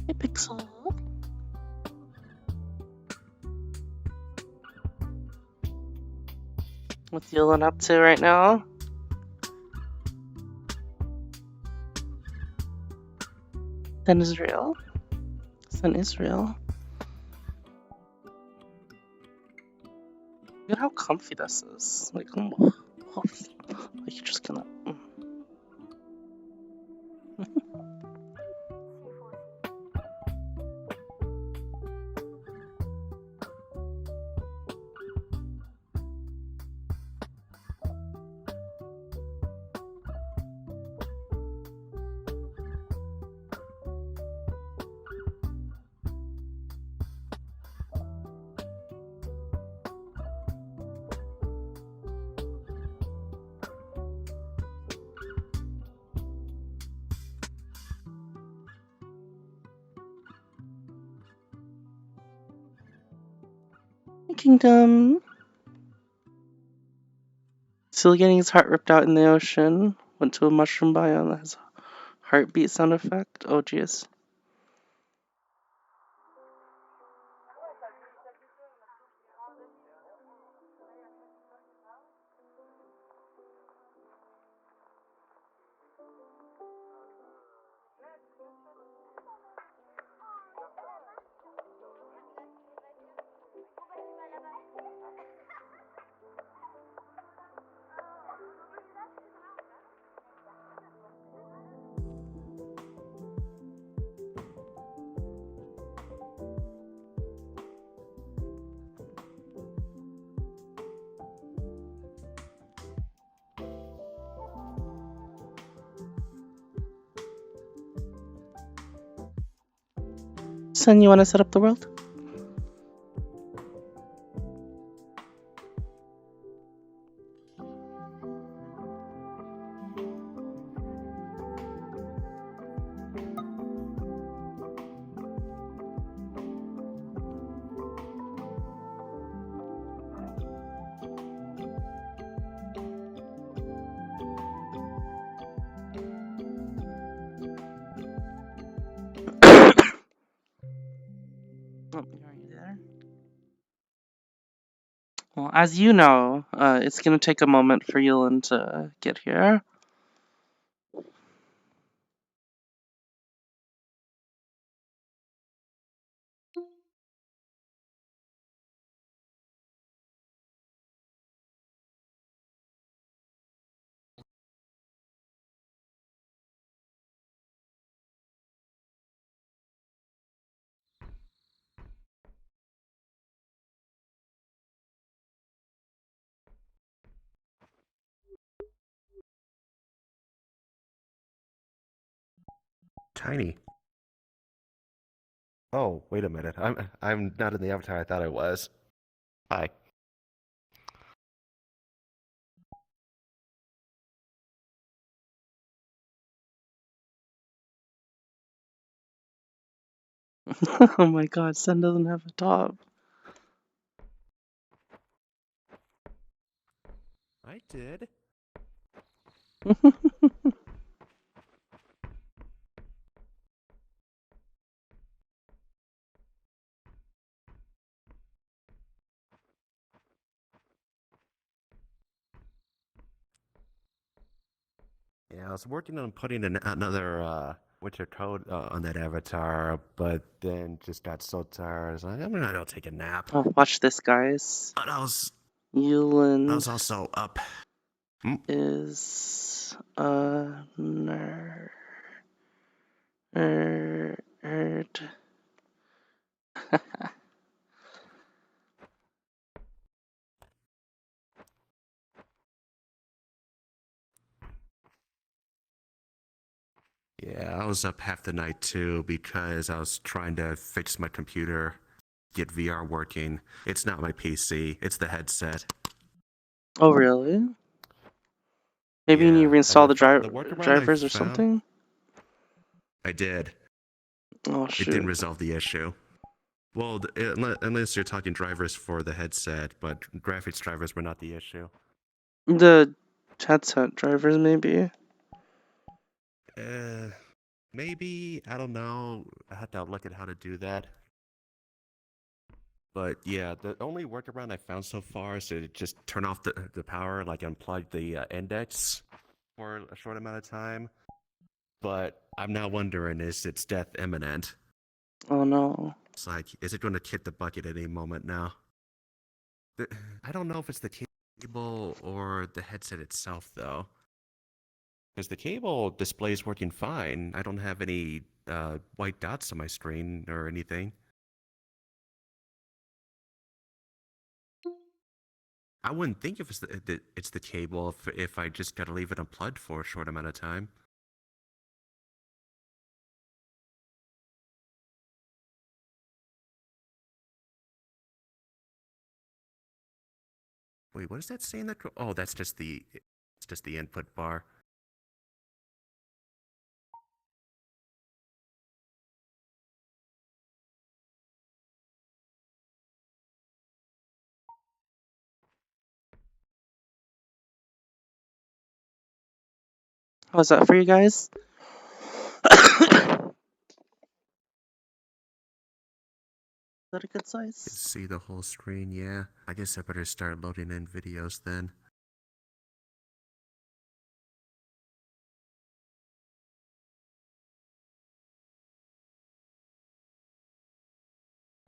Hey, Pixel. What's Yolan up to right now? Sun Israel. Sun Israel. Look at how comfy this is. Like, like you're just gonna. Kingdom. Still getting his heart ripped out in the ocean. Went to a mushroom biome that has a heartbeat sound effect. Oh, jeez. Son, you want to set up the world? Oh, are you there? Well, as you know, it's going to take a moment for Yolan to get here. Tiny. Oh, wait a minute. I'm not in the avatar I thought I was. Hi. Oh my god, Sun doesn't have a top. I did. Yeah, I was working on putting another Witcher code on that avatar, but then just got so tired. I was like, I'm gonna go take a nap. Oh, watch this, guys. But I was Yolan also up. is a nerd. Yeah, I was up half the night too because I was trying to fix my computer, get VR working. It's not my PC, it's the headset. Oh, really? Maybe you need to Yeah, reinstall the the workaround I drivers or found, something? I did. Oh, It didn't shoot. resolve the issue. Well, unless you're talking drivers for the headset, but graphics drivers were not the issue. The headset drivers, maybe? Uh, maybe, I don't know. I had to look at how to do that. But yeah, the only workaround I found so far is to just turn off the power, like unplug the index for a short amount of time. But I'm now wondering, is its death imminent? Oh, no. It's like, is it going to kick the bucket at any moment now? The, I don't know if it's the cable or the headset itself, though. Because the cable display is working fine. I don't have any white dots on my screen or anything. I wouldn't think if it's the cable if I just gotta leave it unplugged for a short amount of time. Wait, what is that saying? Oh, that's just it's just the input bar. How's that for you guys? Is that a good Can size? see the whole screen. Yeah, I guess I better start loading in videos then.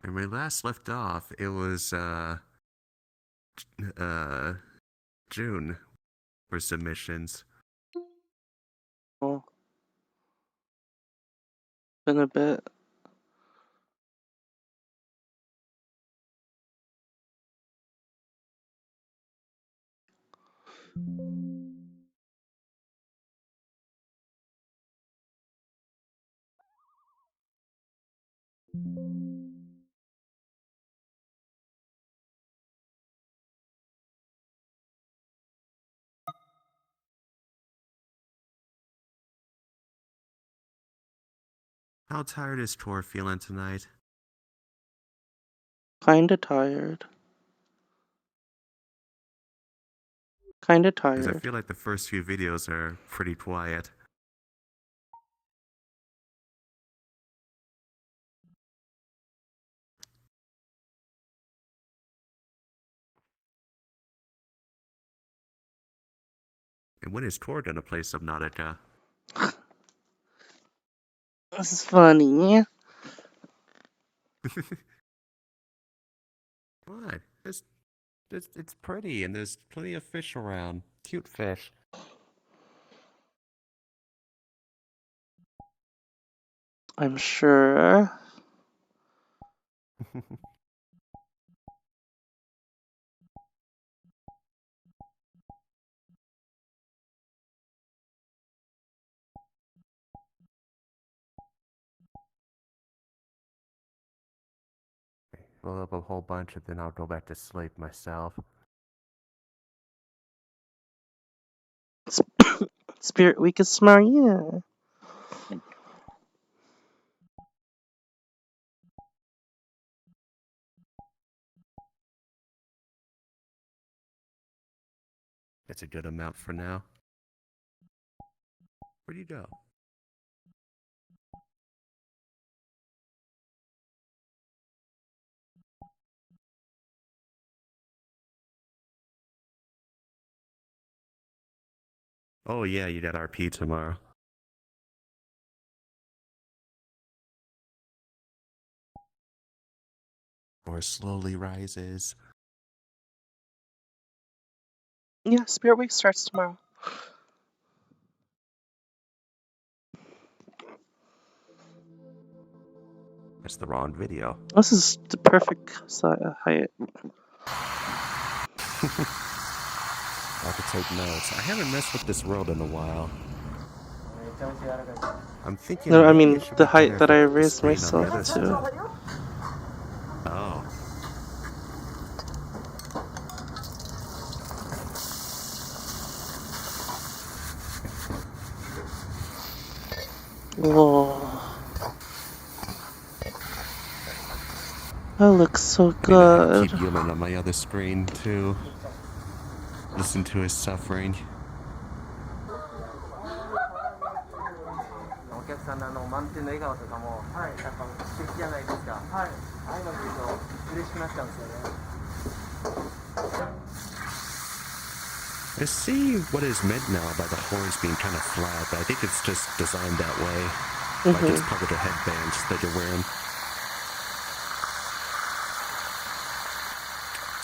And when we last left off, it was uh June for submissions. Oh, been a bit. How tired is Tor feeling tonight? Kinda tired. Kinda Because I tired. feel like the first few videos are pretty quiet. And when is Tor gonna play Subnautica? This is funny. What? It's pretty and there's plenty of fish around. Cute fish. I'm sure. Fill up a whole bunch and then I'll go back to sleep myself. Spirit Week is smart, yeah. It's a good amount for now. Where'd you go? Oh yeah, you got RP tomorrow. Or slowly rises. Yeah, Spirit Week starts tomorrow. It's the wrong video. This is the perfect height. I have to take notes. I haven't messed with this world in a while. I'm thinking No, I maybe mean it should the be better height if that I I put the raised screen on the myself other to. side. Oh. Whoa. That looks so I mean, I have good. to keep human on my other screen to listen to his suffering. I see what is meant now by the horns being kind of flat, but I think it's just designed that way. Like it's part of the headbands that you're wearing.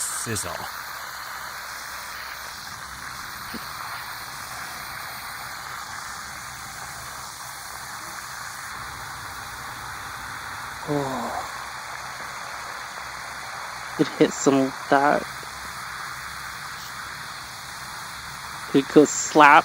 Sizzle. Oh. It hits him with that. It goes slap.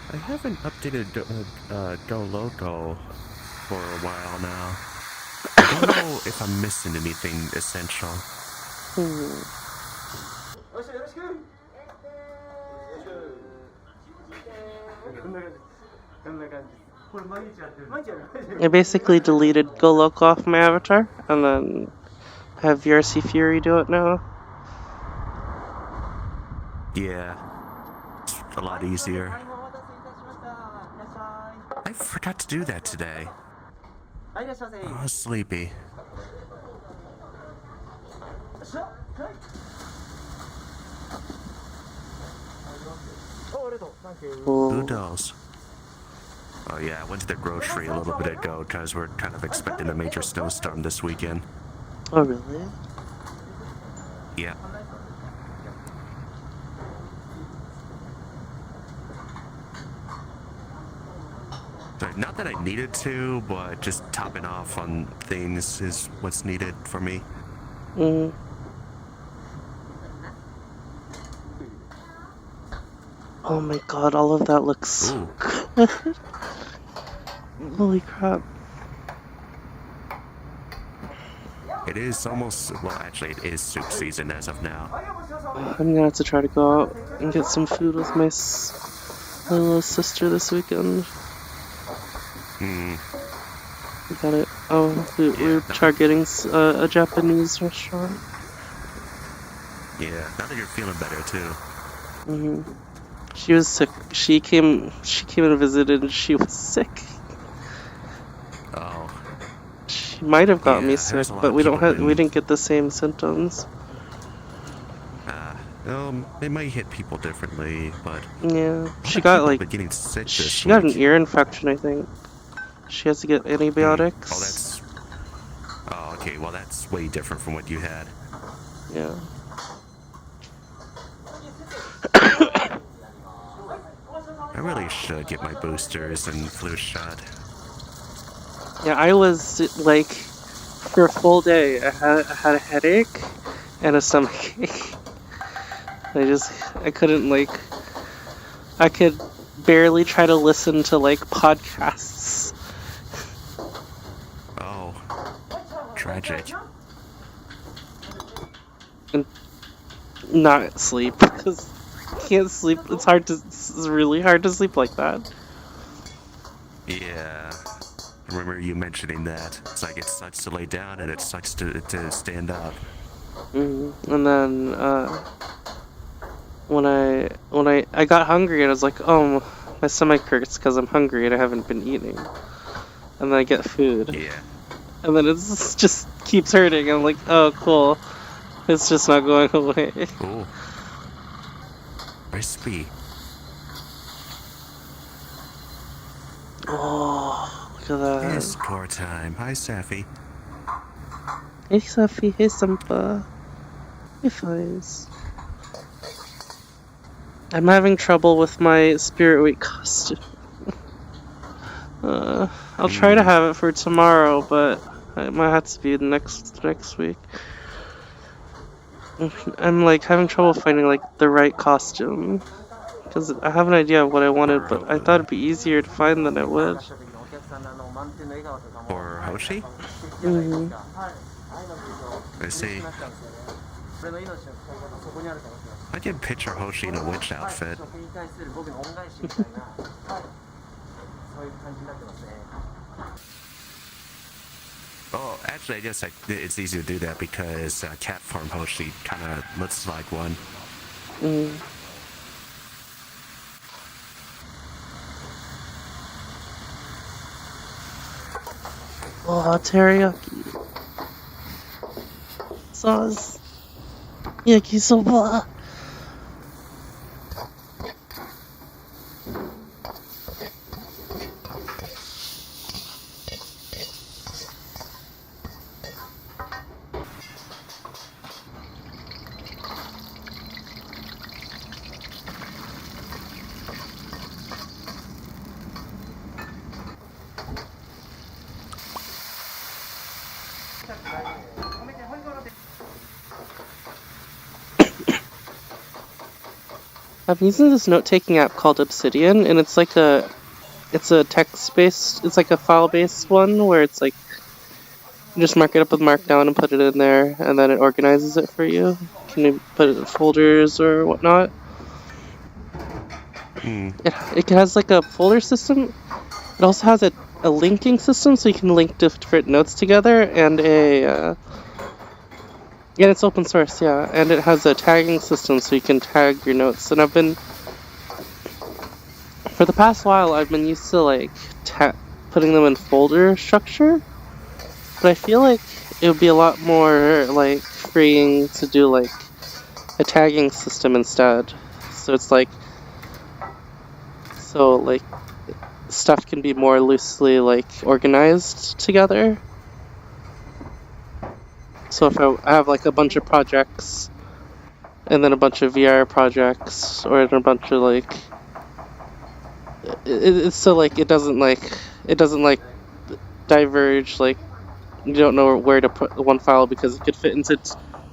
I haven't updated Go Loco for a while now. I don't know if I'm missing anything essential. I basically deleted Go Loco off my avatar and then have VRC Fury do it now. Yeah, it's a lot easier. I forgot to do that today. Oh, I was sleepy. Oodles. Oh yeah, I went to the grocery a little bit ago because we're kind of expecting a major snowstorm this weekend. Oh, really? Yeah. So, not that I needed to, but just topping off on things is what's needed for me. Oh my god, all of that looks so good. Holy crap. It is almost, well, actually, it is soup season as of now. I'm gonna have to try to go out and get some food with my little sister this weekend. We got it. Oh, we're targeting a Japanese restaurant. Yeah, now that you're feeling better too. She was sick. She came and visited and she was sick. Oh. She might have got me sick, but we didn't get the same symptoms. It might hit people differently, but yeah, she got like getting sick she got an ear infection, I think. She has to get antibiotics. Oh, okay. Well, that's way different from what you had. Yeah. I really should get my boosters and flu shot. Yeah, I was like, for a full day, I had a headache and a stomachache. I couldn't I could barely try to listen to podcasts. Oh, tragic. And not sleep, because I can't sleep. It's really hard to sleep like that. Yeah. I remember you mentioning that. It's like it sucks to lay down and it sucks to stand up. And then, when I got hungry and I was like, oh, my stomach hurts because I'm hungry and I haven't been eating. And then I get food. Yeah. And then it just keeps hurting. I'm like, oh, cool. It's just not going away. Ooh. Crispy. Oh, look at that. It's core time. Hi, Safi. Hey, Sophie. Hey, Sampa. Hey, Fuzz. I'm having trouble with my Spirit Week costume. I'll try to have it for tomorrow, but it might have to be next week. I'm like having trouble finding like the right costume because I have an idea of what I wanted, but I thought it'd be easier to find than it would. For Hoshi? I see. I can picture Hoshi in a witch outfit. Oh, actually, I guess it's easy to do that because cat farm Hoshi kind of looks like one. Oh, teriyaki sauce, yakisoba. I'm using this note-taking app called Obsidian, and it's like a text-based, it's like a file-based one where it's like you just mark it up with Markdown and put it in there, and then it organizes it for you. Can you put it in folders or whatnot? It has like a folder system. It also has a linking system, so you can link different notes together, and and it's open source, yeah. And it has a tagging system, so you can tag your notes. And for the past while, I've been used to like putting them in folder structure, but I feel like it would be a lot more like freeing to do like a tagging system instead. So it's like stuff can be more loosely like organized together. So if I have like a bunch of projects and then a bunch of VR projects or a bunch of like it's so like it doesn't diverge, like you don't know where to put one file because it could fit into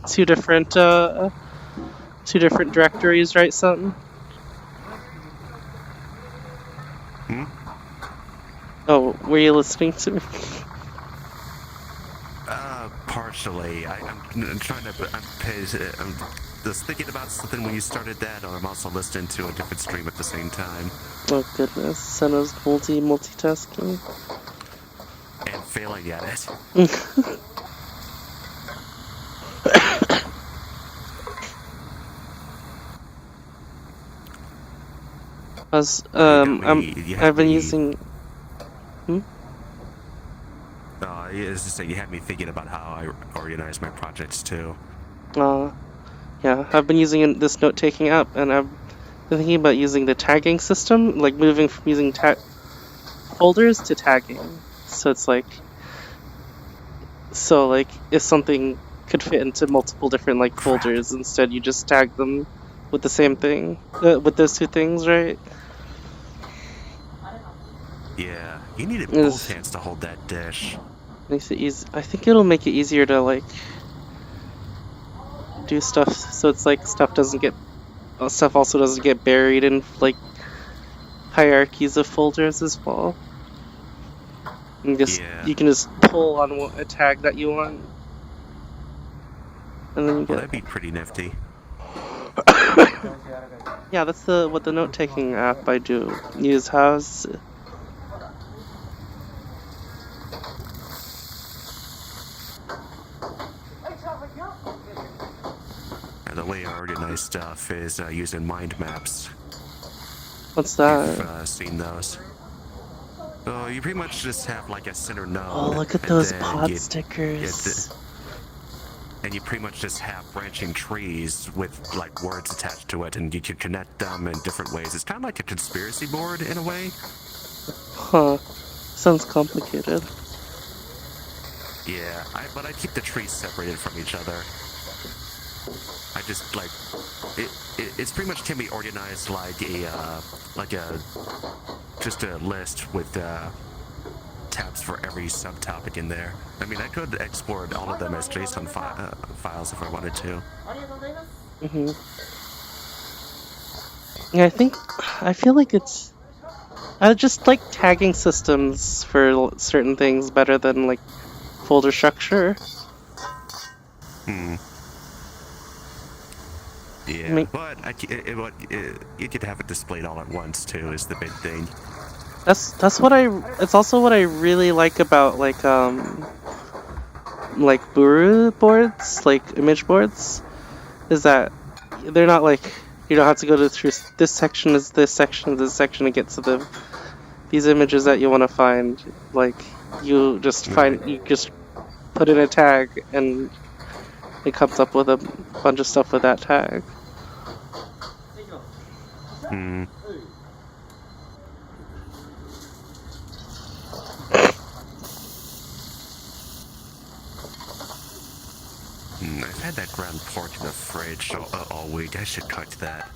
two different directories, right, son? Oh, were you listening to me? Partially. I'm trying to. I'm just thinking about something when you started that, or I'm also listening to a different stream at the same time. Oh goodness, Senna's multitasking. And failing at it. I've been using. It's just that you had me thinking about how I organize my projects too. Yeah, I've been using this note-taking app, and I've been thinking about using the tagging system, like moving from using folders to tagging. So it's like, if something could fit into multiple different like folders, instead you just tag them with the same thing, with those two things, right? Yeah, you needed both hands to hold that dish. Makes it easy. I think it'll make it easier to like do stuff, so it's like stuff also doesn't get buried in like hierarchies of folders as well. And you can just pull on a tag that you want, and then you get. That'd be pretty nifty. Yeah, that's what the note-taking app I use has. The way I organize stuff is using mind maps. What's You've that? seen those. So you pretty much just have like a center node. Oh, look at and those then pod you stickers. and you pretty much just have branching trees with like words attached to it, and you can connect them in different ways. It's kind of like a conspiracy board in a way. Huh. Sounds complicated. Yeah, but I keep the trees separated from each other. I just like it's pretty much can be organized like a just a list with tabs for every subtopic in there. I mean, I could export all of them as JSON files if I wanted to. Mm-hmm. Yeah, I feel like I just like tagging systems for certain things better than like folder structure. Yeah, but you could have it displayed all at once too. Is the big thing. It's also what I really like about like Buru boards, like image boards, is that they're not like you don't have to go through this section is this section to get to these images that you want to find. Like you just put in a tag and it comes up with a bunch of stuff with that tag. I've had that ground pork in the fridge all week. I should cook that.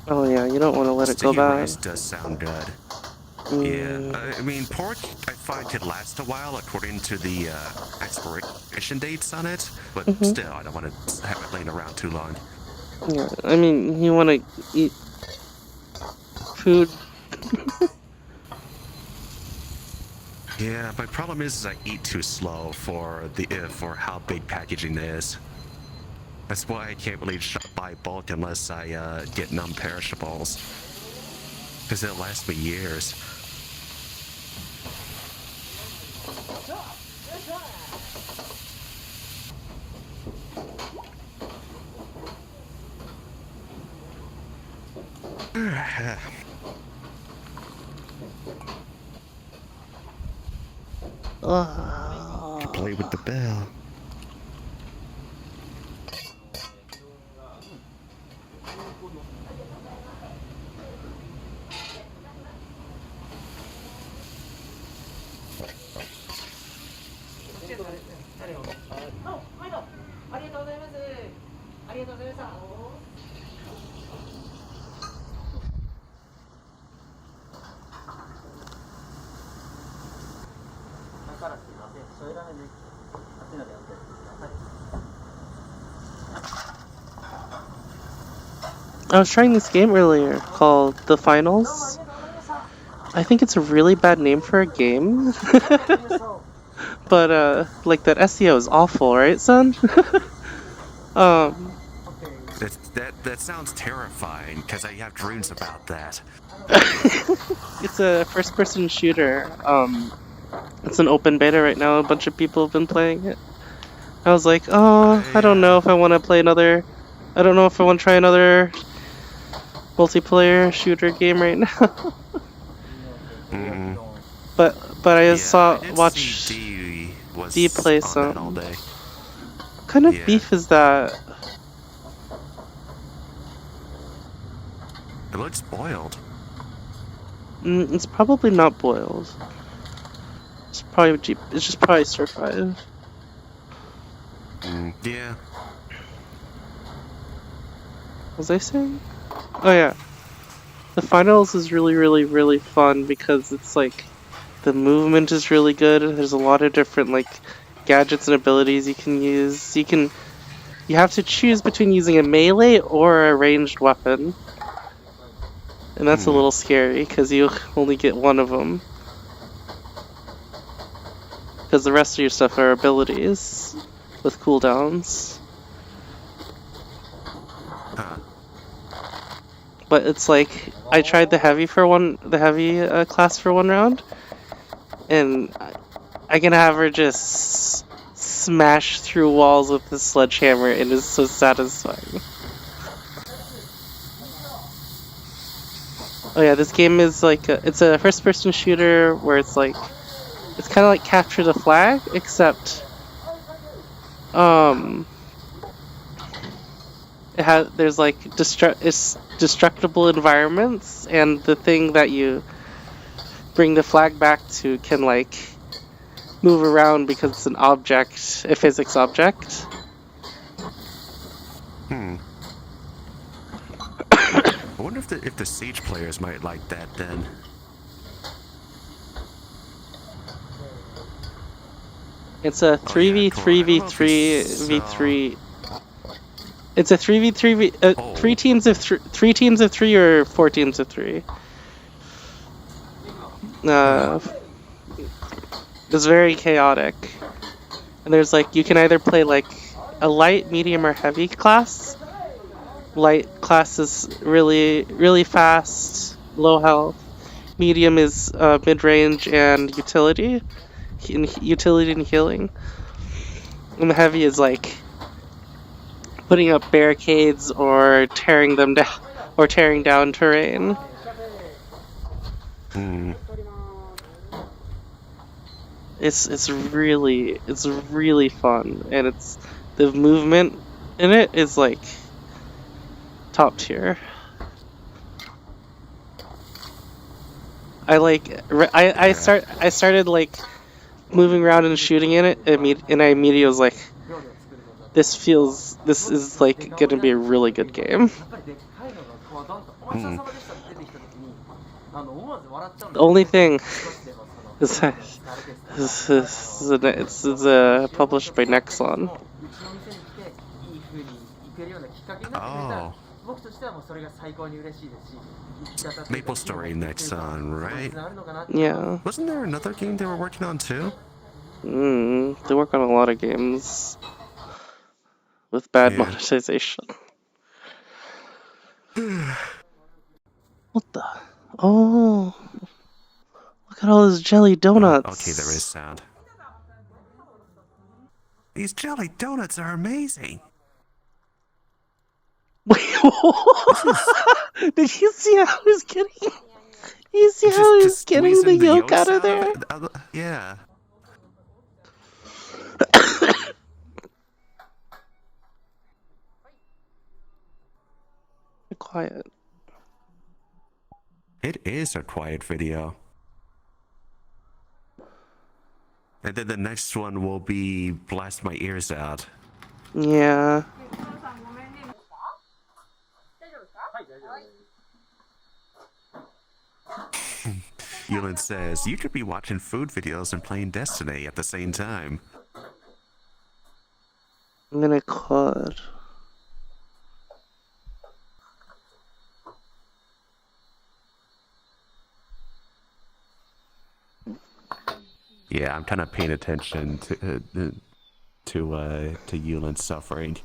Oh yeah, you don't want to let it go Sticky bad. rice does sound good. Yeah, I mean, pork I find could last a while according to the expiration dates on it, but still, I don't want to have it laying around too long. Yeah, I mean, you want to eat food. Yeah, my problem is I eat too slow for how big packaging is. That's why I can't really buy bulk unless I get non-perishables, because it'll last me years. Play with the bell. I was trying this game earlier called The Finals. I think it's a really bad name for a game. But like that SEO is awful, right, son? That sounds terrifying, because I have dreams about that. It's a first-person shooter. It's an open beta right now. A bunch of people have been playing it. I was like, oh, I don't know if I want to play another. I don't know if I want to try another multiplayer shooter game right now. But I watched D play some. All day. What kind of beef is that? It looks boiled. It's probably not boiled. It's just probably stir fried. Yeah. What was I saying? Oh yeah. The finals is really, really, really fun because it's like the movement is really good. There's a lot of different like gadgets and abilities you can use. You have to choose between using a melee or a ranged weapon. And that's a little scary because you only get one of them. Because the rest of your stuff are abilities with cooldowns. But it's like I tried the heavy class for one round, and I can have her just smash through walls with the sledgehammer, and it's so satisfying. Oh yeah, this game is like it's a first-person shooter where it's kind of like capture the flag, except there's like destructible environments, and the thing that you bring the flag back to can like move around because it's an object, a physics object. I wonder if the Siege players might like that then. It's a 3v3v3v3. It's a 3v3v. Three teams of 3 or 4 teams of 3. It's very chaotic, and there's like you can either play like a light, medium, or heavy class. Light class is really fast, low health. Medium is mid-range and utility and healing. And the heavy is like putting up barricades or tearing them down or tearing down terrain. It's really fun, and the movement in it is like top tier. I started like moving around and shooting in it, and I immediately was like, this is like gonna be a really good game. The only thing is that it's published by Nexon. Oh. Maple Story Nexon, right? Yeah. Wasn't there another game they were working on too? They work on a lot of games with bad monetization. What the? Oh, look at all those jelly donuts. Okay, there is sound. These jelly donuts are amazing. Wait, did you see how he was getting? You see how he was getting the yolk out of there? Yeah. Quiet. It is a quiet video. And then the next one will be blast my ears out. Yeah. Yulin says, you could be watching food videos and playing Destiny at the same time. I'm gonna COD. Yeah, I'm kind of paying attention to Yulin's suffering.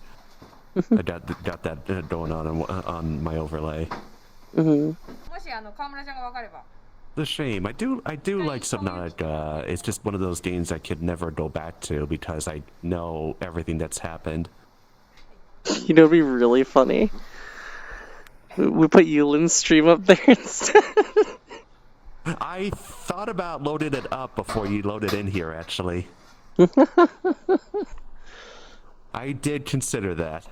I got that going on my overlay. Mm-hmm. It's a shame. I do like Subnautica. It's just one of those games I could never go back to because I know everything that's happened. You know, it'd be really funny. We put Yulin's stream up there instead. I thought about loading it up before you loaded in here, actually. I did consider that.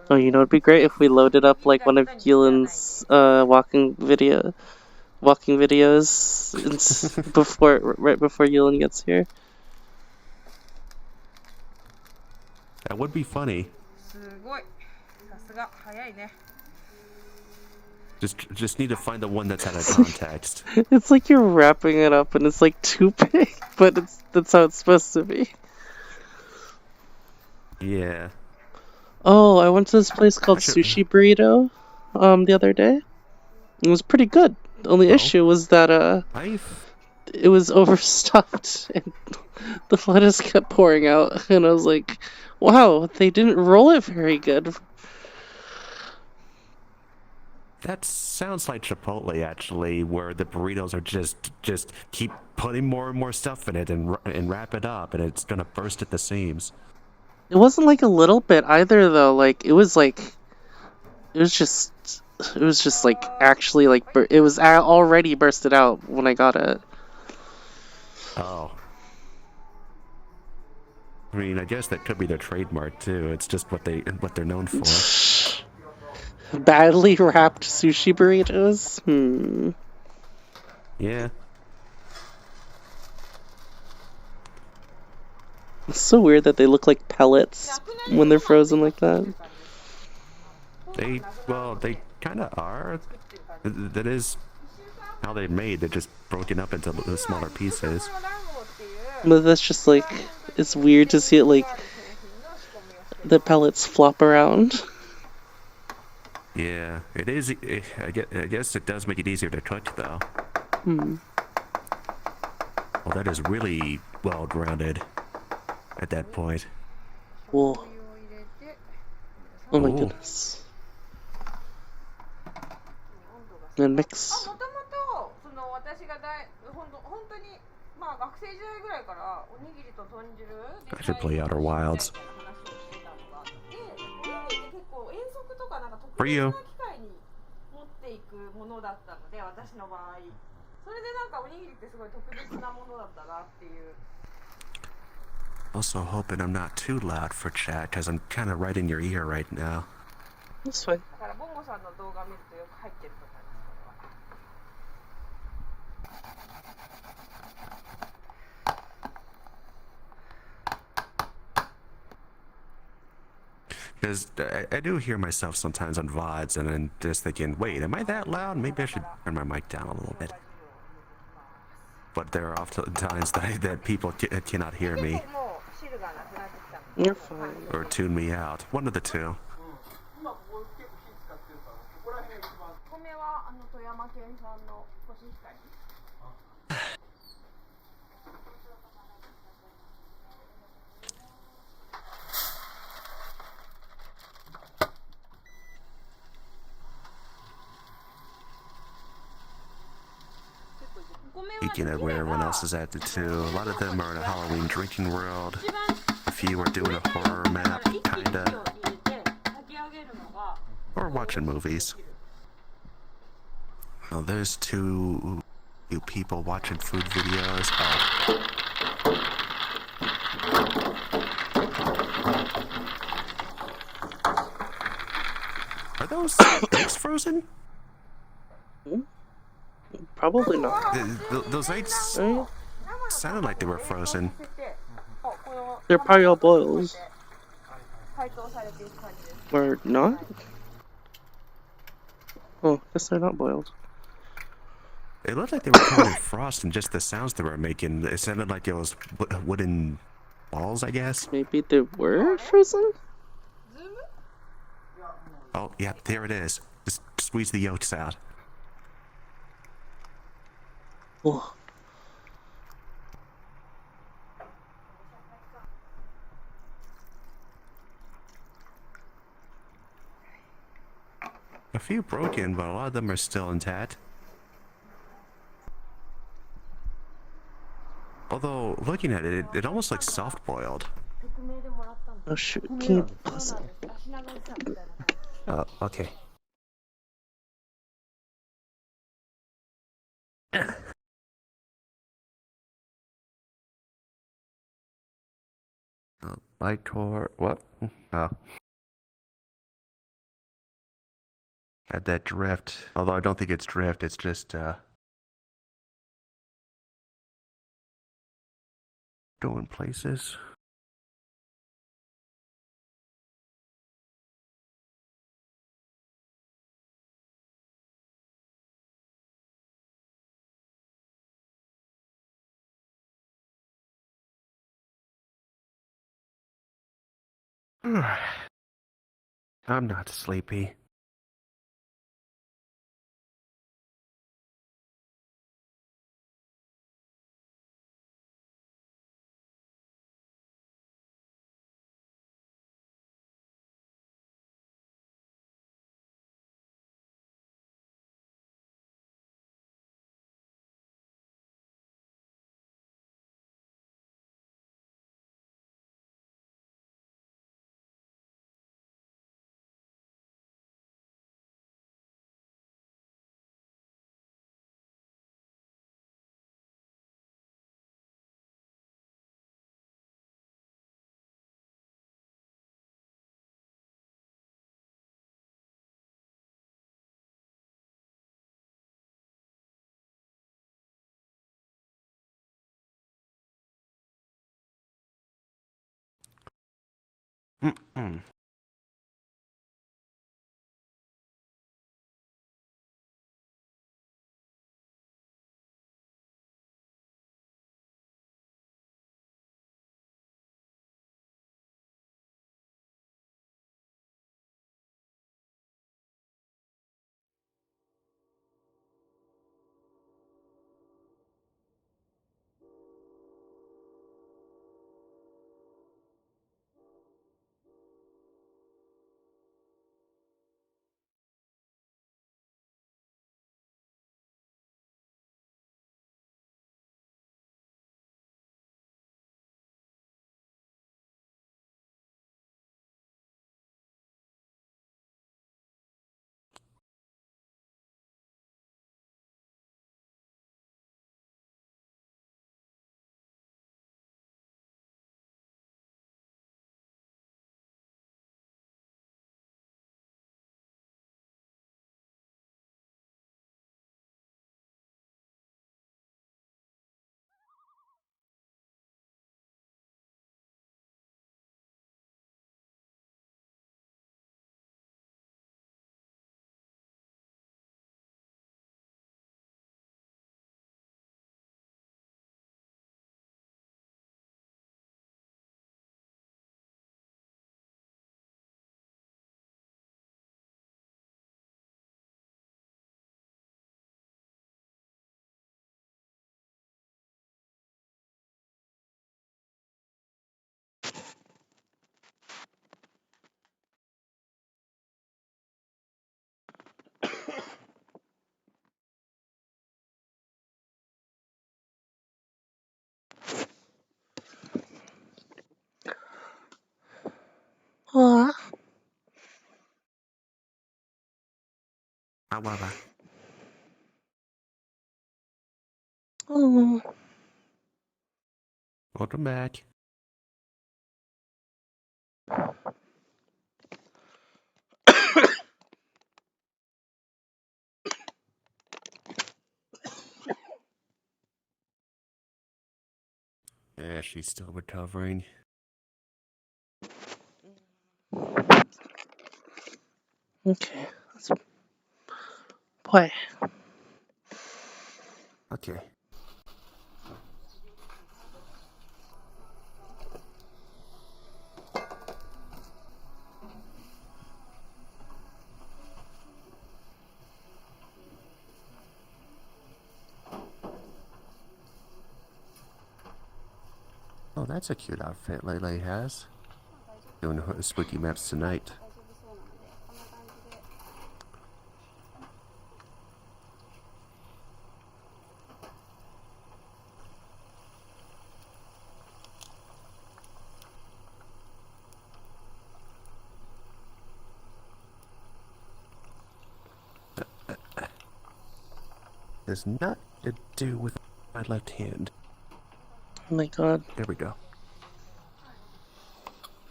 Oh, you know, it'd be great if we loaded up like one of Yulin's walking videos right before Yulin gets here. That would be funny. Just need to find the one that's out of context. It's like you're wrapping it up and it's like too big, but that's how it's supposed to be. Yeah. Oh, I went to this place called Sushi Burrito the other day. It was pretty good. The only issue was that it was overstuffed and the lettuce kept pouring out, and I was like, wow, they didn't roll it very good. That sounds like Chipotle, actually, where the burritos are just keep putting more and more stuff in it and wrap it up, and it's gonna burst at the seams. It wasn't like a little bit either though. Like it was just it was just like actually like it was already bursted out when I got it. Oh, I mean, I guess that could be their trademark too. It's just what they're known for. Badly wrapped sushi burritos? Hmm. Yeah, It's so weird that they look like pellets when they're frozen like that. they kind of are. That is how they're made. They're just broken up into the smaller pieces. But that's just like it's weird to see it like the pellets flop around. Yeah, it is. I guess it does make it easier to cook, though. Hmm. Well, that is really well grounded at that point. Whoa. Oh my Oh, goodness. And mix. もともとその私が本当にまあ学生時代ぐらいからおにぎりと豚汁 I should play Outer Wilds. みたいな話をしてたのがあっておにぎりって結構遠足とかなんか特 For 別 you. な機会に持っていくものだったので私の場合それでなんかおにぎりってすごい特別なものだったなっていう Also hoping I'm not too loud for chat, because I'm kind of right in your ear right now. That's fine. だからボンゴさんの動画見るとよく入ってると思いますこれは Because I do hear myself sometimes on VODs, and then just thinking, wait, am I that loud? Maybe I should turn my mic down a little bit. But there are often times that people cannot hear me もう汁がなくなってきたの You're fine. or tune me out. One of the two. 米は富山県産のコシヒカリ Eking at where everyone else is at too. A lot of them are in a Halloween drinking world. A few are doing a horror map, kinda. Or watching movies. Oh, there's two people watching food videos. Oh. Are those eggs frozen? Probably not. Those eggs Right? sounded like they were frozen. They're probably all boiled. 解凍されていく感じです Or not? Oh, guess they're not boiled. It looked like they were covered in frost, and just the sounds they were making, it sounded like it was wooden balls, I guess. Maybe they were frozen? Oh, yeah, there it is. Just squeeze the yolks out. Oh. A few broken, but a lot of them are still intact. Although, looking at it, it almost looks soft-boiled. 匿名でもらったんだ Oh shoot, can you pause it? 足長さんみたいな感じ Oh, okay. Lightor, what? Oh. Had that drift. Although I don't think it's drift, it's just, going places. I'm not sleepy. Mm-mm. Aw. However, Oh. welcome back. Yeah, she's still recovering. Okay. Let's play. Okay. Oh, that's a cute outfit Lele has. Doing her spooky maps tonight. There's not to do with my left hand. Oh my god. There we go.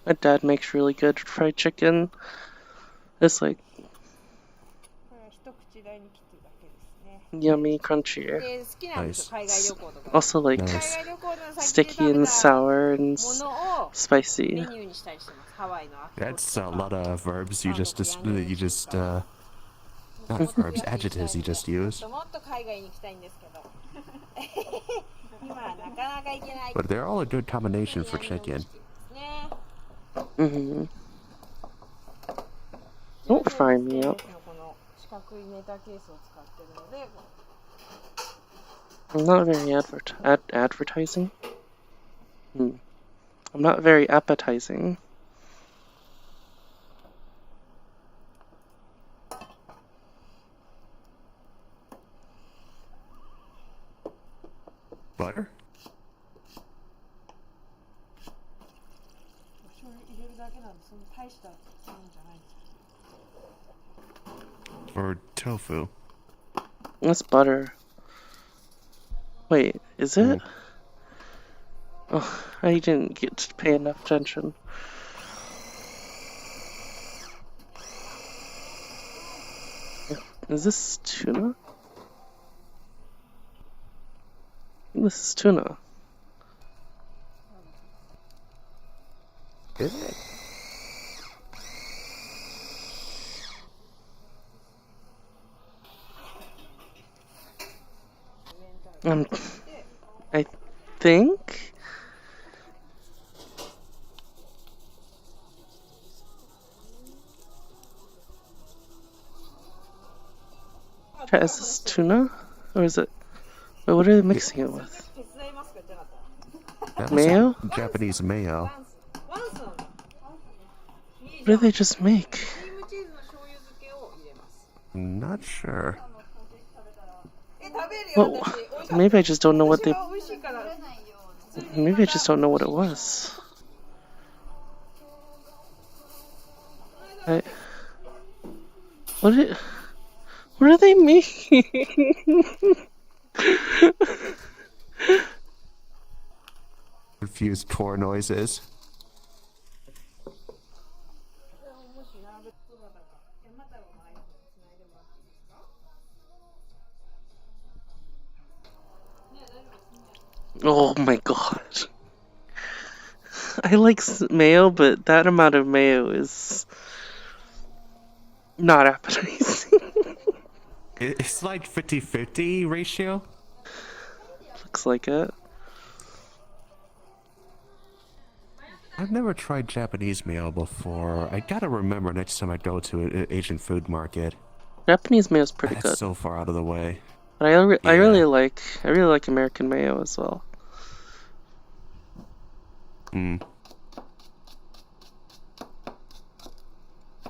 My dad makes really good fried chicken. It's like これは一口大に切ってるだけですね。 yummy, crunchy. で、好きなんですよ、海外旅行とか。 Also like 海 Nice. 外旅行の先で sticky 食べ and た sour and ものを spicy. メニューにしたりしてます。ハワイのアクコ That's a とか。 lot of verbs you just not verbs, adjectives you just used. もっと海外に行きたいんですけど。今はなかなか行けない。 But they're all a good combination for chicken. ね。 Mm-hmm. Don't fry me up. この四角いネタケースを使ってるので。 I'm not very advertising. I'm not very appetizing. Butter? 醤油入れるだけなんで、そんな大したものじゃないんです。 Or tofu? That's butter. Wait, is it? Oh, I didn't get to pay enough attention. Is this tuna? This is tuna. Is it? Um, I think. Is this tuna? Or is it... Wait, what are they mixing it with? 手伝いますかじゃなかった That was Mayo? Japanese mayo. ワンソン What did they just make? クリームチーズの醤油漬けを入れます Not sure. 食べるよ Well, 私美味しかった maybe I just don't know what 私 they... は美味しいから Maybe I just don't know what it was. What are they making? Confused pour noises. Oh my god. I like mayo, but that amount of mayo is not appetizing. It's like 50-50 ratio. Looks like it. I've never tried Japanese mayo before. I gotta remember next time I go to an Asian food market. Japanese mayo is pretty That's good, so far out of the way. but I really like American mayo as well.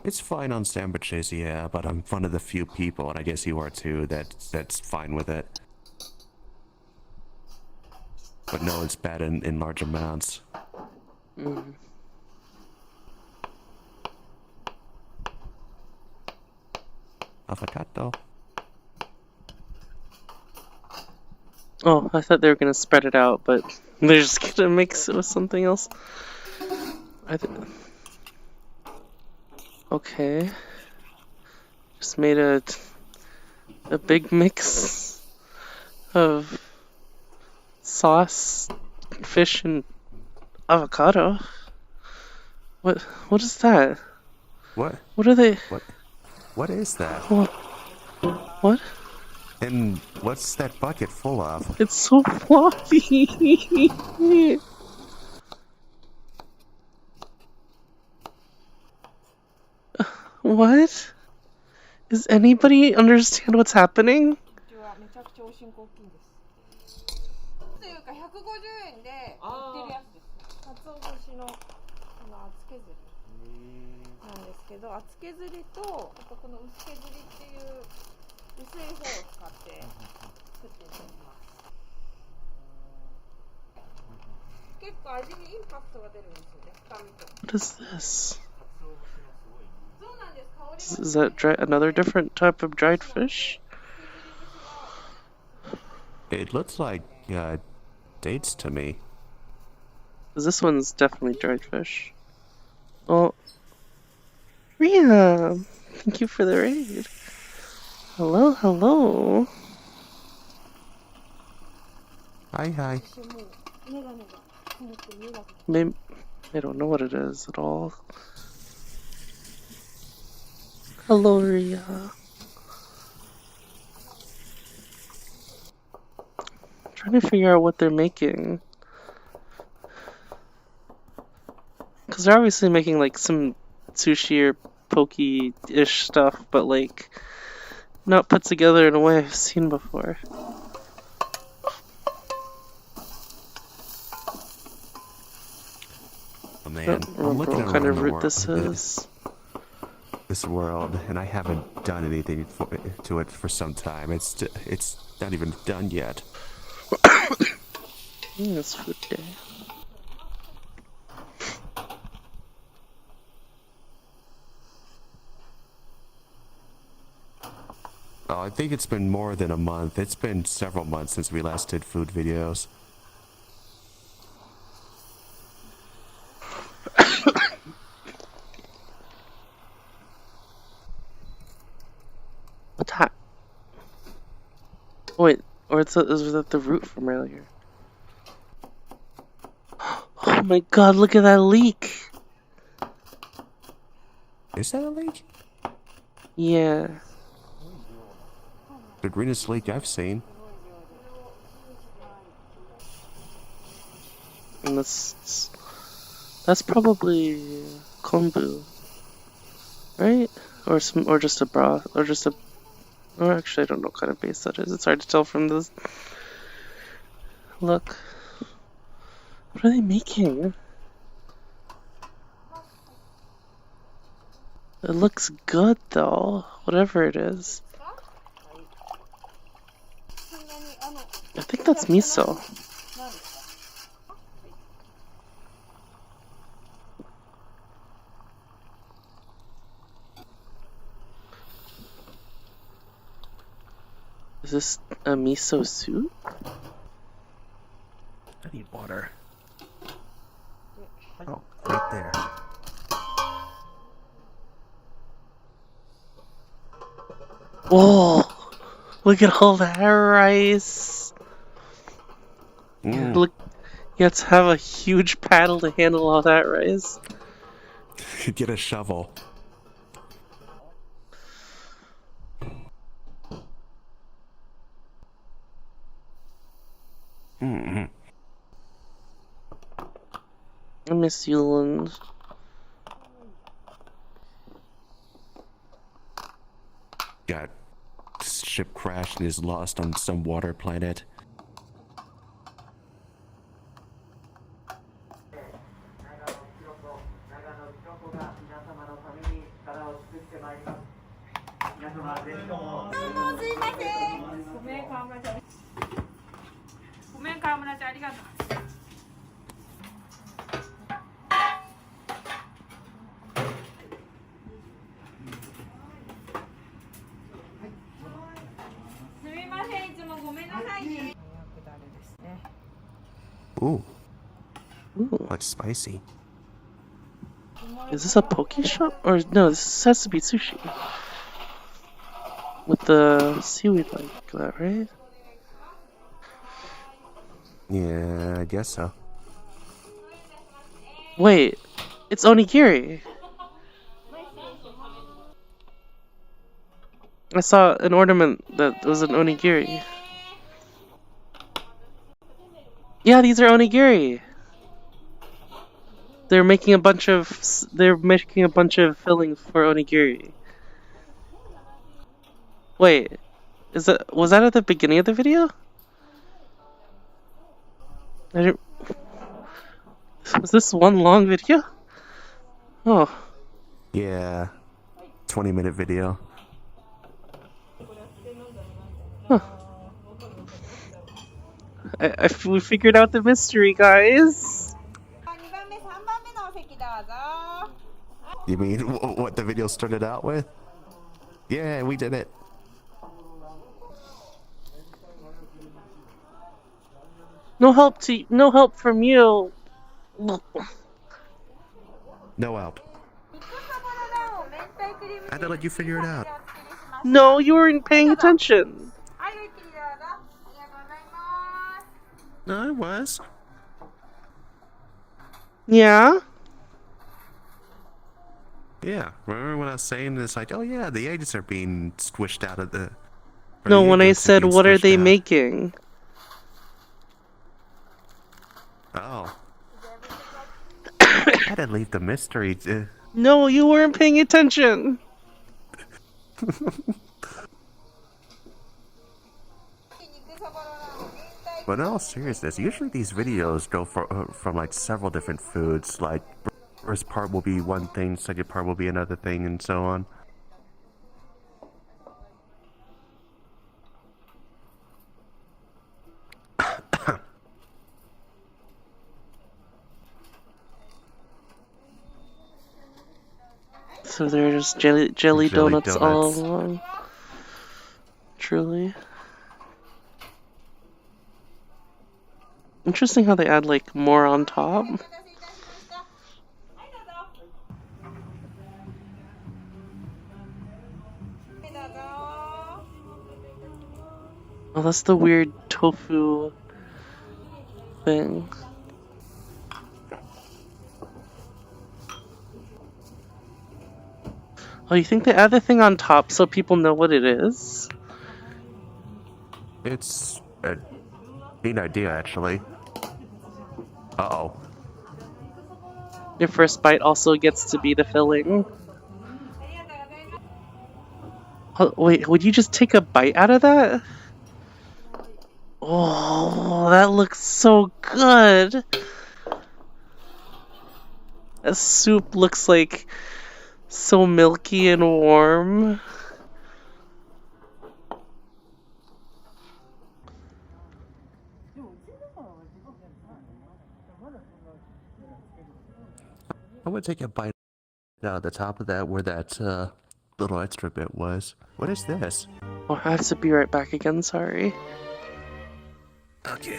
It's fine on sandwiches, yeah, but I'm one of the few people, and I guess you are too, that's fine with it. But no, it's bad in large amounts. Avocado. Oh, I thought they were gonna spread it out, but they're just gonna mix it with something else. Okay. Just made a big mix of sauce, fish, and avocado. What is that? What? What are they? What is that? What? And what's that bucket full of? It's so floppy. What? Does anybody understand what's happening? めちゃくちゃおしんこ大きいんですというか150円で売ってるやつです鰹節の厚削りなんですけど厚削りとあとこの薄削りっていう薄い方を使って作っていただきます結構味にインパクトが出るんですよね深みと What is this? そうなんです香り Is that another different type of dried fish? It looks like dates to me. 'Cause this one's definitely dried fish. Oh, Ria, thank you for the raid. Hello, hello. Hi. Maybe I don't know what it is at all. Hello, Ria. Trying to figure out what they're making. Because they're obviously making like some sushi or poke-ish stuff, but like not put together in a way I've seen before. Oh man, I I'm don't remember looking what kind of around the root this is. this world, and I haven't done anything to it for some time. It's not even done yet. It's food day. Oh, I think it's been more than a month. It's been several months since we last did food videos. What's that? Oh, wait, or is that the root from earlier? Oh my god, look at that leek! Is that a leek? Yeah. The greenest leek I've seen. And that's probably kombu, right? Or just a broth, or just a. Or actually, I don't know what kind of base that is. It's hard to tell from this. Look, what are they making? It looks good though, whatever it is. I think that's miso. Is this a miso soup? I need water. Oh, right there. Whoa! Look at all that rice! Look, you have to have a huge paddle to handle all that rice. Get a shovel. I miss Yuland. Got ship crashed and is lost on some water planet. Ooh. Ooh. That's spicy. Is this a poke shop? Or no, this has to be sushi. With the seaweed like that, right? Yeah, I guess so. Wait, it's onigiri. I saw an ornament that was an onigiri. Yeah, these are onigiri. They're making a bunch of fillings for onigiri. Wait, was that at the beginning of the video? Was this one long video? Oh. Yeah. 20-minute video. Huh. We figured out the mystery, guys. You mean what the video started out with? Yeah, we did it. No help from you. No help. I had to let you figure it out. No, you weren't paying attention. No, I was. Yeah? Yeah, remember when I was saying this, like, oh yeah, the eggs are being squished out of the... No, when I said, what are they making? Oh. I had to leave the mystery to... No, you weren't paying attention. But in all seriousness, usually these videos go from like several different foods, like first part will be one thing, second part will be another thing, and so on. So they're just jelly donuts all along. Truly. Interesting how they add like more on top. Oh, that's the weird tofu thing. Oh, you think they add the thing on top so people know what it is? It's a neat idea, actually. Uh-oh. Your first bite also gets to be the filling. Oh, wait, would you just take a bite out of that? Oh, that looks so good. That soup looks like so milky and warm. I'm gonna take a bite out of the top of that where that little extra bit was. What is this? Oh, I have to be right back again, sorry. Okay.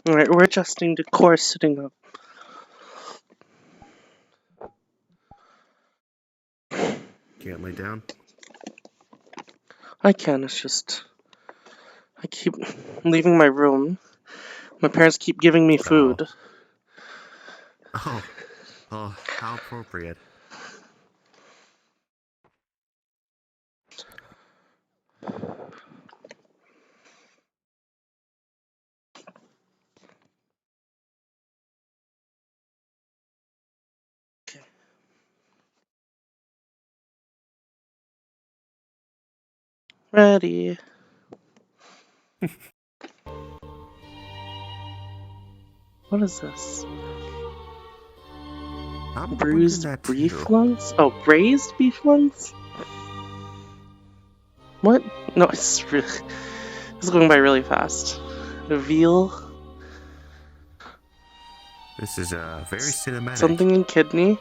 Alright, we're adjusting to core sitting up. Can't lay down? I can, it's just... I keep leaving my room. My parents keep giving me food. Oh. Oh, how appropriate. Ready. What is this? I'm wondering Bruised that beef too. lungs? Oh, braised beef lungs? What? No, it's really, it's going by really fast. The veal. This is very cinematic. Something in kidney.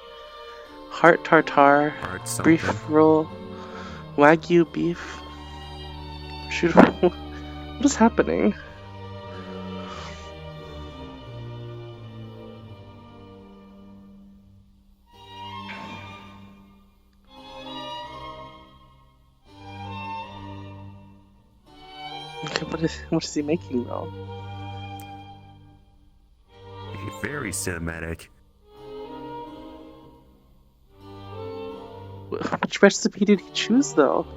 Heart tartare. Heart something. Beef roll. Wagyu beef. Shoot. What is happening? Okay, what is he making though? Very cinematic. Which recipe did he choose though?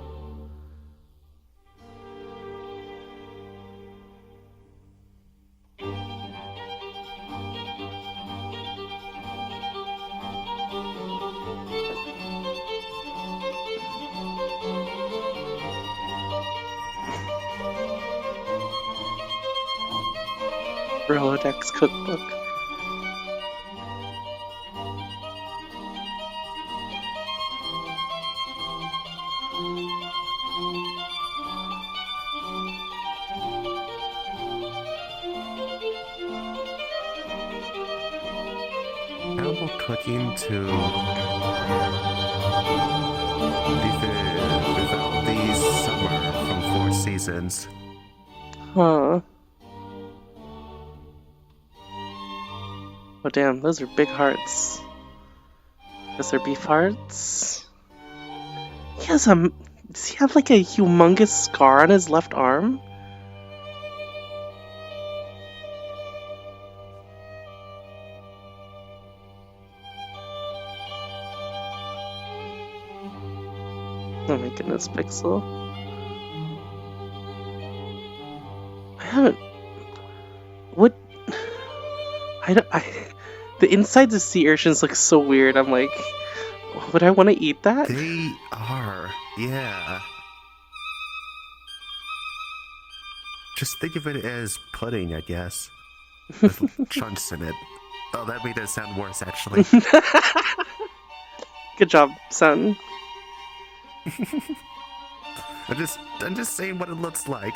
Rolodex cookbook. Campbell cooking to Vivaldi's Summer from Four Seasons. Huh. Oh damn, those are big hearts. Those are beef hearts. He has a... Does he have like a humongous scar on his left arm? Oh my goodness, Pixel. I haven't... What... The insides of sea urchins look so weird. I'm like, would I want to eat that? They are, yeah. Just think of it as pudding, I guess. With chunks in it. Oh, that made it sound worse, actually. Good job, son. I'm just saying what it looks like.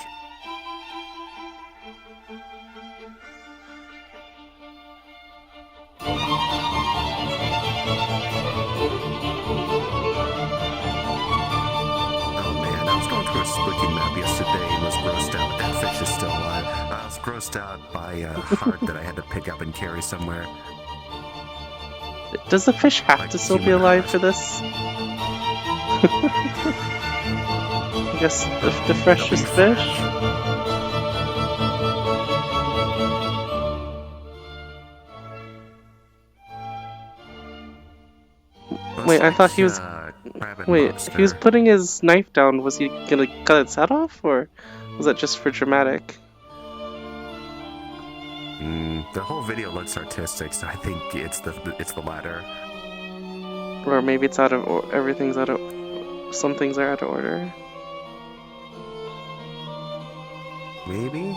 A spooky map yesterday and was grossed out. That fish is still alive. I was grossed out by a heart that I had to pick up and carry somewhere. Does the fish have Like to still be alive heart. for this? I guess the freshest fish? Wait, I thought he was... Wait, if he was putting his knife down, was he gonna cut its head off, or was that just for dramatic? The whole video looks artistic, so I think it's the latter. Or maybe it's out of everything's out of... Some things are out of order. Maybe?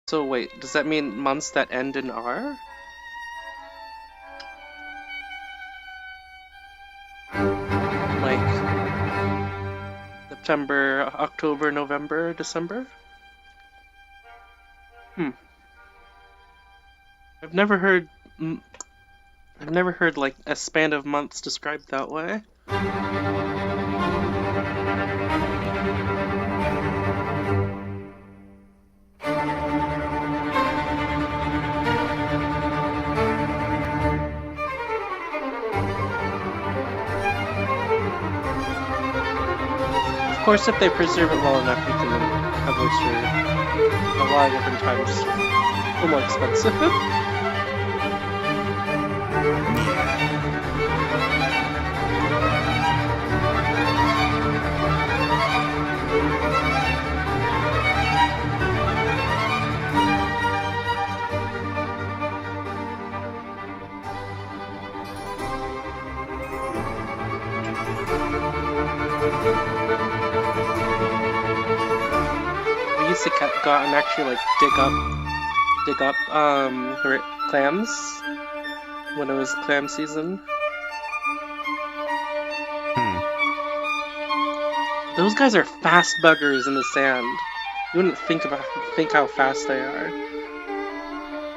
So wait, does that mean months that end in R? Like September, October, November, December? I've never heard like a span of months described that way. Of course, if they preserve it well enough, you can have oyster a lot of different times. A little more expensive. I used to go out and actually like dig up clams when it was clam season. Those guys are fast buggers in the sand. You wouldn't think how fast they are.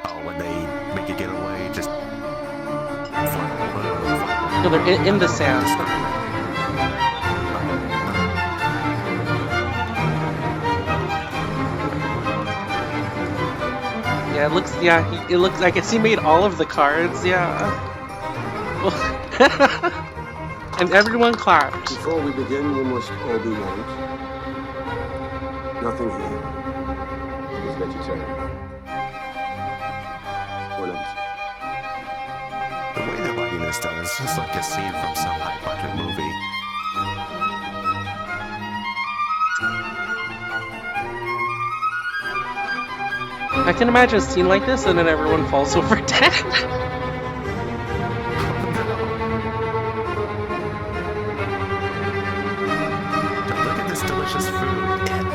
Oh, when they make a getaway, just fly. No, they're in the sand. Yeah, it looks. Yeah, it looks. I guess he made all of the cards. Yeah. And everyone clapped. Before we begin, we must all be warned. Nothing here is vegetarian. Or not. The way they're lighting this down is just like a scene from some high-budget movie. I can imagine a scene like this, and then everyone falls over dead. Look at this delicious food. Everyone died.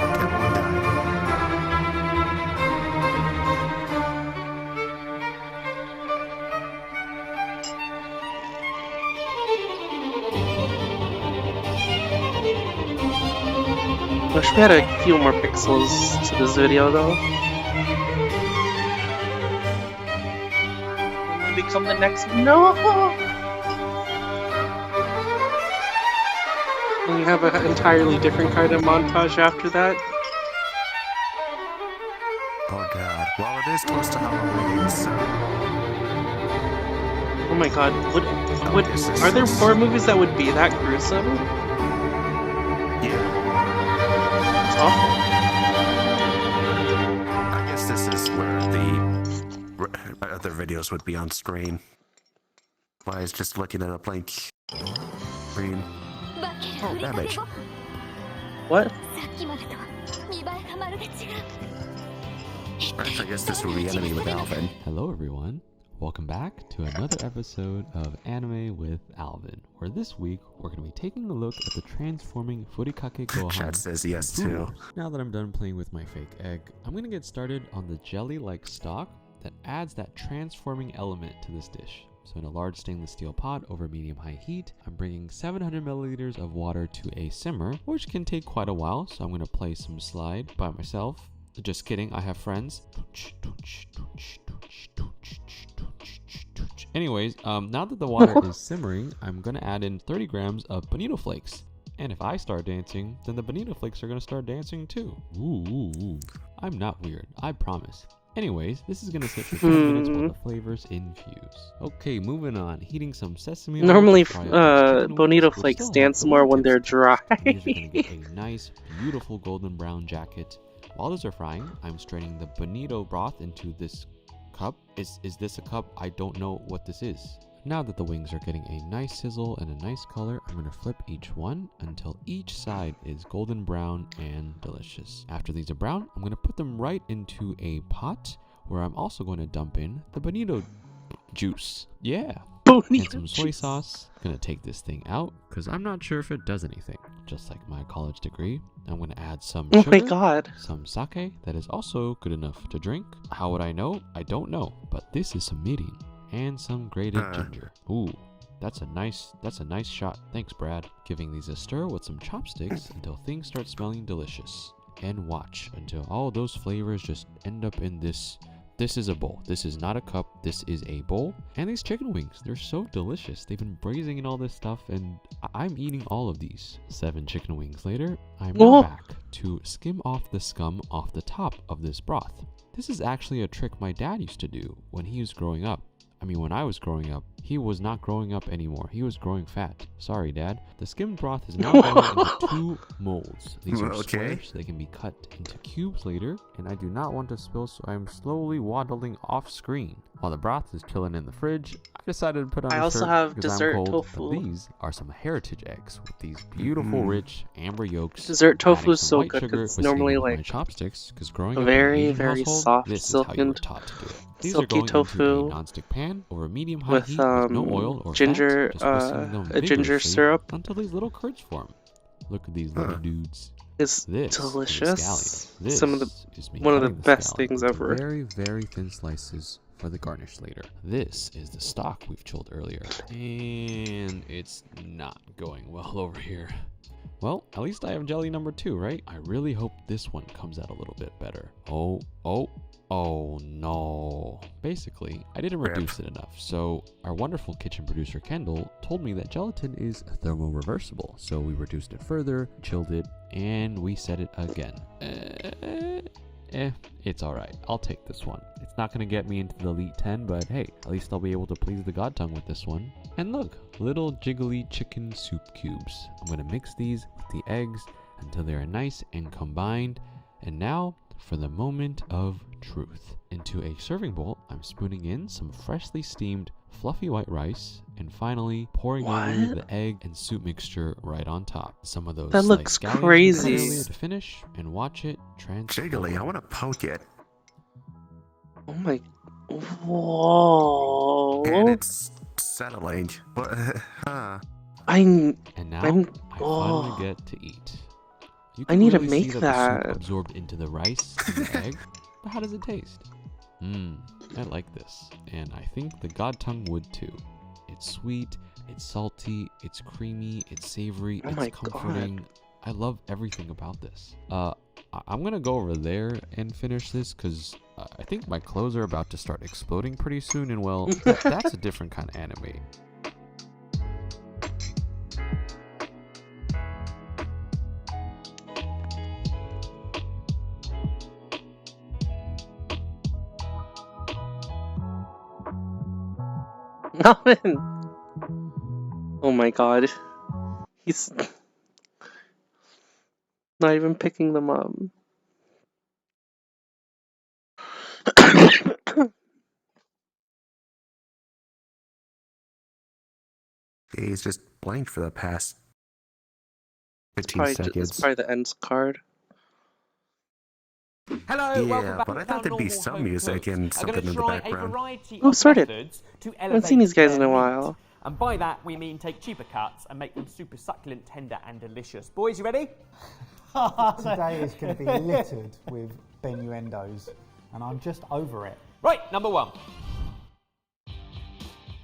Wish we had a few more pixels to this video, though. Become the next. No! And you have an entirely different kind of montage after that. Oh god. Well, it is close to Halloween, so... Oh my god, are there horror movies that would be that gruesome? Yeah. It's awful. I guess this is where the other videos would be on screen. Why is just looking at a blank screen? Oh, damage. What? Right, I guess this would be Enemy with Alvin. Hello everyone, welcome back to another episode of Anime with Alvin, where this week we're going to be taking a look at the transforming Furikake Gohan. Chat says yes too. Now that I'm done playing with my fake egg, I'm going to get started on the jelly-like stock that adds that transforming element to this dish. So in a large stainless steel pot over medium-high heat, I'm bringing 700 milliliters of water to a simmer, which can take quite a while, so I'm going to play some slide by myself. Just kidding, I have friends. Anyways, now that the water is simmering, I'm going to add in 30 grams of bonito flakes. And if I start dancing, then the bonito flakes are going to start dancing too. Ooh. I'm not weird, I promise. Anyways, this is going to sit for 10 minutes while the flavors infuse. Okay, moving on. Heating some sesame oil. Normally, bonito flakes dance more when they're dry. These are going to get a nice, beautiful golden brown jacket. While those are frying, I'm straining the bonito broth into this cup. Is this a cup? I don't know what this is. Now that the wings are getting a nice sizzle and a nice color, I'm going to flip each one until each side is golden brown and delicious. After these are brown, I'm going to put them right into a pot where I'm also going to dump in the bonito juice. Yeah, and some soy sauce. Gonna take this thing out because I'm not sure if it does anything. Just like my college degree, I'm gonna add some Oh sugar, my god. some sake that is also good enough to drink. How would I know? I don't know, but this is some mirin and some grated ginger. Ooh, that's a nice shot. Thanks, Brad. Giving these a stir with some chopsticks until things start smelling delicious. And watch until all those flavors just end up in this. This is a bowl. This is not a cup. This is a bowl. And these chicken wings, they're so delicious. They've been braising in all this stuff, and I'm eating all of these. 7 chicken wings later, I'm now back to skim off the scum off the top of this broth. This is actually a trick my dad used to do when he was growing up. I mean, when I was growing up, he was not growing up anymore. He was growing fat. Sorry, Dad. The skimmed broth is now going into 2 molds. These are squares. They can be cut into cubes later. And I do not want to spill, so I'm slowly waddling off screen. While the broth is chilling in the fridge, I decided to put on a shirt have because dessert I'm cold. tofu. But these are some heritage eggs with these beautiful, rich amber yolks. Dessert tofu is Adding some so white good sugar, because it's whisking normally it with my like chopsticks, because growing up in very, an Asian very household, soft, this is how you were silken, taught to do it. These are silky going tofu into a non-stick pan over medium-high with heat with no oil or ginger, fat, just whisking them a ginger vigorously syrup. until these little curds form. Look at these little dudes. It's This delicious. is scallion. This Some of the is me one of the cutting best scallion things into ever. Very, very thin slices for the garnish later. This is the stock we've chilled earlier, and it's not going well over here. Well, at least I have jelly number 2, right? I really hope this one comes out a little bit better. Oh no. Basically, I didn't reduce it enough, so our wonderful kitchen producer Kendall told me that gelatin is thermoreversible, so we reduced it further, chilled it, and we set it again. It's alright. I'll take this one. It's not gonna get me into the elite 10, but hey, at least I'll be able to please the god tongue with this one. And look, little jiggly chicken soup cubes. I'm gonna mix these with the eggs until they are nice and combined. And now, for the moment of truth. Into a serving bowl, I'm spooning in some freshly steamed fluffy white rice, and finally pouring over the egg and soup mixture right on top. Some of those That looks scallions crazy. earlier to finish, and watch it transform. Jiggly, I want to poke it. Oh my. Whoa. And it's settling. But, And now I'm- I finally get to eat. You I can need to really make see that. the soup absorbed into the rice and the egg, but how does it taste? I like this, and I think the god tongue would too. It's sweet, it's salty, it's creamy, it's savory, Oh it's my comforting. God. I love everything about this. I'm gonna go over there and finish this because I think my clothes are about to start exploding pretty soon, and well, that's a different kind of anime. Nothing. Oh my god. He's not even picking them up. he's just blank for the past 15 It's seconds. probably the ends card. Hello, welcome Yeah, back but I to thought our there'd be normal some home music cooks. and I'm something gonna in the try a background. variety Oh, of sorted. methods to I haven't seen elevate these guys in their a meat. while. And by that, we mean take cheaper cuts and make them super succulent, tender, and delicious. Boys, you ready? Today is going to be littered with benuendos, and I'm just over it. Right, number 1.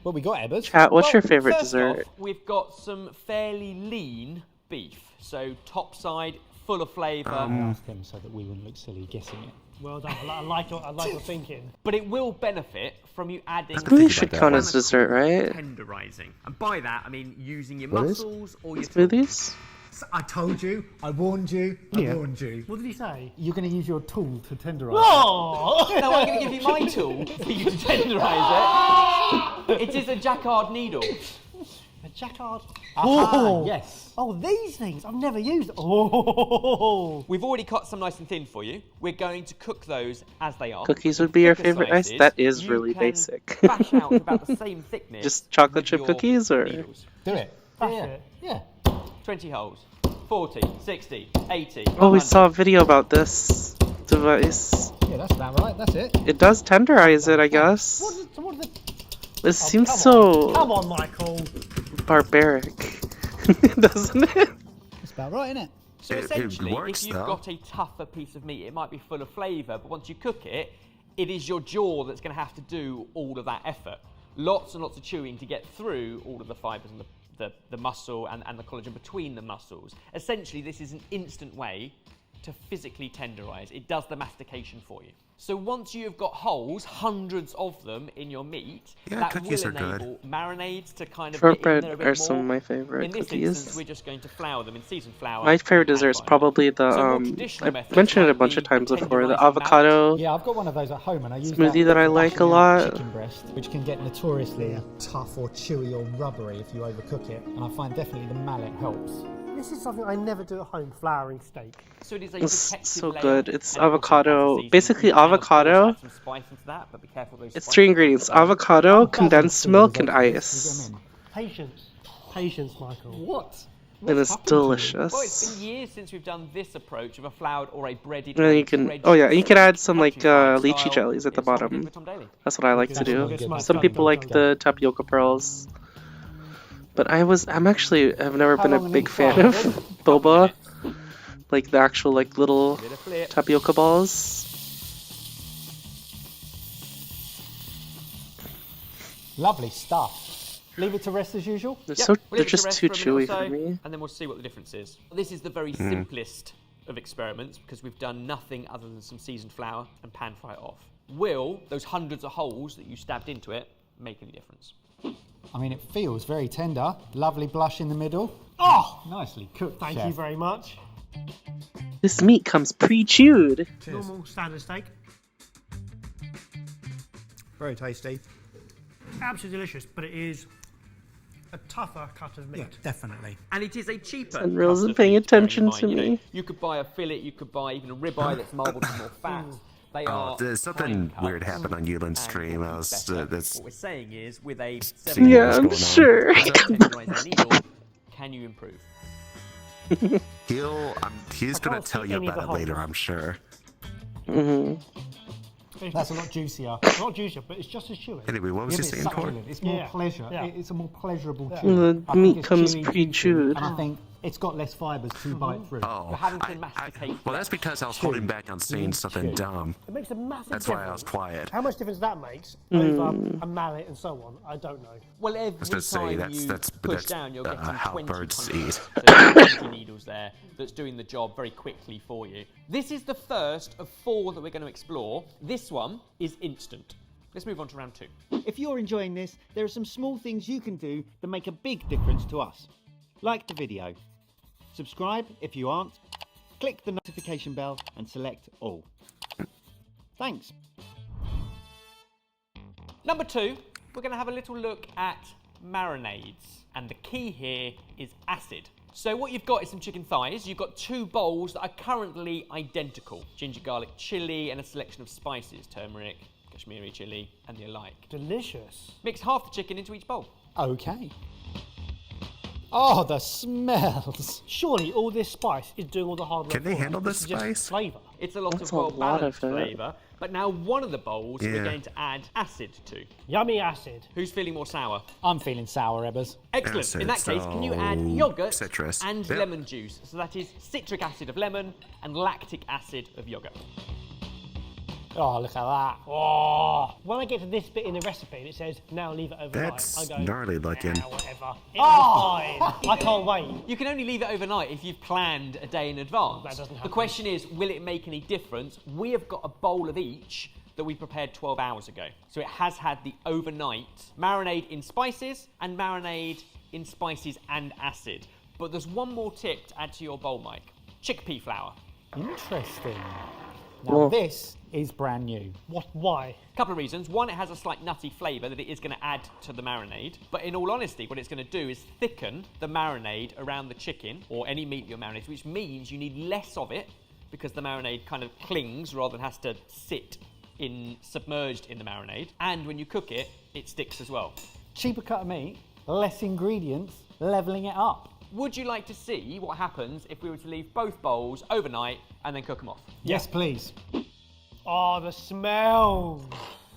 What we got, Ebbers? Chat, what's your favorite first dessert? Off, we've got some fairly lean beef. So top side, full of flavour. I asked him so that we wouldn't look silly guessing it. Well done. I like your thinking. But it will benefit from you adding Smoothies should count as dessert, right? tenderizing. And by that, I mean using your What is? muscles or your Smoothies? I told you, I warned you, I warned you. What did he say? You're going to use your tool to tenderize. Oh! No, I'm going to give you my tool for you to tenderise it. It is a jacquard needle. A jacquard. Oh, yes. Oh, these things. I've never used. Oh. We've already cut some nice and thin for you. We're going to cook those as they are. Cookies would be your Thicker favorite ice? slices, That is you really can basic. bash out about the same thickness. Just chocolate with chip your cookies, or? needles. Do it. Bash yeah. it. Yeah. 20 holes. 40, 60, 80. Oh, we 100. saw a video about this device. Yeah, that's about right. That's it. It does tenderize it, I guess. What are the... It seems so Come on, Michael. barbaric, doesn't it? That's about right, isn't it? So It essentially, works, if you've though. got a tougher piece of meat, it might be full of flavour, but once you cook it, it is your jaw that's going to have to do all of that effort. Lots and lots of chewing to get through all of the fibres and the muscle and the collagen between the muscles. Essentially, this is an instant way to physically tenderise. It does the mastication for you. So once you've got holes, hundreds of them in your meat, Yeah, that cookies will are good. enable marinades to kind of get in there a Shortbread bit are some of more. my favorite In this cookies. instance, we're just going to flour them in seasoned flour. My favorite and dessert is butter. probably the So more traditional I've methods mentioned it a might bunch be of times the before. The tenderising avocado. Yeah, I've got one of those at home, and I use Smoothie that I for like a bashing out lot. Chicken breast, which can get notoriously tough or chewy or rubbery if you overcook it, and I find definitely the mallet helps. This is something I never do at home, flouring steak. So it is a It's protective so layer, good. It's and it also avocado. has a seasoning. Basically You can, of course, avocado. add some spice into that, but be careful those It's spices 3 don't ingredients: burn. avocado, I'm condensed buzzing milk, seeing and the results. You ice. get 'em in. Patience. Patience, Michael. What? And it's delicious. Well, it's been years since we've done this approach of a floured or a breaded. And then you can, oh yeah, you can add some like lychee jellies at the bottom. That's what I like to That's do. really good. Some people like the tapioca pearls, but I've never How been a long an big each fan fry? of boba, like the actual like little Bit of flip. tapioca balls. Lovely stuff. Leave it to rest as usual. They're Yep, so we'll leave they're it to just rest too for a minute or chewy for so, me. and then we'll see what the difference is. This is the very simplest of experiments because we've done nothing other than some seasoned flour and pan fry it off. Will those hundreds of holes that you stabbed into it make any difference? I mean, it feels very tender. Lovely blush in the middle. Oh! Nicely cooked, Thank chef. you very much. This meat comes pre-chewed. Normal standard steak. Very tasty. Absolutely delicious, but it is a tougher cut of meat. Yeah, definitely. And it is a cheaper. Sunrails cut isn't of paying meat, bearing in attention mind, to you know, me. you could buy a fillet, you could buy even a ribeye that's marbled with more fat. They are There's something fine weird cuts, happened on Yulin's and stream. I was better. that's What we're saying is, with a Seeing Yeah, I'm what's going on. sure. tenderising needle, can you improve? he's gonna can't tell see you any of about the it later, holes. I'm sure. That's a lot juicier. Not juicier, but it's just as chewy. Anyway, what was Yeah, you but it's saying, Tor? succulent. It's more Yeah. pleasure. Yeah. It's a more pleasurable chew. The I think meat it's comes chewy, pre-chewed. juicy, and I think it's got less fibres to bite through. Oh, You're having to masticate. well, that's because I was holding back on saying something dumb. It makes a massive That's difference. why I was quiet. How much difference that makes over a mallet and so on, I don't know. Well, every was gonna say, time that's- you that's- push that's, down, you're getting how 20 birds hundreds. eat. So there's 20 needles there that's doing the job very quickly for you. This is the first of 4 that we're going to explore. This one is instant. Let's move on to round 2. If you're enjoying this, there are some small things you can do that make a big difference to us. Like the video. Subscribe if you aren't. Click the notification bell and select all. Thanks. Number 2, we're going to have a little look at marinades. And the key here is acid. So what you've got is some chicken thighs. You've got 2 bowls that are currently identical. Ginger garlic chili and a selection of spices. Turmeric, Kashmiri chili, and the alike. Delicious. Mix half the chicken into each bowl. Okay. Oh, the smells. Surely all this spice is doing all the hard work. Can they for handle us. this is just spice? flavour. It's a lot That's of a lot well-balanced of it. flavour, but now one of the bowls Yeah. we're going to add acid to. Yummy acid. Who's feeling more sour? I'm feeling sour, Ebbers. Excellent. Acid, In that case, can you add so yogurt citrus. and Yep. lemon juice? So that is citric acid of lemon and lactic acid of yogurt. Oh, look at that. Oh, when I get to this bit in the recipe and it says now leave it overnight, That's I go gnarly looking. "Nah, whatever. It's fine. I can't wait. You can only leave it overnight if you've planned a day in advance. That doesn't The happen. question is, will it make any difference? We have got a bowl of each that we prepared 12 hours ago. So it has had the overnight marinade in spices and marinade in spices and acid. But there's one more tip to add to your bowl, Mike. Chickpea flour. Interesting. Now, Well- this is brand new. What? Why? Couple of reasons. One, it has a slight nutty flavour that it is going to add to the marinade. But in all honesty, what it's going to do is thicken the marinade around the chicken or any meat you're marinating, which means you need less of it because the marinade kind of clings rather than has to sit submerged in the marinade. And when you cook it, it sticks as well. Cheaper cut of meat, less ingredients, levelling it up. Would you like to see what happens if we were to leave both bowls overnight and then cook them off? Yes, please. Oh, the smell.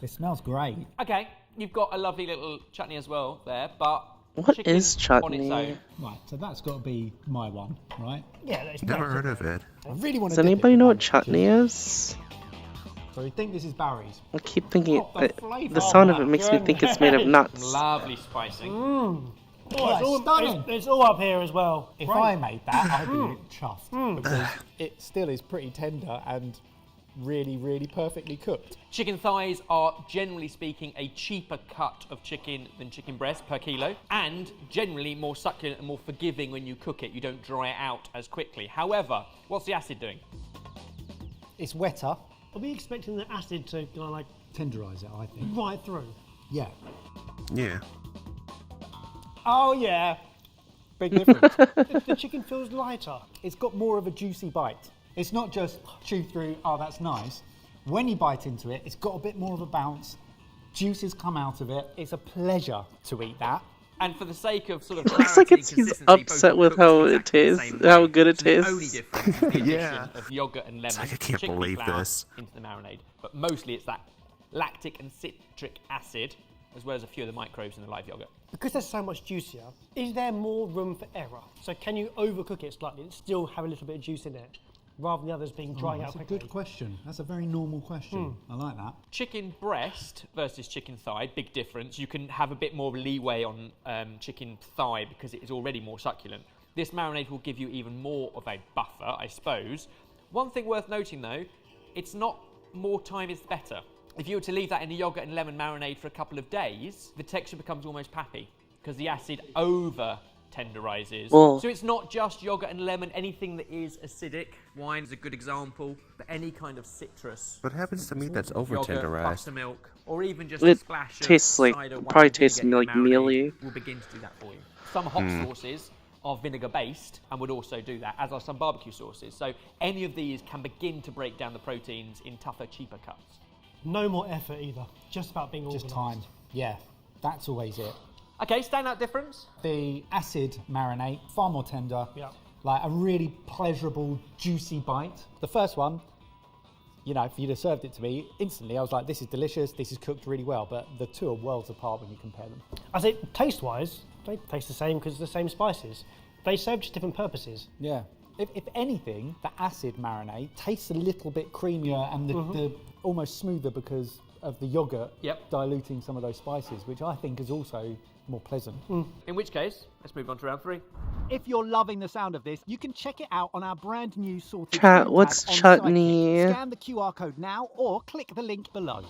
It smells great. Okay, You've got a lovely little chutney as well there, but What chicken is on its chutney? own. Right, so that's got to be my one, right? Yeah, that's Never heard of it. I really want Does to. anybody know what chutney is? So we think this is Barry's. I keep thinking Oh, the flavour. the sound of Oh, it my makes me think it's made of nuts. Lovely spicy. Oh, Oh, it's, all, stunning. it's all up here as well. If I made that, I'd be chuffed because it still is pretty tender and really, really perfectly cooked. Chicken thighs are, generally speaking, a cheaper cut of chicken than chicken breast per kilo, and generally more succulent and more forgiving when you cook it. You don't dry it out as quickly. However, what's the acid doing? It's wetter. Are we expecting the acid to kind of like Tenderise it, I think. right through? Yeah. Yeah. Oh yeah. Big difference. The chicken feels lighter. It's got more of a juicy bite. It's not just chew through, oh that's nice. When you bite into it, it's got a bit more of a bounce. Juices come out of it. It's a pleasure to eat that. And for the sake of sort of It looks like clarity he's and consistency, upset both with cooked how exactly it the tastes, same how way. good it So the only tastes. difference is the addition Yeah. of yogurt and lemon, like I and can't chickpea believe flour this. into the marinade. But mostly it's that lactic and citric acid, as well as a few of the microbes in the live yogurt. Because they're so much juicier, is there more room for error? So can you overcook it slightly and still have a little bit of juice in it, rather than the others being dried out That's a quickly? good question. That's a very normal question. I like that. Chicken breast versus chicken thigh, big difference. You can have a bit more leeway on chicken thigh because it is already more succulent. This marinade will give you even more of a buffer, I suppose. One thing worth noting though, it's not more time is better. If you were to leave that in a yogurt and lemon marinade for a couple of days, the texture becomes almost pappy because the acid over tenderizes. Well- So it's not just yogurt and lemon, anything that is acidic. Wine is a good example, but any kind of citrus. What happens to meat that's over Yogurt, tenderized? buttermilk, or even just It a splash of tastes like- cider, white probably vinegar tastes in the like marinade mealy. will begin to do that for you. Some hot sauces are vinegar based and would also do that, as are some barbecue sauces. So any of these can begin to break down the proteins in tougher, cheaper cuts. No more effort either. Just about being organised. Just time. Yeah, that's always it. Okay, standout difference? The acid marinade, far more tender. Yeah. Like a really pleasurable, juicy bite. The first one, you know, if you'd have served it to me, instantly I was like, this is delicious, this is cooked really well, but the two are worlds apart when you compare them. I think taste-wise, they taste the same because it's the same spices. They serve just different purposes. Yeah. If anything, the acid marinade tastes a little bit creamier and the almost smoother because of the yogurt diluting some of those spices, which I think is also more pleasant. In which case, let's move on to round 3. If you're loving the sound of this, you can check it out on our brand new sorted Chat, food what's tab on chutney? Sidekick. Scan the QR code now or click the link below.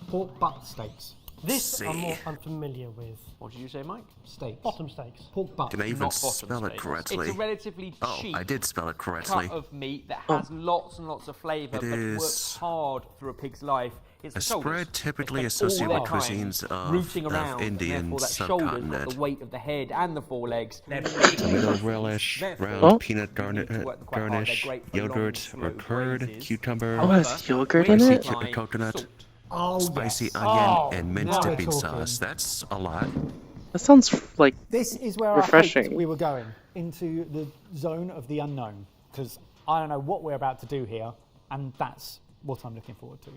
Pork butt steaks. This I'm more unfamiliar with. What did you say, Mike? Steaks. Bottom steaks. Pork butt. Can I even Not bottom spell it steaks. correctly? It's a relatively Oh, cheap I did spell it correctly. cut of meat that has lots and lots of flavour, It but is works hard through a pig's life. It's a the shoulders. spread typically They spend associated all with their cuisines time of- rooting of around, Indian and therefore that shoulder's got subcontinent. the weight of the head and the forelegs. They're Tomato relish, Therefore, round Oh. peanut you need to work quite hard. They're garnish, great for yogurt long, or slow curd, grazes. cucumber, Oh, has yogurt in spicy it? chicken coconut, Oh, spicy yes. onion, and mint now we're dipping talking. sauce. That's a lot. That sounds like This is where I refreshing. hoped we were going, into the zone of the unknown, because I don't know what we're about to do here, and that's what I'm looking forward to.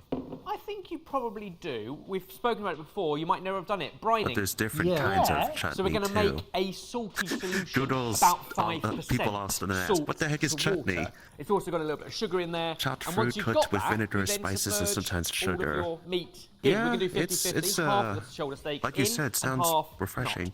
I think you probably do. We've spoken about it before. You might never have done it. Brining. But there's different Yeah. kinds Yeah. of chutney So we're going to too. make a salty solution, Doodles, about 5% people often ask, salt what the heck is to chutney? water. It's also got a little bit of sugar in there. Chopped and fruit once you've cooked got with that, vinegar, you then spices, and submerge sometimes all sugar. of your meat. Here, Yeah, we can do 50-50, it's half of the shoulder steak like you in said, and sounds half refreshing.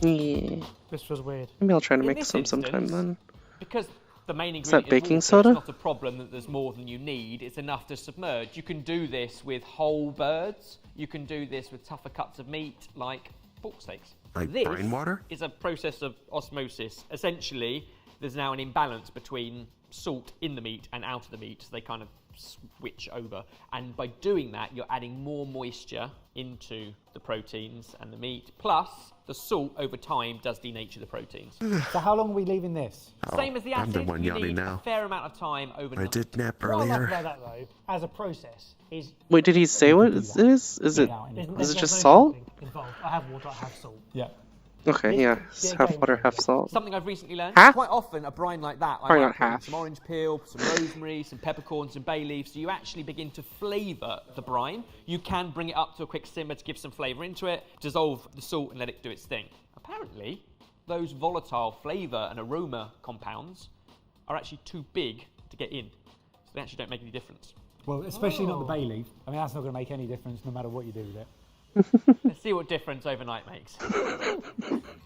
yeah. This feels weird. Maybe I'll try to In make this some sometime instance, then. Because the main Is that ingredient baking water, soda? It's not a problem that there's more than you need. It's enough to submerge. You can do this with whole birds. You can do this with tougher cuts of meat like pork steaks. Like this brain water? is a process of osmosis. Essentially, there's now an imbalance between salt in the meat and out of the meat, so they kind of switch over. And by doing that, you're adding more moisture into the proteins and the meat. Plus, the salt over time does denature the proteins. So how long are we leaving this? Same as the I'm acid, the one you yawning need now. a fair amount of time I overnight. did nap What I like earlier. about that though, as a process, is Wait, did he say what it is? Is it there's just no salt? salting involved. I have water, I have salt. Yeah. Okay, yeah. It's half water, half salt. Something I've recently learned. Half? Quite often, a brine like that, I Probably might not put in half. some orange peel, some rosemary, some peppercorns, some bay leaves, so you actually begin to flavour the brine. You can bring it up to a quick simmer to give some flavour into it, dissolve the salt and let it do its thing. Apparently, those volatile flavour and aroma compounds are actually too big to get in, so they actually don't make any difference. Well, especially not the bay leaf. I mean, that's not going to make any difference no matter what you do with it. Let's see what difference overnight makes.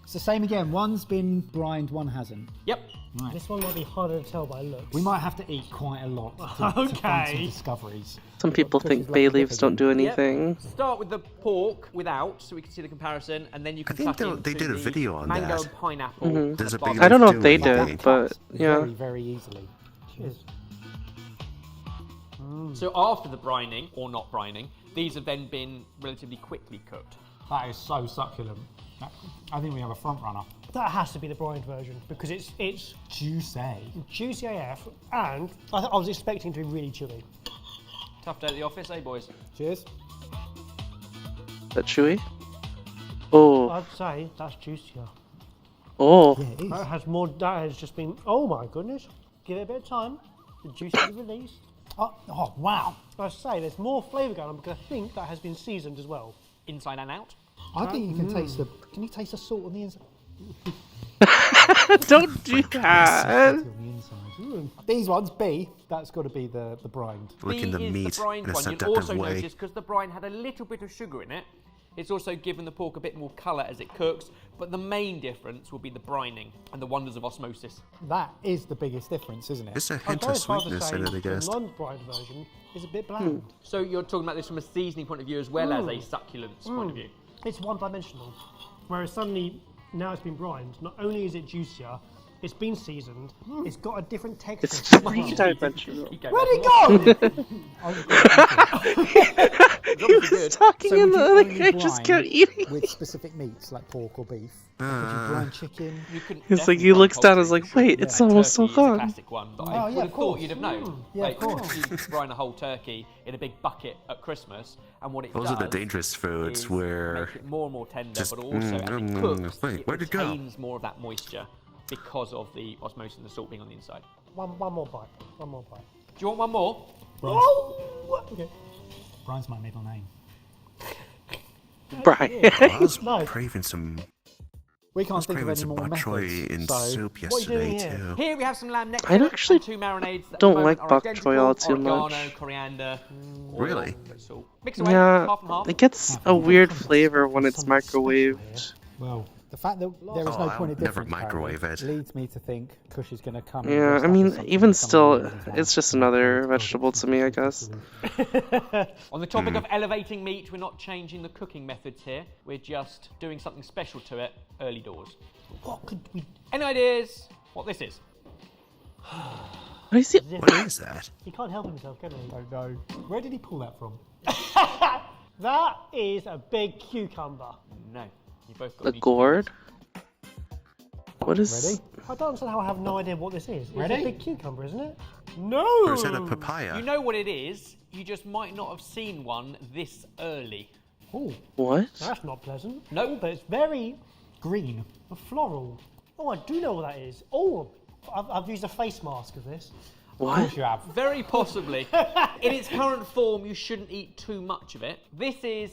It's the same again. One's been brined, one hasn't. Yep. Right. This one might be harder to tell by looks. We might have to eat quite a lot to find some discoveries. Some people think bay leaves don't do anything. Yep. Start with the pork without, so we can see the comparison, and then you can think tuck they into did a the video on mango that. and pineapple. Mhm. There's a and big I don't know if leaf they too, did, think. but yeah. Very, very easily. Cheers. So after the brining, or not brining, these have then been relatively quickly cooked. That is so succulent. I think we have a front runner. That has to be the brined version because it's Juicy. juicy AF, and I was expecting it to be really chewy. Tough day at the office, eh, boys? Cheers. Is that chewy? Oh, I'd say that's juicier. oh. Yeah, it is. That has more. That has just been. Oh my goodness! Give it a bit of time. The juice will be released. Oh, wow. I say there's more flavour going on because I think that has been seasoned as well. Inside and out. I think you can taste the. Can you taste the salt on the inside? Don't do that. On the inside. These ones, B, that's got to be the brined. Licking the B is meat the brined in a one. You'll seductive also way. notice because the brine had a little bit of sugar in it, it's also given the pork a bit more colour as it cooks, but the main difference will be the brining and the wonders of osmosis. That is the biggest difference, isn't it? It's a I'd hint go of as far to sweetness say in it, I the guess. non-brined version is a bit bland. So you're talking about this from a seasoning point of view as well as a succulence point of view. It's one-dimensional, whereas suddenly now it's been brined. Not only is it juicier, it's been seasoned. It's got a different texture. It's as well. three-dimensional. Where'd it go? He was talking So and would the you other only guy just brine kept eating. with specific meats like pork or beef? Would you brine chicken? You couldn't It's like definitely he brine looks down and is poultry. like, wait, it's Like almost so turkey is a gone. classic one that Oh, I yeah, would of have thought course. you'd have known. Yeah, of course. You brine a whole turkey in a big bucket at Christmas, and what it Those does are the dangerous foods is where make it more and more tender, just, but also as it cooks, wait, it where'd it go? retains more of that moisture because of the osmosis and the salt being on the inside. One more bite. One more bite. Do you want one more? Okay. Brine's my middle name. Brian. I was No. craving some. We I can't was think of craving any some more bok choy methods. in So soup what are you doing yesterday here? too. Here we have some lamb neck I chops actually and two marinades that at don't the moment like are bok choy identical. all too Oregano, much. coriander, oil, Really? salt. Mix away, Yeah, half and half. it gets a weird flavor when it's Something special microwaved. well, the fact that there is Oh, no I'll point of never difference microwave Harry, it. leads me to think Kush is going to come. and Yeah, dress I up as mean, something even and still, come and it's just another vegetable to me, I guess. On the topic of elevating meat, we're not changing the cooking methods here. We're just doing something special to it early doors. What could we? Any ideas what this is? What is it? What is that? He can't help himself, can he? I don't know. Where did he pull that from? That is a big cucumber. No. You both got A me gourd? What is... Ready? I don't understand how I have no idea what this is. It's Ready? a big cucumber, isn't it? No. Or is that a papaya? You know what it is, you just might not have seen one this early. Oh, What? that's not pleasant. No. But it's very Green. floral. Oh, I do know what that is. Oh, I've used a face mask of this. Of What? course you have. Very possibly. In its current form, you shouldn't eat too much of it. This is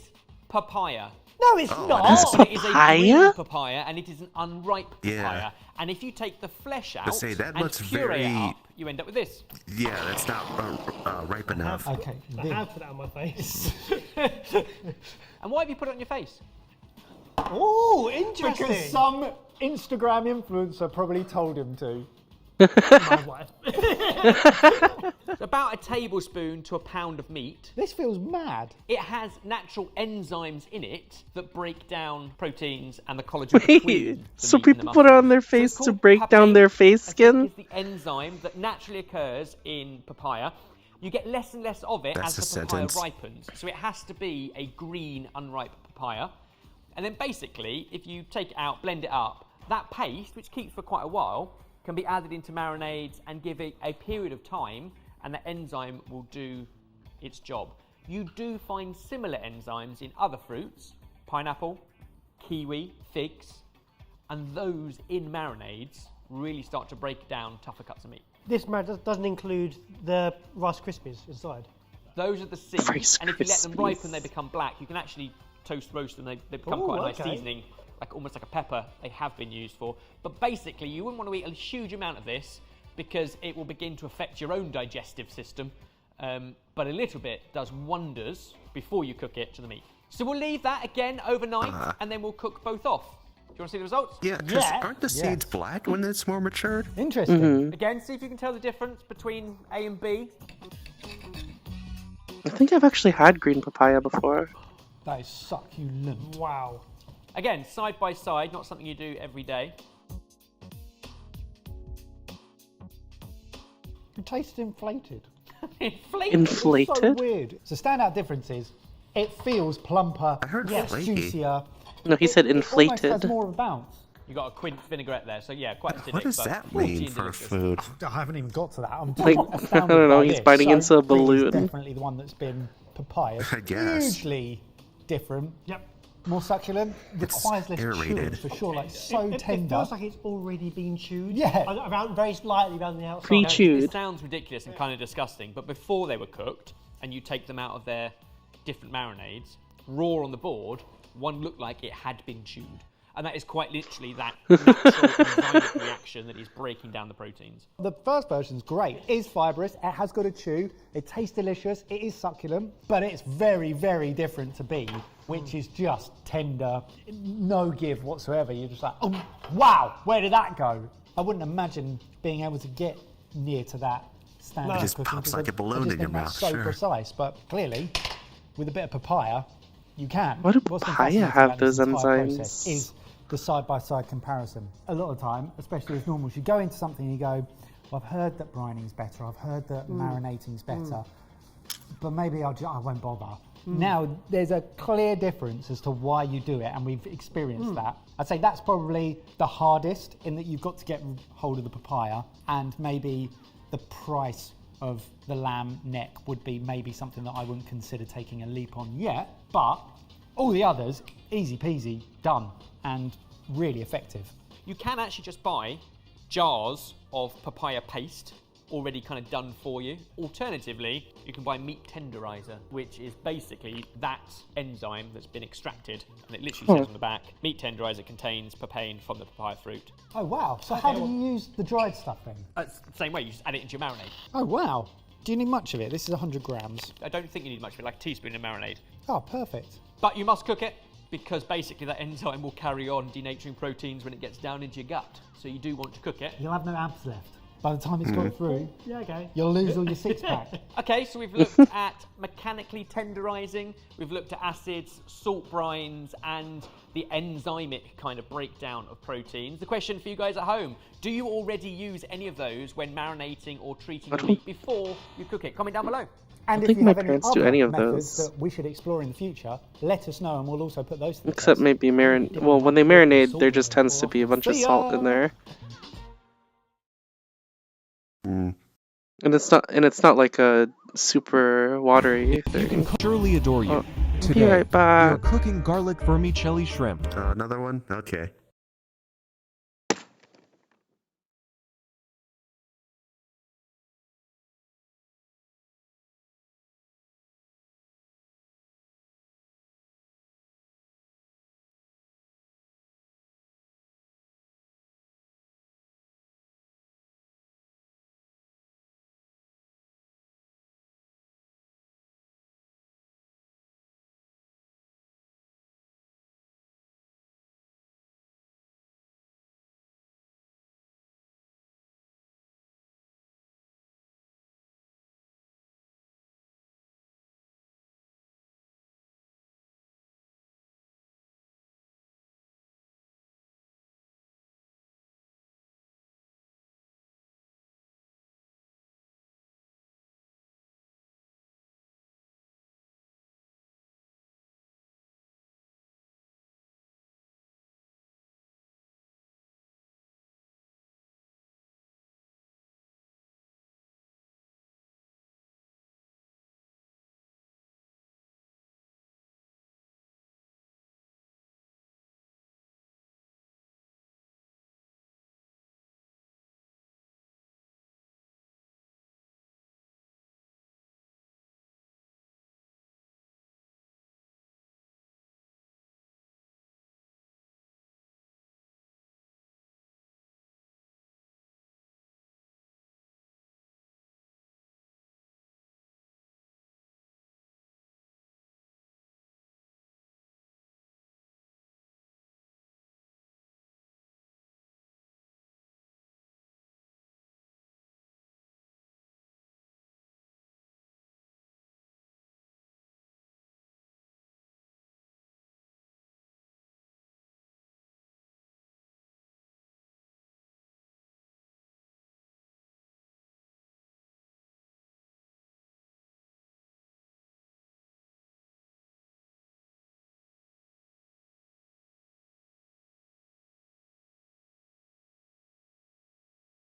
papaya. No, it's not. It's It is a papaya? green papaya, and it is an unripe Yeah. papaya. And if you take the flesh out say, that and looks puree it very- up, you end up with this. Yeah, that's not ripe enough. Okay. I have put that on my face. And why have you put it on your face? Oh, interesting. Because some Instagram influencer probably told him to. My wife. It's about a tablespoon to a pound of meat. This feels mad. It has natural enzymes in it that break down proteins and the collagen between Wait, the so meat and the people put it muscle. on their So face it's to called break down their face skin? Is the enzyme that naturally occurs in papaya. You get less and less of it That's as a the papaya sentence. ripens. So it has to be a green, unripe papaya. And then basically, if you take it out, blend it up, that paste, which keeps for quite a while, can be added into marinades and give it a period of time, and the enzyme will do its job. You do find similar enzymes in other fruits, pineapple, kiwi, figs, and those in marinades really start to break down tougher cuts of meat. This marinade doesn't include the Rice Krispies inside. Those are the seeds, Rice and if you let them ripen, Krispies. they become black. You can actually toast roast them. They become quite a nice seasoning, like almost like a pepper. They have been used for. But basically, you wouldn't want to eat a huge amount of this because it will begin to affect your own digestive system. But a little bit does wonders before you cook it to the meat. So we'll leave that again overnight, and then we'll cook both off. Do you want to see the results? Yeah, because aren't the seeds black when it's more matured? Interesting. Again, see if you can tell the difference between A and B. I think I've actually had green papaya before. That is succulent. Wow. Again, side by side, not something you do every day. It tastes inflated. Inflated. Inflated? So weird. So standout difference is it feels plumper, I heard it's flaky. juicier. No, he said It almost inflated. has more of a bounce. You got a quint vinaigrette there, so yeah, quite acidic. What does but that fruity mean and for delicious. food? I haven't even got to that. I'm Like, astounded I don't know, by he's this. biting into a B is balloon. definitely the one that's been papaya. I guess. Hugely different. Yep. More succulent. It's Requires less chewing aerated. for sure. Like so It tender. feels like it's already been chewed. Yeah. Around very slightly around the outside. Pre- Now, chewed. This sounds ridiculous and kind of disgusting, but before they were cooked and you take them out of their different marinades, raw on the board, one looked like it had been chewed. And that is quite literally that natural enzymatic reaction that is breaking down the proteins. The first version's great. It is fibrous. It has got a chew. It tastes delicious. It is succulent, but it's very, very different to B, which is just tender, no give whatsoever. You're just like, oh, wow, where did that go? I wouldn't imagine being able to get near to that standard. It just cooking, pops 'cause like a balloon I just in your think that's mouth, so sure. precise, but clearly, with a bit of papaya, you can. Why do What's been papaya fascinating have about this those entire enzymes? process is the side-by-side comparison. A lot of time, especially as normals, you go into something and you go, well, I've heard that brining's better, I've heard that marinating's better, but maybe I won't bother. Now, there's a clear difference as to why you do it, and we've experienced that. I'd say that's probably the hardest, in that you've got to get hold of the papaya, and maybe the price of the lamb neck would be maybe something that I wouldn't consider taking a leap on yet, but all the others, easy peasy, done, and really effective. You can actually just buy jars of papaya paste already kind of done for you. Alternatively, you can buy meat tenderizer, which is basically that enzyme that's been extracted, and it literally says on the back, meat tenderizer contains papain from the papaya fruit. Oh wow, so how do you use the dried stuff then? It's the same way, you just add it into your marinade. Oh wow, do you need much of it? This is 100 grams. I don't think you need much of it, like a teaspoon of marinade. Oh, perfect. But you must cook it, because basically that enzyme will carry on denaturing proteins when it gets down into your gut. So you do want to cook it. You'll have no abs left. By the time it's gone through, Yeah, okay. you'll lose all your six-pack. Okay, so we've looked at mechanically tenderizing, we've looked at acids, salt brines, and the enzymic kind of breakdown of proteins. The question for you guys at home, do you already use any of those when marinating or treating your meat before you cook it? Comment down below. And think if you my have any parents do other any of methods those. that we should explore in the future, let us know and we'll also put those to the Except test. maybe marinade. Well, when they marinade, there just tends to be a bunch of See salt in ya! there, Mm. and it's not like a super watery thing. Surely adore you. Oh, Today, be right we are back. cooking garlic vermicelli shrimp. Another one? Okay.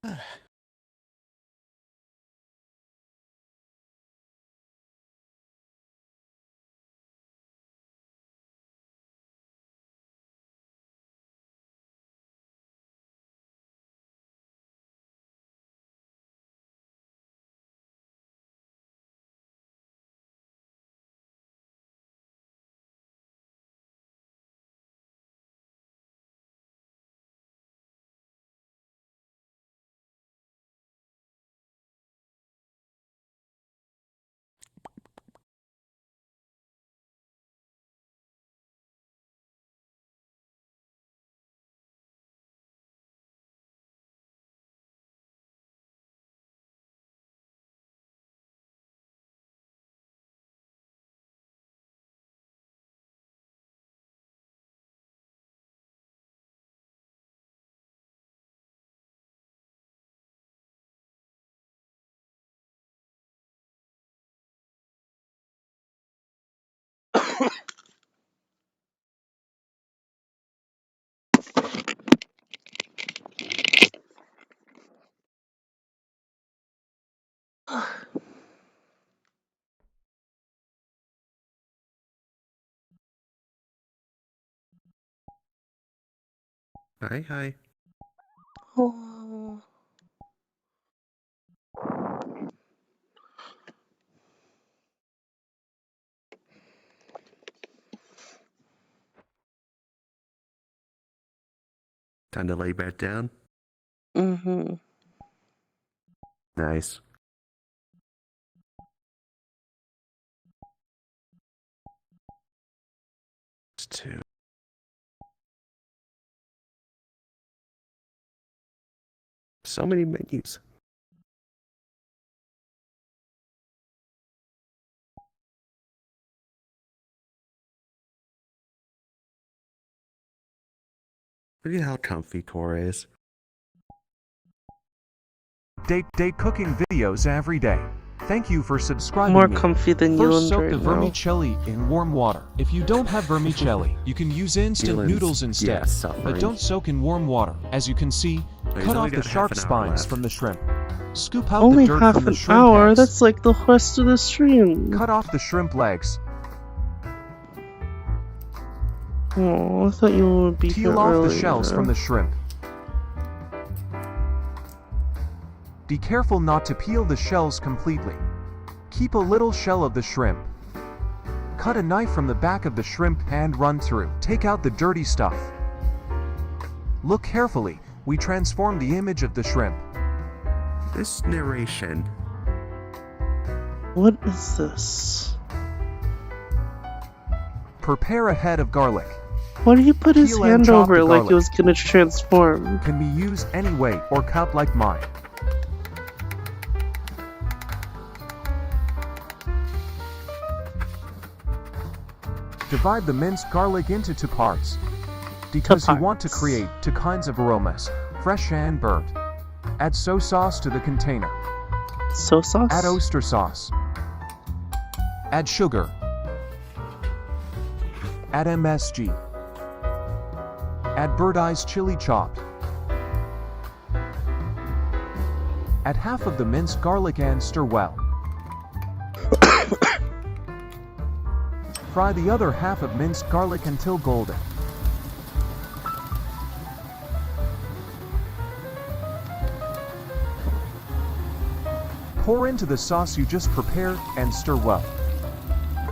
Hi, hi. Oh. Time to lay back down. Mm-hmm. Nice. It's 2. So many menus. Look at how comfy Cora is. Date cooking videos every day. Thank you for subscribing More me. comfy than First, Euland soak right the now. vermicelli in warm water. If you don't have vermicelli, you can use instant Euland's, noodles instead. yeah, suffering. But don't soak in warm water. As you can see, He's cut only off the got half sharp an hour spines left. from the shrimp. Scoop out Only the dirt half from the an shrimp hour? heads. That's like the rest of the stream. Cut off the shrimp legs. Oh, I thought you would be here Peel off earlier. the shells from the shrimp. Be careful not to peel the shells completely. Keep a little shell of the shrimp. Cut a knife from the back of the shrimp and run through. Take out the dirty stuff. Look carefully. We transform the image of the shrimp. This narration. What is this? Prepare a head of garlic. Why did he put his Peel and hand chop over the it like garlic. it was gonna transform? Can be used any way or cut like mine. Divide the minced garlic into 2 parts. Because you want to create 2 kinds of aromas, fresh and burnt. Add soy sauce to the container. Soy sauce? Add oyster sauce. Add sugar. Add MSG. Add bird-eyes chili chopped. Add half of the minced garlic and stir well. Fry the other half of minced garlic until golden. Pour into the sauce you just prepared and stir well.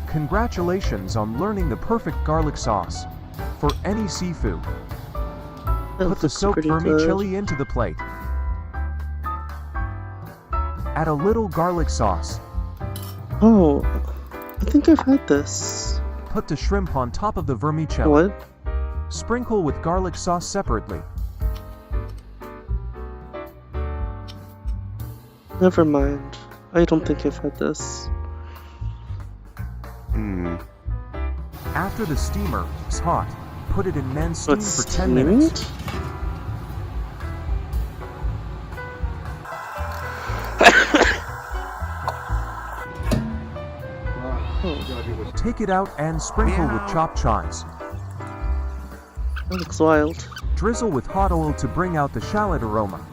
Congratulations on learning the perfect garlic sauce for any seafood. Put the soaked vermicelli into the plate. Add a little garlic sauce. Oh, I think I've had this. Put the shrimp on top of the vermicelli. What? Sprinkle with garlic sauce separately. Never mind. I don't think I've had this. After the steamer is hot, put it in men's steam What's for 10 minutes. steamed? Take it out and sprinkle with chopped chives. That looks wild. Drizzle with hot oil to bring out the shallot aroma.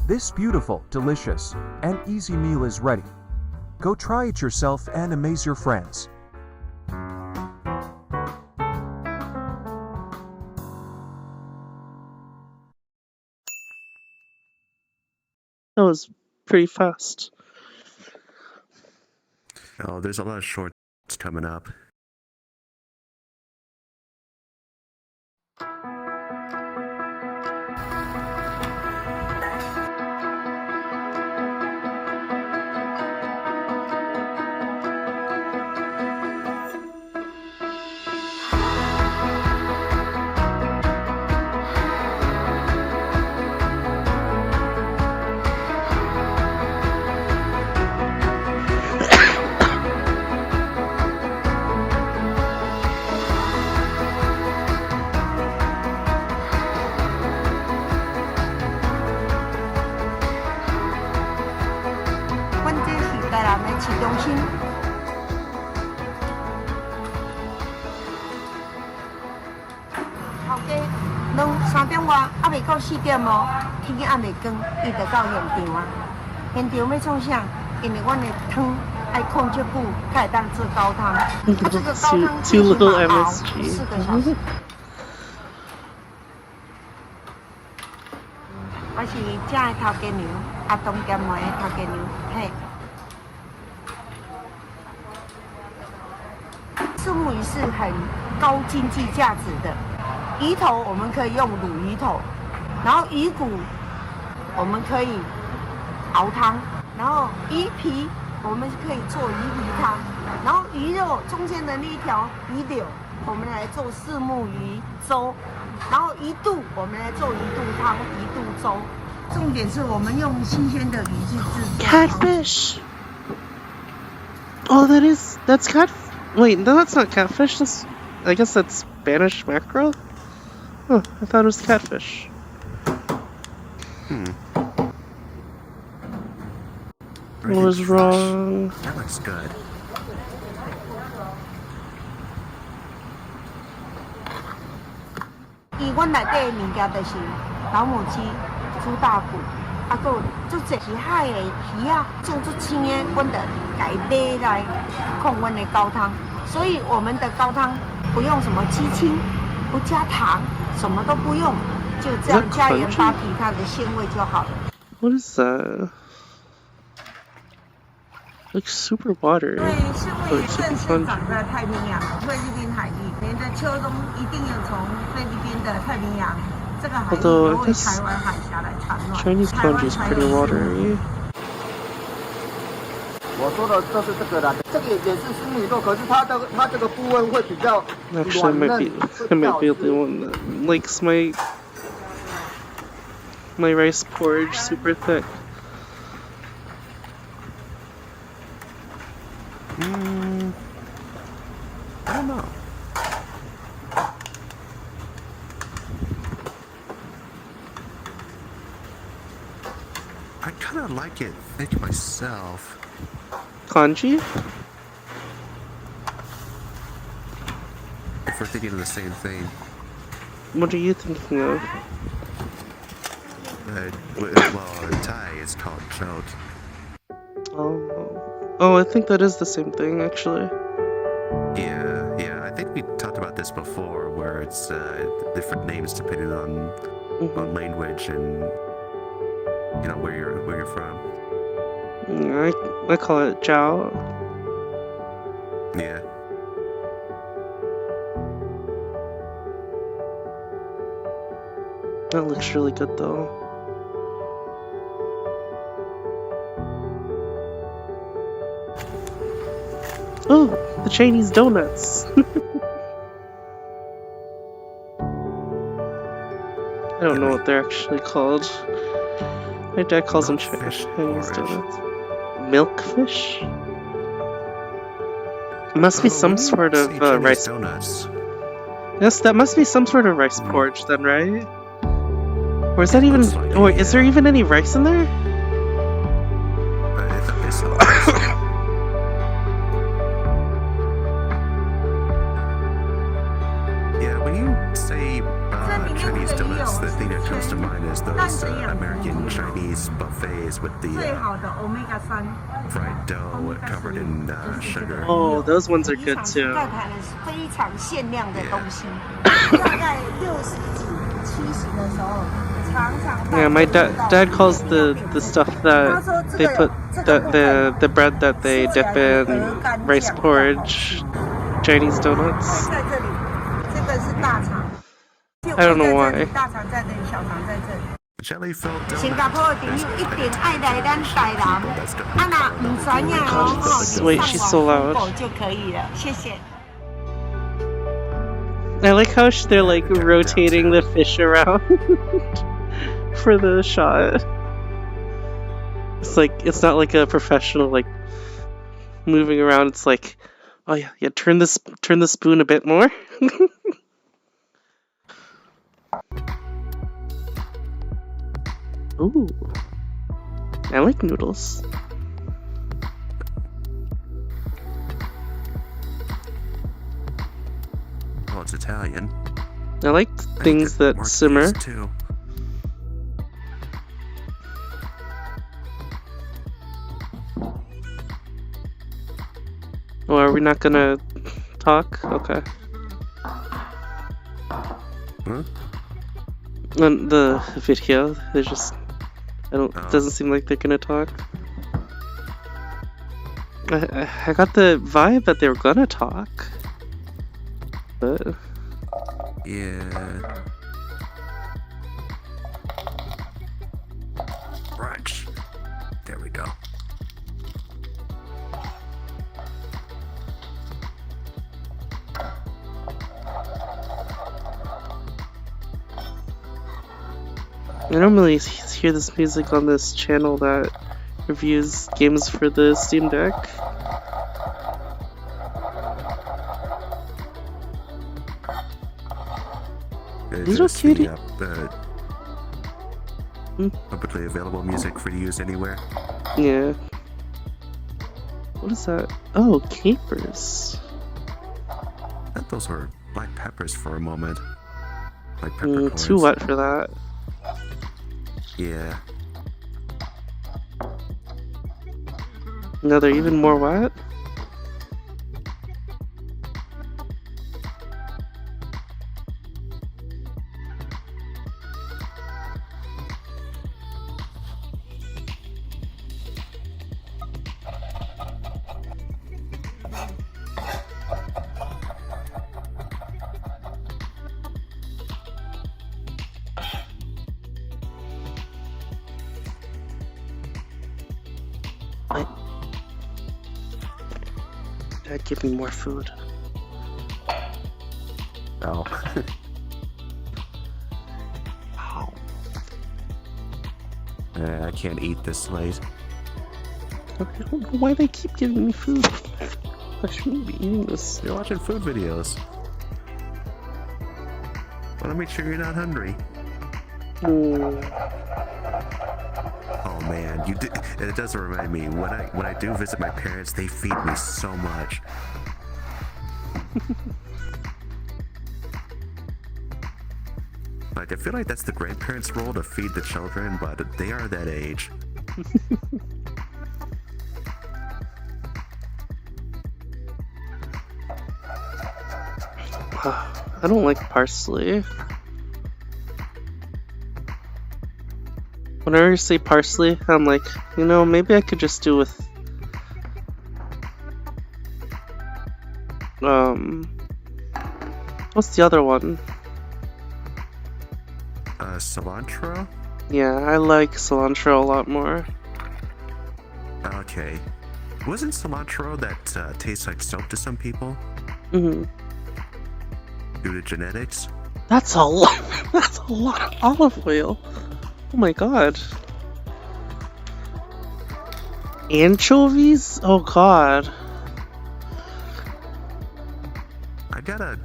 This beautiful, delicious, and easy meal is ready. Go try it yourself and amaze your friends. That was pretty fast. Oh, there's a lot of shorts coming up.拢3点外，还未到4点哦，天还未光，伊就到现场啊。现场要创啥？因为阮的汤爱控制久，才会当做高汤。啊，这个高汤最起码熬4个小时。我是正的头家娘，阿东店卖的头家娘，嘿。虱目鱼是很高经济价值的。鱼头我们可以用卤鱼头，然后鱼骨我们可以熬汤，然后鱼皮我们可以做鱼皮汤，然后鱼肉中间的那一条鱼柳我们来做虱目鱼粥，然后鱼肚我们来做鱼肚汤、鱼肚粥。重点是我们用新鲜的鱼去制作。Catfish. Oh, that's cat. Wait, no, that's not catfish. I guess that's Spanish mackerel. Oh, I thought it was catfish. What was wrong? That looks good. He 阮内底的物件就是老母鸡、猪大骨，啊，还有足济是海的鱼啊，种足青的，阮就家买来控阮的高汤。所以我们的高汤不用什么鸡精，不加糖，什么都不用，就这样加盐巴提它的鲜味就好了。What is that? Looks super watery. 对，是位于正生长在太平洋菲律宾海域，年的秋冬一定要从菲律宾的太平洋这个海域流回台湾海峡来产卵。Chinese plunge is pretty watery. 我说的就是这个啦，这个也是虱目鱼肉，可是它这个部分会比较 Actually, I might be the one that likes my rice porridge super thick. I don't know. I kind of like it thick myself. Kanji? If we're thinking of the same thing. What are you thinking of? Well, in Thai, it's called choke. Oh, I think that is the same thing, actually. Yeah. I think we talked about this before, where it's different names depending on language and where you're from. I call it Jiao. Yeah. That looks really good, though. Oh, the Chinese donuts. I don't know what they're actually called. My dad calls them Chinese donuts. Milkfish? It must be some sort of rice. Donuts. Yes, that must be some sort of rice porridge then, right? Or is that even? Or is there even any rice in there? Yeah, when you say Chinese donuts, the thing that comes to mind is those American Chinese buffets with the fried dough covered in sugar. Oh, those ones are good too. Yeah, my dad calls the stuff that they put the bread that they dip in rice porridge Chinese donuts. I don't know why. Jelly-filled donuts. Wait, she's so loud. I like how they're like rotating the fish around for the shot. It's like, it's not like a professional like moving around. It's like, oh yeah, turn the spoon a bit more. Ooh, I like noodles. Oh, it's Italian. I like things that simmer. Too. Oh, are we not gonna talk? Okay. Huh? On the video, they're just, it doesn't seem like they're gonna talk. I got the vibe that they were gonna talk, but yeah. Brunch. There we go. I normally hear this music on this channel that reviews games for the Steam Deck. Little cutie. Publicly available music for use anywhere. Yeah. What is that? Oh, capers. I thought those were black peppers for a moment. Like peppercorns. Too wet for that. Yeah. No, they're even more wet? Dad, give me more food. Oh. Wow. I can't eat this late. I don't know why they keep giving me food. I shouldn't be eating this. You're watching food videos. Want to make sure you're not hungry. Oh man, you did. It does remind me when I do visit my parents, they feed me so much. Like I feel like that's the grandparents' role to feed the children, but they are that age. I don't like parsley. Whenever you say parsley, I'm like, you know, maybe I could just do with what's the other one? Cilantro? Yeah, I like cilantro a lot more. Okay. Wasn't cilantro that tastes like soap to some people? Mm-hmm. Due to genetics? That's a lot. That's a lot of olive oil. Oh my god. Anchovies? Oh god. I gotta...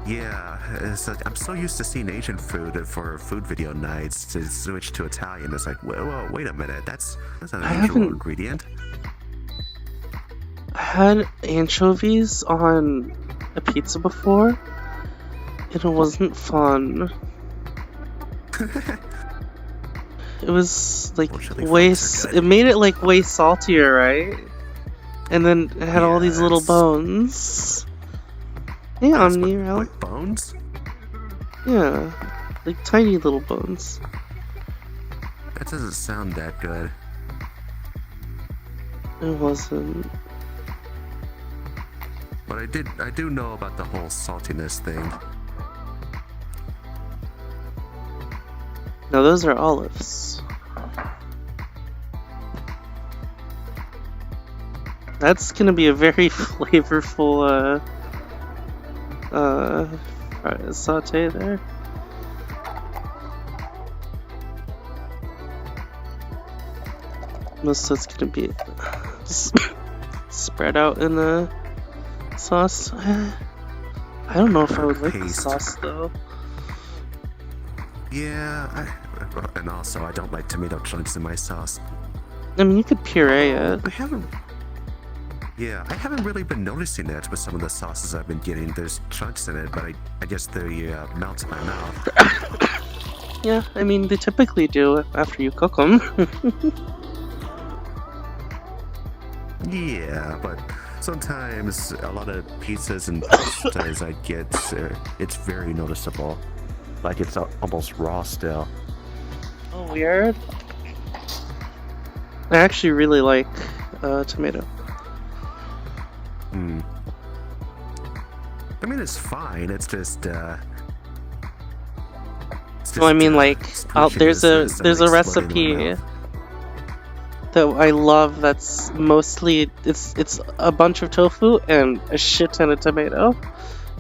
Yeah, it's like, I'm so used to seeing Asian food for food video nights to switch to Italian. It's like, whoa, wait a minute, that's not an unusual ingredient. I had anchovies on a pizza before, and it wasn't fun. It was like Chili way. flakes are good. It made it like way saltier, right? And then it had all these little Yes. bones. Hey, Omni, Rel. What, bones? Yeah, like tiny little bones. That doesn't sound that good. It wasn't. But I do know about the whole saltiness thing. No, those are olives. That's gonna be a very flavorful saute there. Most of it's gonna be spread out in the sauce. I don't know if I would like the Paste. sauce though. Yeah, and also I don't like tomato chunks in my sauce. I mean, you could puree it. I haven't really been noticing that with some of the sauces I've been getting. There's chunks in it, but I guess they melt in my mouth. Yeah, I mean, they typically do after you cook them. Yeah, but sometimes a lot of pizzas and pastas I get, it's very noticeable. Like it's almost raw still. Oh, weird. I actually really like tomato. Hmm. I mean, it's fine. It's just. Well, I mean, like, there's a recipe that I love. That's mostly it's a bunch of tofu and a shit ton of tomato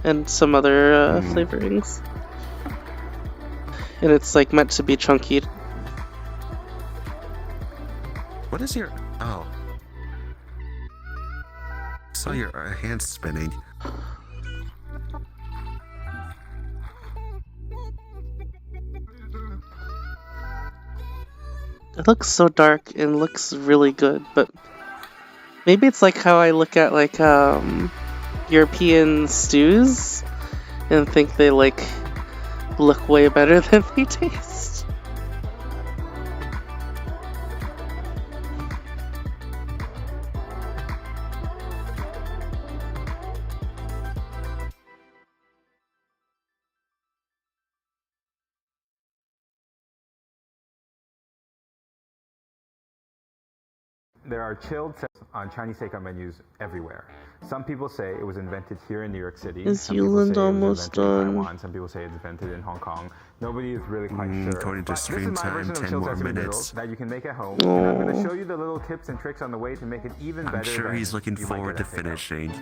and some other flavorings, and it's like meant to be chunky. What is your? Oh, saw your hands spinning. It looks so dark and looks really good, but maybe it's like how I look at like European stews and think they like look way better than they taste. There are chilled on Chinese takeout menus everywhere. Some people say it was invented here in New York City. Is Some people Yuland say it was almost invented in done? Taiwan. Some people say it's invented in Hong Kong. Nobody is really quite sure. According to But stream this is my time, version of 10 chilled more sesame minutes. noodles that you can make at home. And I'm going to show you the little tips and tricks on the way to make it even better. I'm sure than he's looking you might forward to get at takeout. finishing.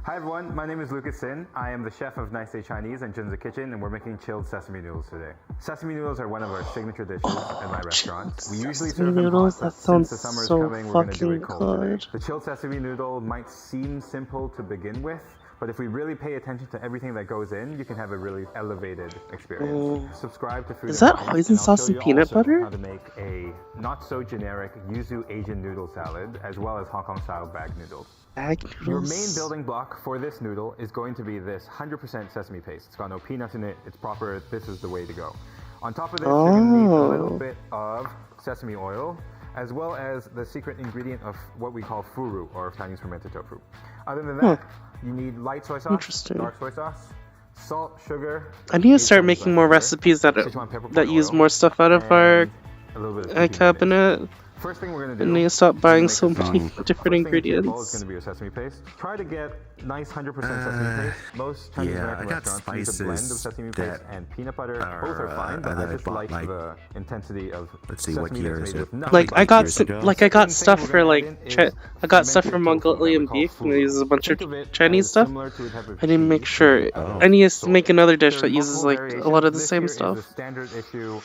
Hi everyone, my name is Lucas Sin. I am the chef of Nice Day Chinese and Jun's Kitchen, and we're making chilled sesame noodles today. Sesame noodles are one of our signature dishes at my restaurant. We usually serve them noodles? hot, but That sounds since the summer is so coming, we're going to do it fucking cold today. good. The chilled sesame noodle might seem simple to begin with, but if we really pay attention to everything that goes in, you can have a really elevated experience. Subscribe to Food Is that and Wine, hoisin and I'll sauce show and you peanut also butter? how to make a not so generic yuzu Asian noodle salad, as well as Hong Kong style bag noodles. Bag Your noodles? main building block for this noodle is going to be this 100% sesame paste. It's got no peanuts in it, it's proper, this is the way to go. On top of this, you're going to need a little bit of sesame oil, as well as the secret ingredient of what we call furu, or Chinese fermented tofu. Other than that, you need light soy sauce, Interesting. dark soy sauce, salt, sugar. I need to 8 start tablespoons making of more sugar, recipes that Sichuan peppercorn that use oil, more stuff out of our and a little bit of cabinet. First thing we're going I to do need to stop is buying make so the sauce. many First different thing into your bowl ingredients. is going to be your sesame paste. Try to get nice 100% sesame paste. Most Chinese yeah, American I got restaurants use a blend of spices sesame paste that and peanut butter. are, Both are fine, but that I I just bought, like like, the intensity of let's see, sesame what year that's is made it? with nothing Like but I got years ago. like I got Second stuff thing for we're like gonna add in I got stuff fermented for tofu Mongolian that we beef call and it uses a bunch Think of of it Chinese as stuff. similar to a type of I need to make cheese sure made I need to make another dish There that are uses multiple like a lot of the variations. same This here is stuff. the standard issue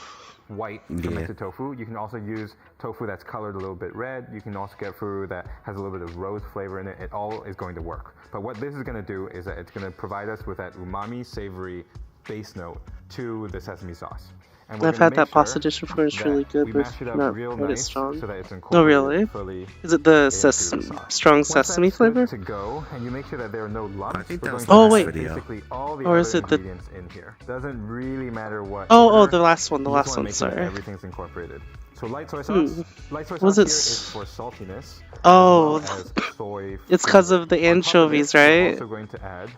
white fermented tofu. You can also use tofu that's colored a little bit red. You can also get furu that has a little bit of rose flavor in it. It all is going to work. But what this is going to do is that it's going to provide us with that umami, savory base note to the sesame sauce. And we're I've gonna had make that sure pasta dish before. It's that really good, we but mash it up not real quite as nice strong. so that it's Oh, incorporated really? fully Is it the into the sauce. strong Once sesame that's good flavor? to go, and you make sure that there are no lumps, I think we're that was going the to Oh, last add wait. video. basically all the Or other is it the... ingredients in here. Doesn't really matter what Oh, order. the last one, You just wanna one, make sure that sorry. everything's incorporated. So light soy sauce. Light soy Was sauce it here is s- for saltiness, Oh, as well as soy. it's because flavor. of the On top of anchovies, this, we're right? also going to add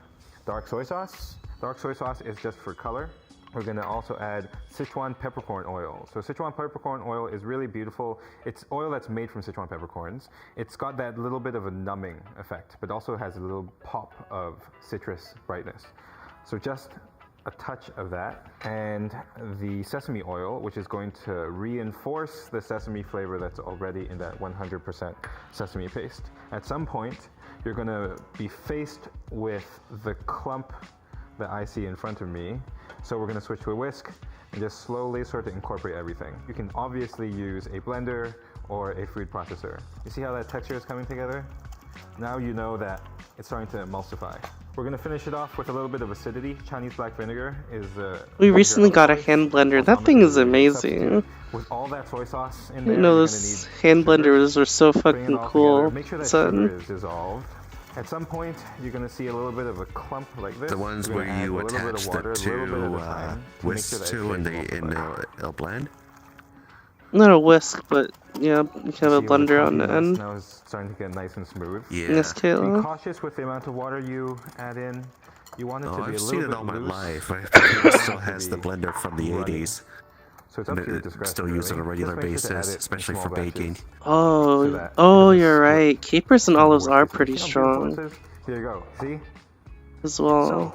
dark soy sauce. Dark soy sauce is just for color. We're going to also add Sichuan peppercorn oil. So Sichuan peppercorn oil is really beautiful. It's oil that's made from Sichuan peppercorns. It's got that little bit of a numbing effect, but also has a little pop of citrus brightness. So just a touch of that, and the sesame oil, which is going to reinforce the sesame flavor that's already in that 100% sesame paste. At some point, you're going to be faced with the clump that I see in front of me. So we're going to switch to a whisk and just slowly sort of incorporate everything. You can obviously use a blender or a food processor. You see how that texture is coming together? Now you know that it's starting to emulsify. We're going to finish it off with a little bit of acidity. Chinese black vinegar is We recently got a hand blender. That thing is amazing. with all that soy sauce in I there. didn't know You're those gonna need hand sugar. blenders are so Bring it fucking all cool, together. Make sure that sugar son. is dissolved. At some point, you're going to see a little bit of a clump like this. The ones You're where gonna add you a little bit of attach the water, a little bit at two a time to make whisks sure that it to and stays emulsified. they'll blend. Not a whisk, but yeah, you have a See all the blender on the clumpiness end. Now it's starting to get nice and smooth. Yeah. Yes, Be Kayla. cautious with the amount of water you add in. You want it Oh, to be I've a seen little it all bit my loose. life. My computer still has the blender from the runny. 80s. So it's up to your And discretion. still used on a really. regular Just make sure to add basis, it in especially small for baking. batches so Oh, that it oh, doesn't you're split right. Capers and and olives work are your food. pretty See how beautiful strong this is? Here you go. See? as well. So,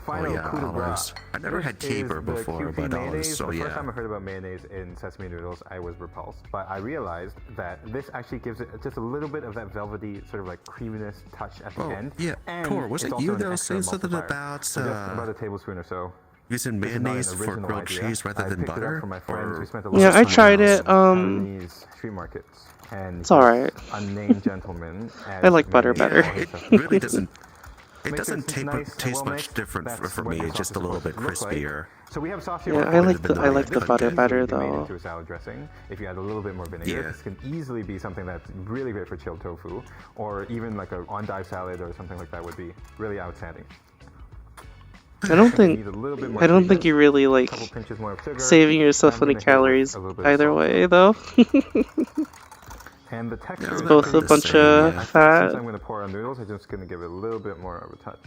Oh final yeah, coup de grace. olives. I never had This is caper the before, Kewpie but olives, mayonnaise. so The first yeah. time I heard about mayonnaise in sesame noodles, I was repulsed. But I realized that this actually gives it just a little bit of that velvety, sort of like creaminess touch at the Oh, end. yeah. And Core, was it's it also you an that was extra saying something emulsifier. about So just about a tablespoon or so. using This is not an mayonnaise for original grilled idea. cheese rather I than picked it up butter? from my friends. Or We spent a was lot Yeah, of I time tried in it. Taiwanese street markets, and It's alright. this unnamed gentleman I like butter mayonnaise better. for all his it sesame really dishes. doesn't. It Make sure doesn't this is nice and taste well much mixed. different That's for what me. the It's just a sauce is little bit supposed to look like. crispier. So we have sauce here. Yeah, for I all like the the vanilla. This butter can better easily be made though. into a salad dressing. If you add a little bit more vinegar, Yeah. this can easily be something that's really great for chilled tofu, or even like a endive salad or something like that would be really outstanding. I don't think Need a little bit more I don't sweetness, think you really like couple pinches more of sugar, saving yourself and any I'm gonna hit it with calories a little bit of either salt. way though. And the texture It's is both pretty a the bunch same, of yeah. Since fat. I'm going to pour on noodles, I'm just going to give it a little bit more of a touch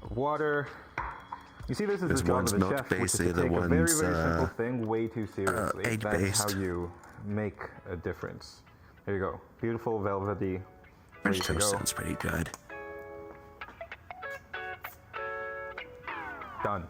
of water. You see, this is This the job one's of the chef, which milk-based, is to the take a very, one's, very simple thing way too seriously. That's egg-based. how you make a difference. There you go. Beautiful, velvety, ready French to toast go. sounds pretty good. Done.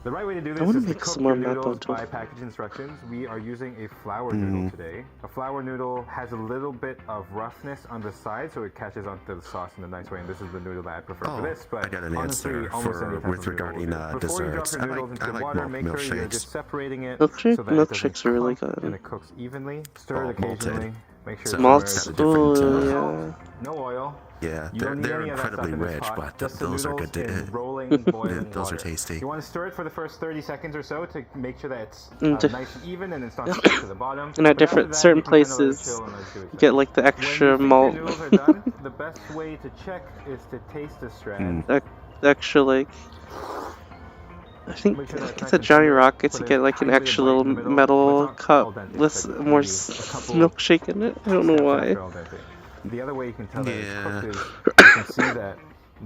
The right way to do this wanna is to make cook some your more noodles mapo by tofu. package instructions. We are using a flour noodle today. A flour noodle has a little bit of roughness on the side, so it catches onto the sauce in a nice way. And this is the noodle that I prefer for this. But I got an honestly, answer almost any for type with of noodle will regarding do. Before you drop desserts. your I noodles like into water, make sure you're milkshakes. just separating it Milkshake? so that it doesn't Milkshakes are really clump good. and it cooks evenly. Stir Oh, it malted. occasionally. Make sure So it's Malts? Got a different, Oh no yeah. no oil. Yeah, You don't need they're any of that incredibly stuff in this rich, pot, but just the those are noodles good to in eat. rolling, boiling Those are water. tasty. You want to stir it for the first 30 seconds or so to make sure that it's Mm, nice and even and it's not stuck to the bottom. And at But after different that, certain you can kinda let it places, chill and let it do its you thing. get like the When you extra think malt, your noodles are done, the best way to check is to taste the strand. the extra like. I think Make sure that it's it's nice at and Johnny tender. Rockets Put you a get like an tiny bit of extra bite little in the middle, metal but not cup al dente, with like more maybe a couple milkshake in it. I don't know steps why. after al dente. The other way you can tell that it's Yeah. cooked is you can see that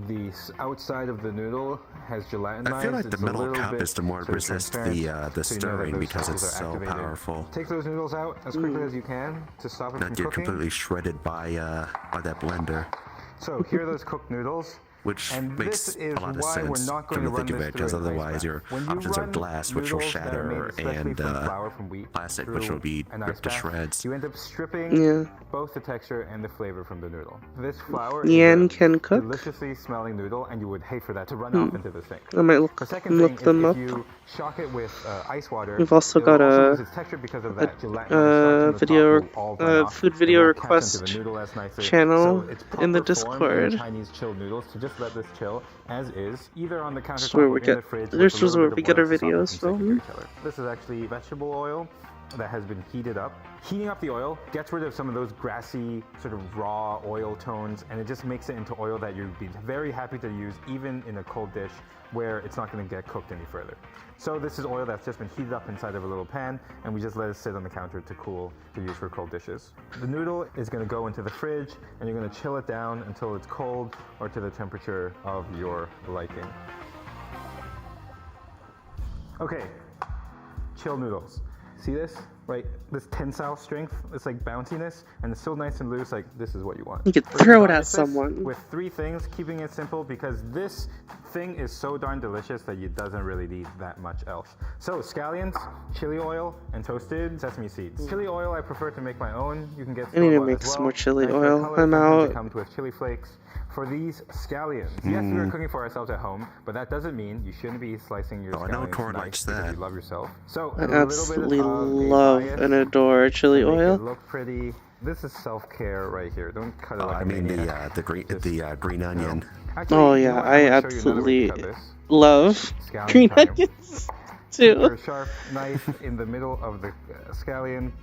the outside of the noodle has gelatinized. I feel like the It's a metal little cup bit is to more sort of resist transparent, the so you know that stirring those because it's sauces are so activated. powerful. Take those noodles out as quickly as you can to stop it from Not get cooking. completely shredded by that blender, So here are those cooked noodles. which And makes this is a lot of why we're sense not going come to to run think of this it, because through an ice otherwise bath. your When you options are run glass, which will noodles that are made shatter, especially and from flour from wheat plastic, which through will be an ice ripped to bath, shreds. you end up stripping Yeah. both the texture and the flavor from the noodle. This flour Yan is can a cook. deliciously smelling noodle, and you would hate for that to run off into the sink. I might The second look thing is them if up. you shock it with ice water, We've also it'll got also a- lose its texture because of that gelatinous starch on the video, top will all run off. food It video won't catch into request the noodle as nicely. channel So it's in the proper form in Discord. Chinese chilled noodles to just just let this chill as is, either on the countertop where or we in get- the fridge. this with a is little where bit we of get oil our to soften videos and stick it to from. each other. This is actually vegetable oil that has been heated up. Heating up the oil gets rid of some of those grassy sort of raw oil tones, and it just makes it into oil that you'd be very happy to use even in a cold dish where it's not going to get cooked any further. So this is oil that's just been heated up inside of a little pan, and we just let it sit on the counter to cool to use for cold dishes. The noodle is going to go into the fridge, and you're going to chill it down until it's cold or to the temperature of your liking. Okay, chill noodles. See this? Right, this tensile strength, it's like bounciness, and it's so nice and loose, like this is what you want. You could We're gonna throw it garnish at this someone. with 3 things, keeping it simple because this thing is so darn delicious that it doesn't really need that much else. So scallions, chili oil, and toasted sesame seeds. Chili oil I prefer to make my own. You can get I need to store-bought make as well. some more chili Nice oil. color. I'm Sometimes out. It comes with chili flakes. For these scallions, yes, we are cooking for ourselves at home, but that doesn't mean you shouldn't be slicing your Oh, I know scallions Cord nice likes because that. you love yourself. So I a little bit absolutely of a love bias and adore chili to make oil. it look pretty. This is self-care right here. Don't cut it Oh, like I a mean maniac. the green onion. Actually, Oh you know yeah, what? I I'm gonna show you another way to absolutely cut this. love Scallion green time. onions Keep your too. sharp knife in the middle of the scallion.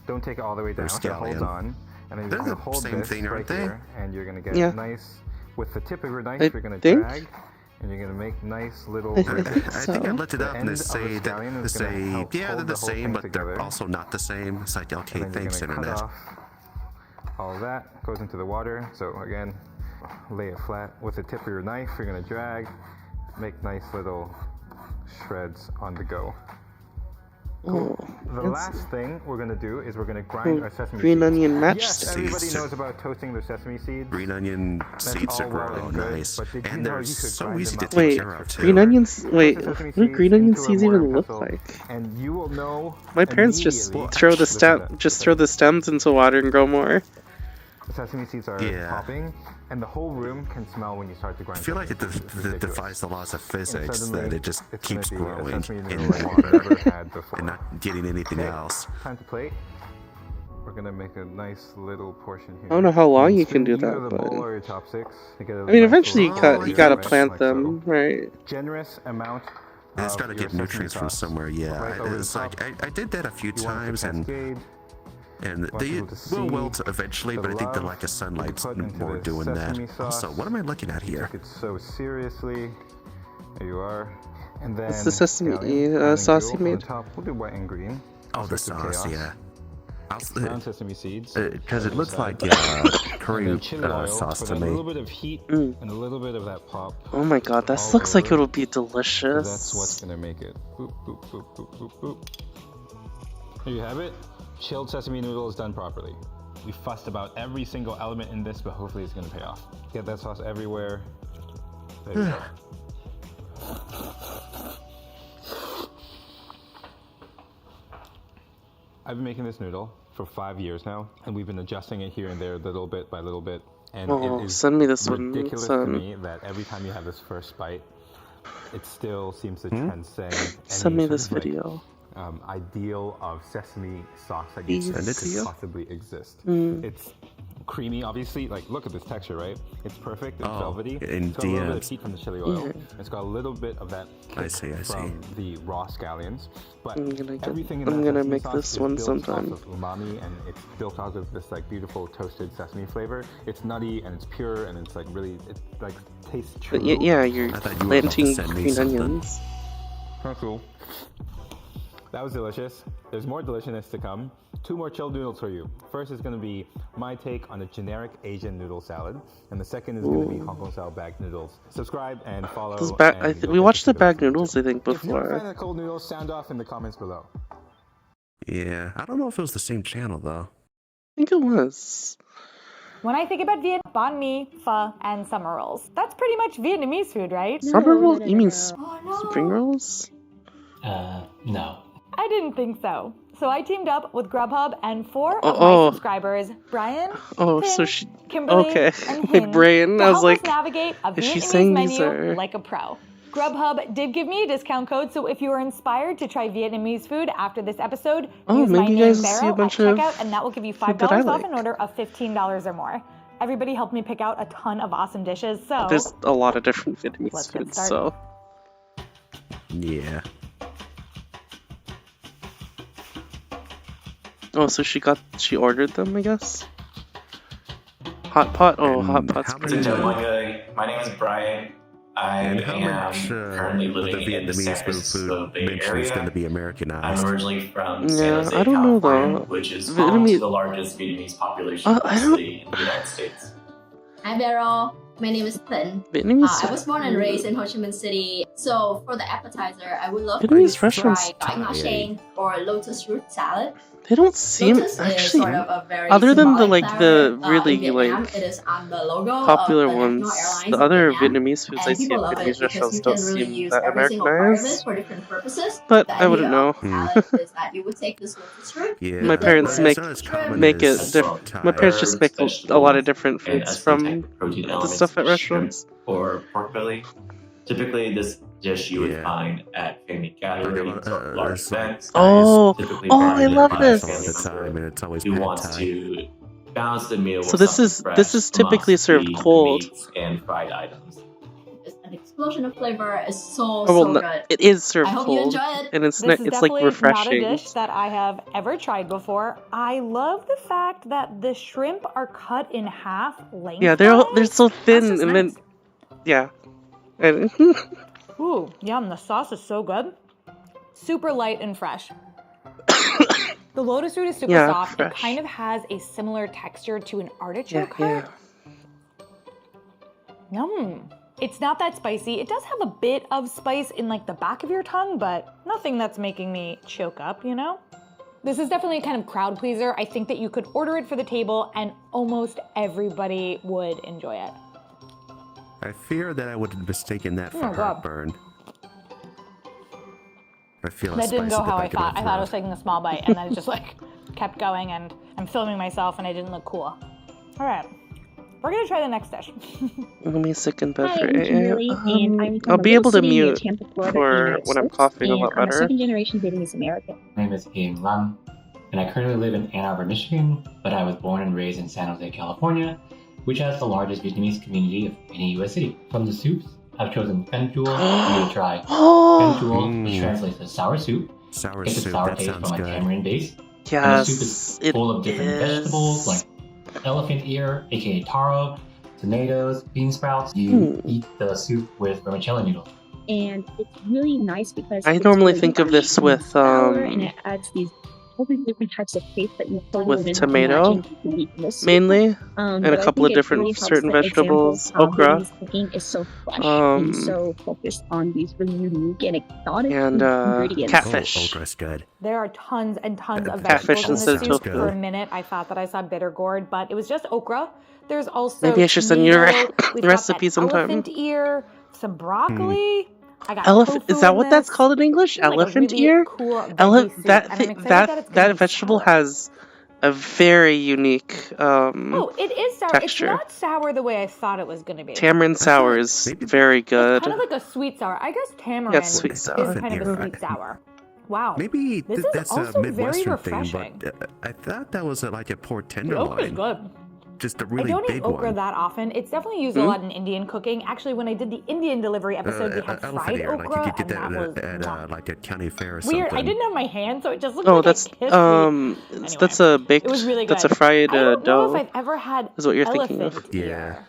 Don't take it all the way down. Or So it holds scallion. on. And then you're They're going to the hold same this thing, right aren't they? here. And you're going to get Yeah. nice, with the tip of your knife, I you're going to think- drag. And you're going to make nice little... I I think think I so. looked it The up and end they of the say scallion that is gonna help yeah, they're hold the the whole same, thing but they're together. also not the same. It's like, okay, And then you're thanks, going to cut internet. off all that. Goes into the water. So again, lay it flat. With the tip of your knife, you're going to drag. Make nice little shreds on the go. Cool. The fancy. last thing we're going to do is we're going to grind our sesame Green seeds. onion Yes, matchsticks. everybody Seeds. knows about toasting their sesame seeds. Green onion seeds all are well grow and good, nice, but did you and know they're you could so grind easy them to up take Wait, care of too. green onions. Wait, Toast the sesame what do green seeds onions into a seeds mortar even look pestle, like? And you will know. My parents just immediately- throw the Listen to stem, that. just throw the stems into water and grow more. The sesame seeds are Yeah. popping, and the whole room can smell when you start to grind. I feel like it sesame seeds. It's ridiculous. defies the laws of And physics suddenly, that it just it's keeps gonna be a growing sesame and, noodle like you've never had before. and not getting anything Okay, else. Time to plate. We're gonna make a nice little portion here. I don't know how long you can do Either that, the but bowl or your chopsticks to get a I mean, nice eventually you little got you gotta right, plant like them, so. right? Generous amount. And it's of got to your get sesame nutrients from sauce somewhere. Yeah, right over the it's like top. I did that a few You want it to times, and cascade. they people to will see wilt eventually, the but I think the love lack of sunlight's put into more the doing that. sesame sauce. Also, what am I looking at here? Take it so seriously. There you are. And then What's the sesame, scallion, sauce brown and you noodle on made? the top. We'll do white and green. Oh, the Some sauce, chaos. yeah. Brown sesame seeds. Because it looks like And curry then chili oil sauce for to that me. little bit of heat Mm. and a little bit of that pop. Oh my god, this all looks like over. it'll be So delicious. that's what's gonna make it. Boop, boop, boop, boop, boop, boop. Here you have it. Chilled sesame noodles done properly. We fussed about every single element in this, but hopefully it's gonna pay off. Get that sauce everywhere. There you go. I've been making this noodle for 5 years now, and we've been adjusting it here and there, little bit by little bit. And Oh, it is send me this one, ridiculous to son. me that every time you have this first bite, it still seems to transcend Send any me sort this of, like, video. ideal of sesame sauce that Please. you Send it to you? possibly exist. Mm. It's creamy, obviously. Like, look at this texture, right? It's perfect. It's Oh, velvety. and It's got a little bit of DMs. heat from the chili oil. Yeah. It's got a little bit of that kick I see. from the raw scallions. But I'm gonna get- everything in I'm that gonna sesame make sauce this is one built sometime. off of umami, and it's built out of this like beautiful toasted sesame flavor. It's nutty and it's pure and it's like really, it like tastes true. But yeah, you're I thought you were about to planting send me green something. onions. Oh, cool. That was delicious. There's more deliciousness to come. 2 more chilled noodles for you. First is going to be my take on a generic Asian noodle salad, and the second is going to be Hong Kong style bagged noodles. Subscribe and follow. Those and you'll we get watched to the see those bag noodles, I think, If you're a fan before. of cold noodles, sound off in the comments below. Yeah, I don't know if it was the same channel though. I think it was. When I think about Vietnam, banh mi, pho, and summer rolls. That's pretty much Vietnamese food, right? Summer roll? You mean Oh, no. spring rolls? No. I didn't think so. So I teamed up with Grubhub and 4 of Oh. my subscribers, Brian, Oh, Tim, so she. Kimberly, Okay. and My Hin, brain. to I was help like, us navigate a is she Vietnamese saying these menu are? like a pro. Grubhub did give me a discount code, so if you are inspired to try Vietnamese food after this episode, Oh, use my maybe you name guys see a Barrow at bunch of checkout, and that will give you food that I $5 off like. an order of $15 or more. Everybody helped me pick out a ton of awesome dishes, so There's a lot of different Vietnamese let's get foods, started. so Yeah. oh, so she ordered them, I guess. Hot pot. Oh, hot pot's pretty good. My name is Brian. I And how am much currently of the living in the San Vietnamese Francisco food Bay mentioned is Area. going to be I'm Americanized? originally from San Yeah, Jose, I don't know California, though. which is home to Vietnamese. the largest Vietnamese population I don't. density in the United States. Hi, Beryl. My name is Pin. Vietnamese. I was born and raised in Ho Chi Minh City. So for the appetizer, I would love for you Vietnamese to restaurants. try Gai Ngao Sheng or lotus root salad. They don't seem Lotus is actually. sort of a very Other than the symbolic like flower. the really In Vietnam, like it is on the logo popular of the ones, national airlines the of other Vietnam. Vietnamese foods I And see people at love it Vietnamese because restaurants you don't can really seem use that every single part of it Americanized. for different purposes. But The I wouldn't idea know. of salad is that you would take this lotus root. Yeah, My parents but make it's not as common make it as different. My parents just make a lot of different and foods some from type of protein the elements, stuff at shrimp restaurants. or pork belly. Typically, this dish you would find at family gatherings or large events. Oh, Typically oh, I provided love by a this. family all the time, member and it's always who pad wants thai. to balance the meal So with this something is fresh typically amongst served the cold. meats and fried items. It's an explosion of flavor. It's so Oh well, so no, good. it is served I hope you cold, enjoy it. and it's This is it's like definitely refreshing. not a dish that I have ever tried before. I love the fact that the shrimp are cut in half lengthwise. Yeah, they're so thin, just and nice. then yeah, and Ooh, yum, the sauce is so good. Super light and fresh. The lotus root is super Yeah, soft. It fresh. kind of has a similar texture to an artichoke yeah. heart. Yum. It's not that spicy. It does have a bit of spice in like the back of your tongue, but nothing that's making me choke up, you know? This is definitely a kind of crowd pleaser. I think that you could order it for the table and almost everybody would enjoy it. I fear that I would have mistaken that Oh for my God. heartburn. I feel a That didn't spice go at the how I back of my thought. I thought I was throat. taking a small bite and then it just like kept going and I'm filming myself and I didn't look cool. All right, we're gonna try the next dish. Let me second Hi, I'm beverage. Kimberly, and I'm from I'll a be little able to city near mute Tampa, Florida, for United when I'm States, coughing a and lot I'm a better. second-generation Vietnamese American. My name is Ian Lam, and I currently live in Ann Arbor, Michigan, but I was born and raised in San Jose, California, which has the largest Vietnamese community of any U.S. city. From the soups, I've chosen Phan Chua for you to try. Phan Chua, which translates to sour soup, Sour gets its soup, sour that taste sounds from a good. tamarind base. And the Yes, soup is it full of different vegetables like elephant ear, aka taro, tomatoes, bean sprouts. You eat the soup with vermicelli noodles. And it's really nice because I it's normally really think of fresh this and with sour, and it adds these all these different types of taste that you probably with wouldn't tomato imagine you could eat in this soup. mainly, and But a I couple think of it really different helps certain the example vegetables, how okra, Vietnamese cooking is so fresh and so focused on these really unique and exotic and ingredients. catfish. Okra's good. There are tons and tons of Catfish vegetables in instead this of soup. tofu. For a minute, I thought that I saw bitter gourd, but it was just okra. There's also Maybe I should send you tomato. the We've got recipe that sometime. elephant ear, some broccoli. I got Elephant, tofu is that in what that's this. called in English? It's like a Elephant really ear? cool veggie soup, and I'm excited that it's gonna That be vegetable sour. has a very unique Oh, it is sour. texture. It's not sour the way I thought it was going to be. Tamarind sour is very good. Kind of like a sweet sour. I guess tamarind Yeah, it's sweet sour. is kind of a sweet sour. Wow. Maybe this is that's also a very Midwestern thing, refreshing. but I thought that was like a pork The okra is tenderloin. good. Just a really I don't eat big okra one. that often. It's definitely used a lot in Indian cooking. Actually, when I did the Indian delivery episode, we had Elephant fried ear, okra, like you could get and that was that at like a county fair or something. weird. I didn't have my hand, so it just looked Oh, like that's a kiss that's a baked. It was really That's a good. fried I don't know dough. if I've ever had Is what you're thinking of? elephant Yeah.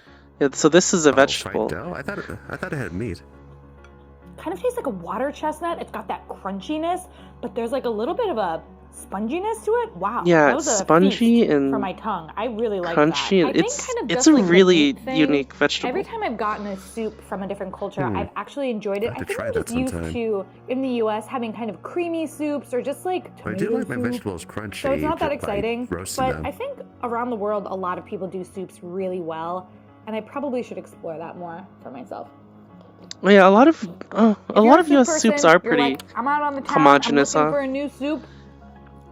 Yeah. So this is a Fried vegetable. dough? I thought it had meat. Kind of tastes like a water chestnut. It's got that crunchiness, but there's like a little bit of a sponginess to it. Wow. Yeah, that was it's a spongy feast and for my tongue. I really like crunchy. that. I think It's kind of it's just a like the really meat thing, unique vegetable. Every time I've gotten a soup from a different culture, I've actually enjoyed it. I'll I have to think try I'm that just used sometime. to, in the US, having kind of creamy soups or just like I tomato do like my soup. vegetables crunchy. So it's not that just by exciting, roasting but them. I think around the world, a lot of people do soups really well, and I probably should explore that more for myself. Well, yeah, a lot of If a you're lot of soup US soups person, are you're pretty like, I'm out on the town, homogeneous, I'm looking huh? for a new soup.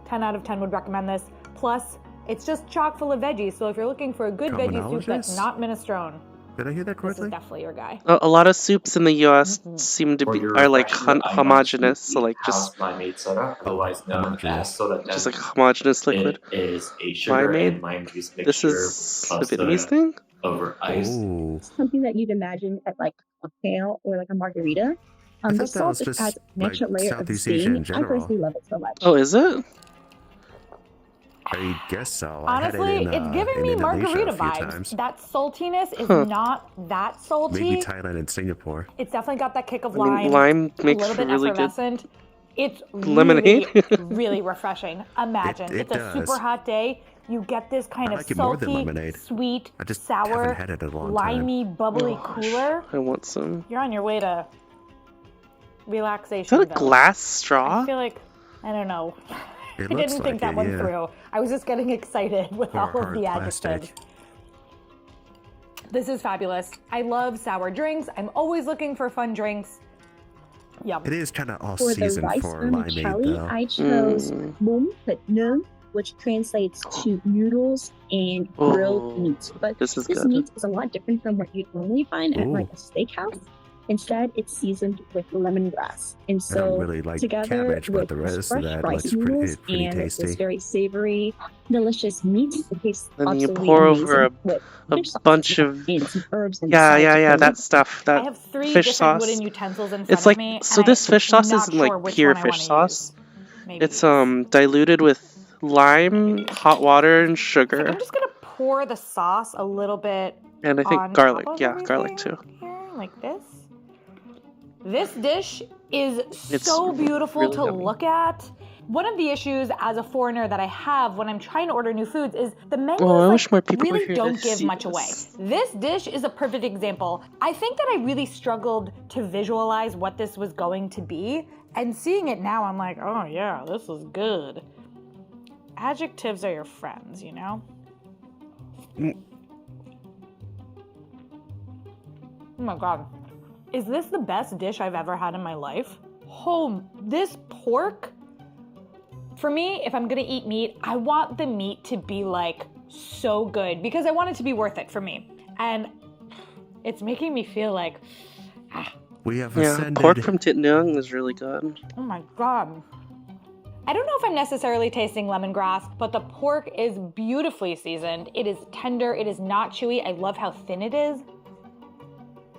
10 out of 10 would recommend this. Plus, it's just chock full of veggies, so if you're looking for a good veggie soup that's Criminologist? not minestrone, Did I hear that This correctly? is definitely your guy. A lot of soups in the U.S. seem to be are like homogenous, so like just limeade soda, otherwise known homogeneous. as soda just like gem. homogenous liquid. It is a sugar and Limeade. lime juice This mixture is of a Vietnamese soda thing. over ice. Ooh. Something that you'd imagine at like a cocktail or like a margarita. I The thought that salt was just adds just an extra like layer of Southeast Asia in sting. I general. personally love it so much. Oh, is it? I guess so. Honestly, I had it in, it's giving in me Indonesia margarita a few vibes. times. That saltiness is Huh. not that salty. Maybe Thailand and Singapore. It's definitely got that kick of I mean, lime. lime a makes little bit really good effervescent. It's lemonade. really, really refreshing. Imagine It it's a does. super hot day. You get this kind I of like it more than salty, lemonade. sweet, I just sour, haven't had it in a long limey, time. bubbly Gosh, cooler. I want some. You're on your way to Is relaxation. that a Villa. glass I straw? feel like I don't know. It I looks didn't like think that it, one yeah. through. I was just getting excited with Or all of hard the plastic. adjectives. This is fabulous. I love sour drinks. I'm always looking for fun drinks. Yum. It is kind of all For the season rice for vermicelli, limeade, though. I chose Mm. mum put num, which translates to noodles and grilled Oh, meat. But this is this good. meat is a lot different from what you'd normally find at like Ooh. a steakhouse. Instead, it's seasoned with lemongrass. And I don't so really like together cabbage, but with the this rest of fresh that rice looks noodles pretty and this tasty. very savory, delicious meat, it tastes Then you absolutely pour amazing over with a fish sauce bunch of and some herbs and yeah, side yeah, to yeah. go That with it. stuff. I That have 3 fish different sauce. wooden utensils in front It's of like me. so. And This fish sauce not isn't sure like which pure one I fish wanna sauce. use. Maybe It's diluted with lime, hot water, and I'm sugar, just gonna pour the sauce a little bit and I think on garlic. top of Yeah, garlic everything too. here, like this. This dish is It's so beautiful really to yummy. look at. One of the issues as a foreigner that I have when I'm trying to order new foods is the menus Oh, I like, wish more people were really here don't to give see much away. this. This dish is a perfect example. I think that I really struggled to visualize what this was going to be, and seeing it now, I'm like, oh yeah, this is good. Adjectives are your friends, you know? Oh my god. Is this the best dish I've ever had in my life? Oh, this pork, for me, if I'm gonna eat meat, I want the meat to be like so good because I want it to be worth it for me. And it's making me feel like, We have Yeah, ascended. pork from Thit Nung is really good. oh my god. I don't know if I'm necessarily tasting lemongrass, but the pork is beautifully seasoned. It is tender, it is not chewy. I love how thin it is.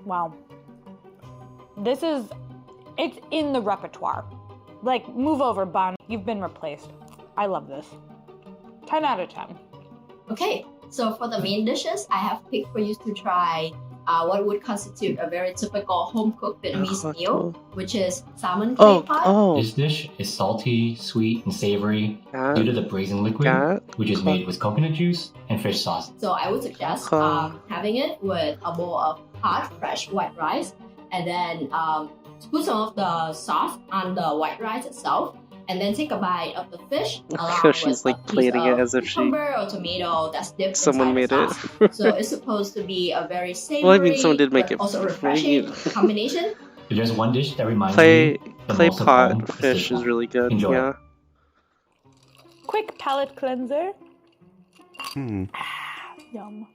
Wow. This is, it's in the repertoire. Like, move over, bun. You've been replaced. I love this. 10 out of 10. Okay, so for the main dishes, I have picked for you to try what would constitute a very typical home-cooked Vietnamese meal, which is salmon clay pot. This dish is salty, sweet, and savory due to the braising liquid, which is made with coconut juice and fish sauce. So I would suggest having it with a bowl of hot, fresh white rice, and then put some of the sauce on the white rice itself, and then take a bite of the fish. Because she's like plating it as if she cucumber or tomato that's dipped someone made inside the it. sauce. So it's supposed to be a very savory, Well, I mean, someone did make but it also for refreshing you. combination. If there's one dish that reminds Clay me the most of home, pot it's fish this is one. really good. Enjoy. Yeah. Quick palate cleanser. Yum.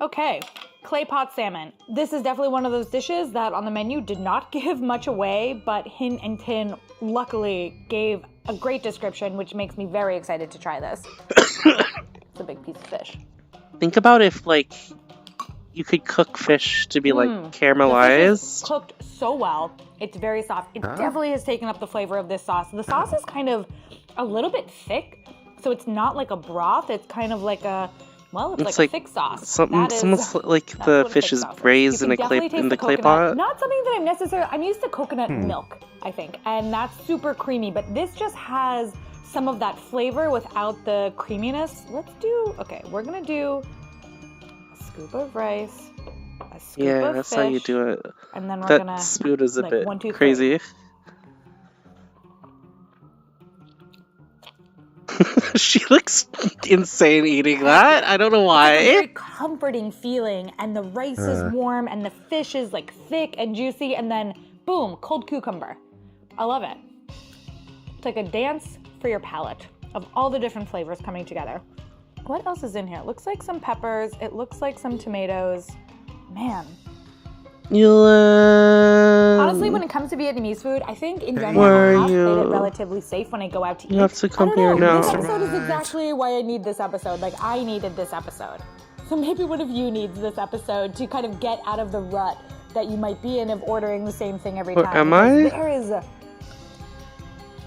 Okay, clay pot salmon. This is definitely one of those dishes that on the menu did not give much away, but Hin and Tin luckily gave a great description, which makes me very excited to try this. It's a big piece of fish. Think about if like you could cook fish to be like The fish is caramelized. cooked so well. It's very soft. It definitely has taken up the flavor of this sauce. The sauce is kind of a little bit thick, so it's not like a broth. It's kind of like a, well, it's like a thick sauce. Something, That is- almost like that's the what a fish thick is sauce is. braised You in can a clay definitely taste in the clay coconut. pot. Not something that I'm used to coconut milk, I think, and that's super creamy, but this just has some of that flavor without the creaminess. Okay, we're gonna do a scoop of rice, a scoop Yeah, of that's fish, how you do it. and then we're That gonna spoon is a like bit 1, 2, 3. crazy. She looks insane eating that. I don't know It's a very why. comforting feeling, and the rice is warm, and the fish is like thick and juicy, and then boom, cold cucumber. I love it. It's like a dance for your palate of all the different flavors coming together. What else is in here? It looks like some peppers. It looks like some tomatoes. Man. Yulan. Honestly, when it comes to Vietnamese food, I think in general Where I are have played it you? relatively safe when I go out to eat. You have to come I here don't know. now. This episode is exactly why I need this episode. Like, I needed this episode. So maybe one of you needs this episode to kind of get out of the rut that you might be in of ordering the same thing every Or time. am Because I? there is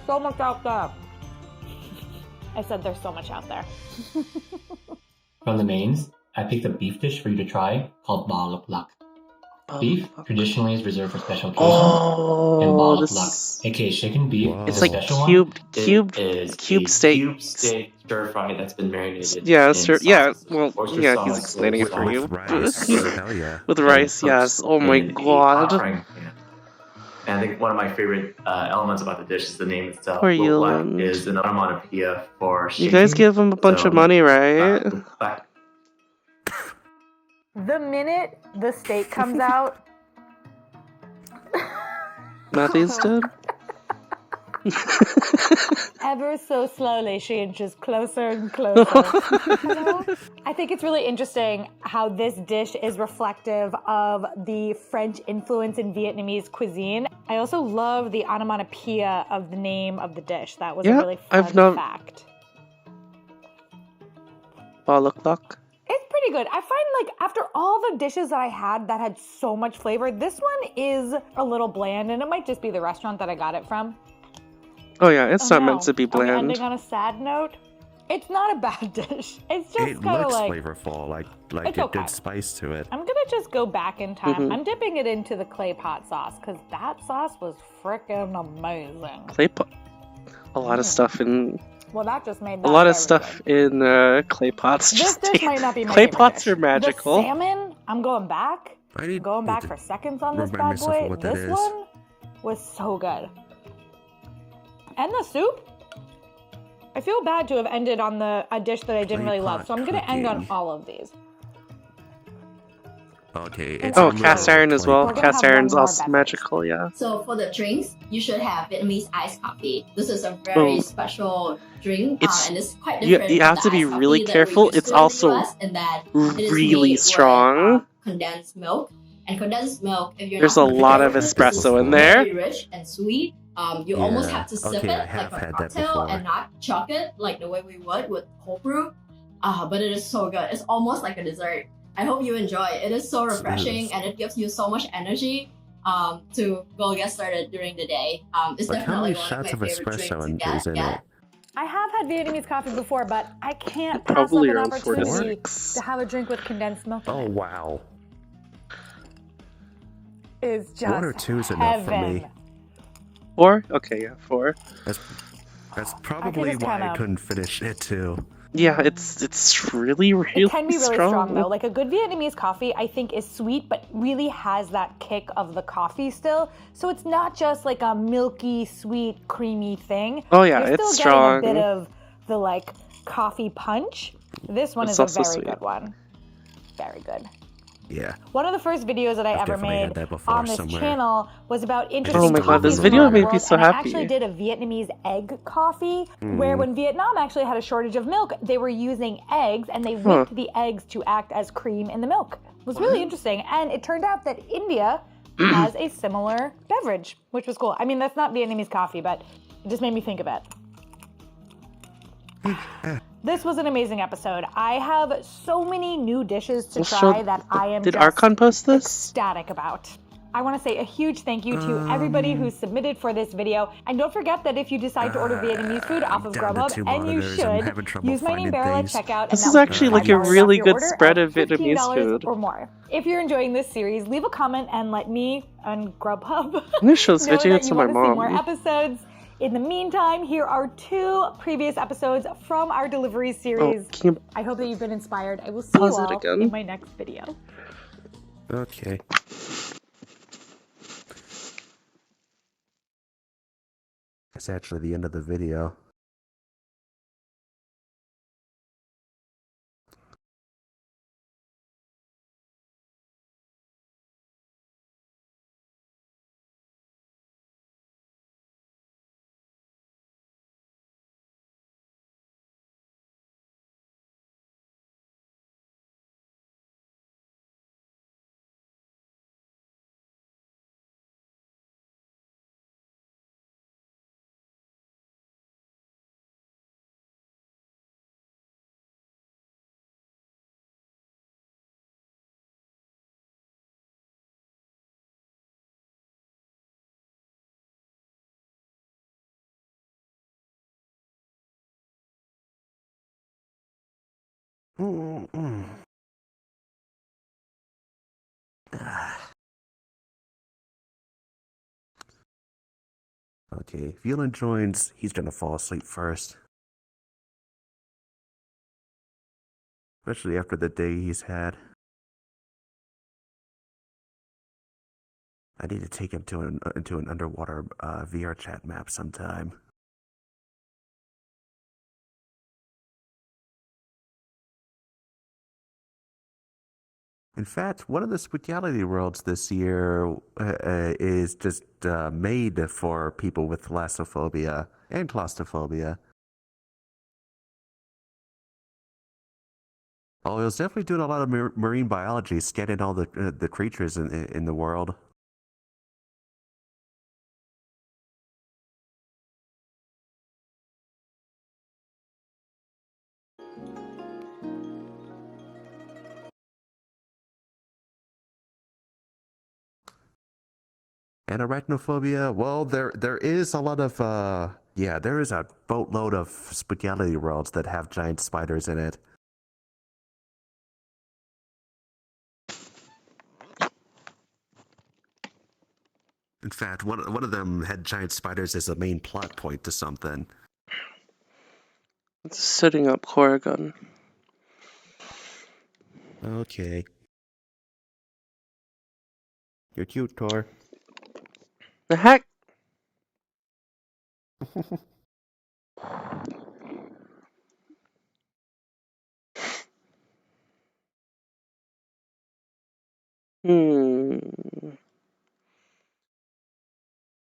so much out there. I said there's so much out there. From the mains, I picked a beef dish for you to try called bal lap lak. Beef traditionally is reserved for special occasions, and bal lap lak, aka chicken beef, is It's a like special cubed steak. Cube steak stir fry that's been marinated. Yeah, in sure. Yeah, sauces, well, oyster yeah, sauce, he's explaining it for soy you. sauce, Hell yeah. With and rice, it cooks yes. Oh my in a hot god. frying pan. And I think one of my favorite elements about the dish is the name itself. Poor Lap lak Yulan. is an onomatopoeia for You guys shaking. give him a bunch of money, right? Lak. The minute the steak comes out, Matthew's dead? ever so slowly, she inches closer and closer. I think it's really interesting how this dish is reflective of the French influence in Vietnamese cuisine. I also love the onomatopoeia of the name of the dish. That was a really fun fact. Bal lap lak. It's pretty good. I find like after all the dishes that I had that had so much flavor, this one is a little bland, and it might just be the restaurant that I got it from. Oh yeah, it's not meant to be Are we bland. ending on a sad note? It's not a bad dish. It's just It kind of looks like flavorful, like it's a okay. good spice to it. I'm gonna just go back in time. Mhm. I'm dipping it into the clay pot sauce because that sauce was freaking amazing. Clay pot. A lot of stuff in. Well, that just made A that lot of very stuff in clay pots. This Just dish might not be my clay favorite pots dish. are magical. The salmon, I'm going back. I'm going back for seconds on this remind bad myself of boy. what that This is. one was so good. And the soup. I feel bad to have ended on a dish that I didn't Clay really love, pot so I'm gonna end on cooking. all of these. Okay. It's Oh, a cast little iron as clay well. pot. Cast iron's also magical, yeah. So for the drinks, you should have Vietnamese iced coffee. This is a very special drink, and it's quite different. You have to be really careful. It's also really strong. Condensed milk. And condensed milk, if you're There's not a lot of careful, espresso in is there. very rich and sweet. You almost have to sip okay, I it have like a had that cocktail before. and not chug it like the way we would with cold brew. But it is so good. It's almost like a dessert. I hope you enjoy it. It is so refreshing and it gives you so much energy to go get started during the day. It's Like, how definitely many one of shots my of favorite espresso drinks to is in get. it? I have had Vietnamese coffee before, but I can't pass Probably up an around opportunity 46. to have a drink with condensed milk. Oh wow. Is just One or two is enough for me. heaven. 4? Okay, yeah, 4. That's probably just why I kinda- couldn't finish it too. Yeah, it's really It can be really strong though. Like a good Vietnamese coffee, I think is sweet, but really has that kick of the coffee still. So it's not just like a milky, sweet, creamy thing. Oh, yeah, You're it's still strong. getting a bit of the like coffee punch. This one It's is a also very sweet. good one. Very good. Yeah. One of the first videos that I ever definitely had made that before on this somewhere. channel was about interesting Oh my god, this coffees video from around the made me world, so and I happy. actually did a Vietnamese egg coffee where when Vietnam actually had a shortage of milk, they were using eggs and they whipped the eggs to act as cream in the milk. It was really interesting, and it turned out that India has a similar beverage, which was cool. I mean, that's not Vietnamese coffee, but it just made me think of it. This was an amazing episode. I have so many new dishes to try that I am Did just Archon post this? ecstatic about. I want to say a huge thank you to everybody who submitted for this video. And don't forget that if you decide to order Vietnamese food off of down to Grubhub, 2 and you monitors. I'm having should, trouble use my name finding Beryl at things. checkout. This and is that will actually give like you a $5 really off your good order spread of $15 Vietnamese food. or more. If you're enjoying this series, leave a comment and let me on Grubhub I'm gonna show this know video that to you my want to see more mom. episodes. In the meantime, here are 2 previous episodes from our delivery series. Can you I hope that you've been inspired. I will see pause you it all again? in my next video. Okay. That's actually the end of the video. Mm-mm. Okay, if Yulin joins, he's gonna fall asleep first. Especially after the day he's had. I need to take him to into an underwater VRChat map sometime. In fact, one of the spaghetti worlds this year is just made for people with thalassophobia and claustrophobia. Oh, it was definitely doing a lot of marine biology, scanning all the creatures in the world. And arachnophobia, well, there is a lot of yeah, there is a boatload of spaghetti worlds that have giant spiders in it. In fact, one of them had giant spiders as a main plot point to something. It's setting up Corrigan. Okay. You're cute, Tor. The heck?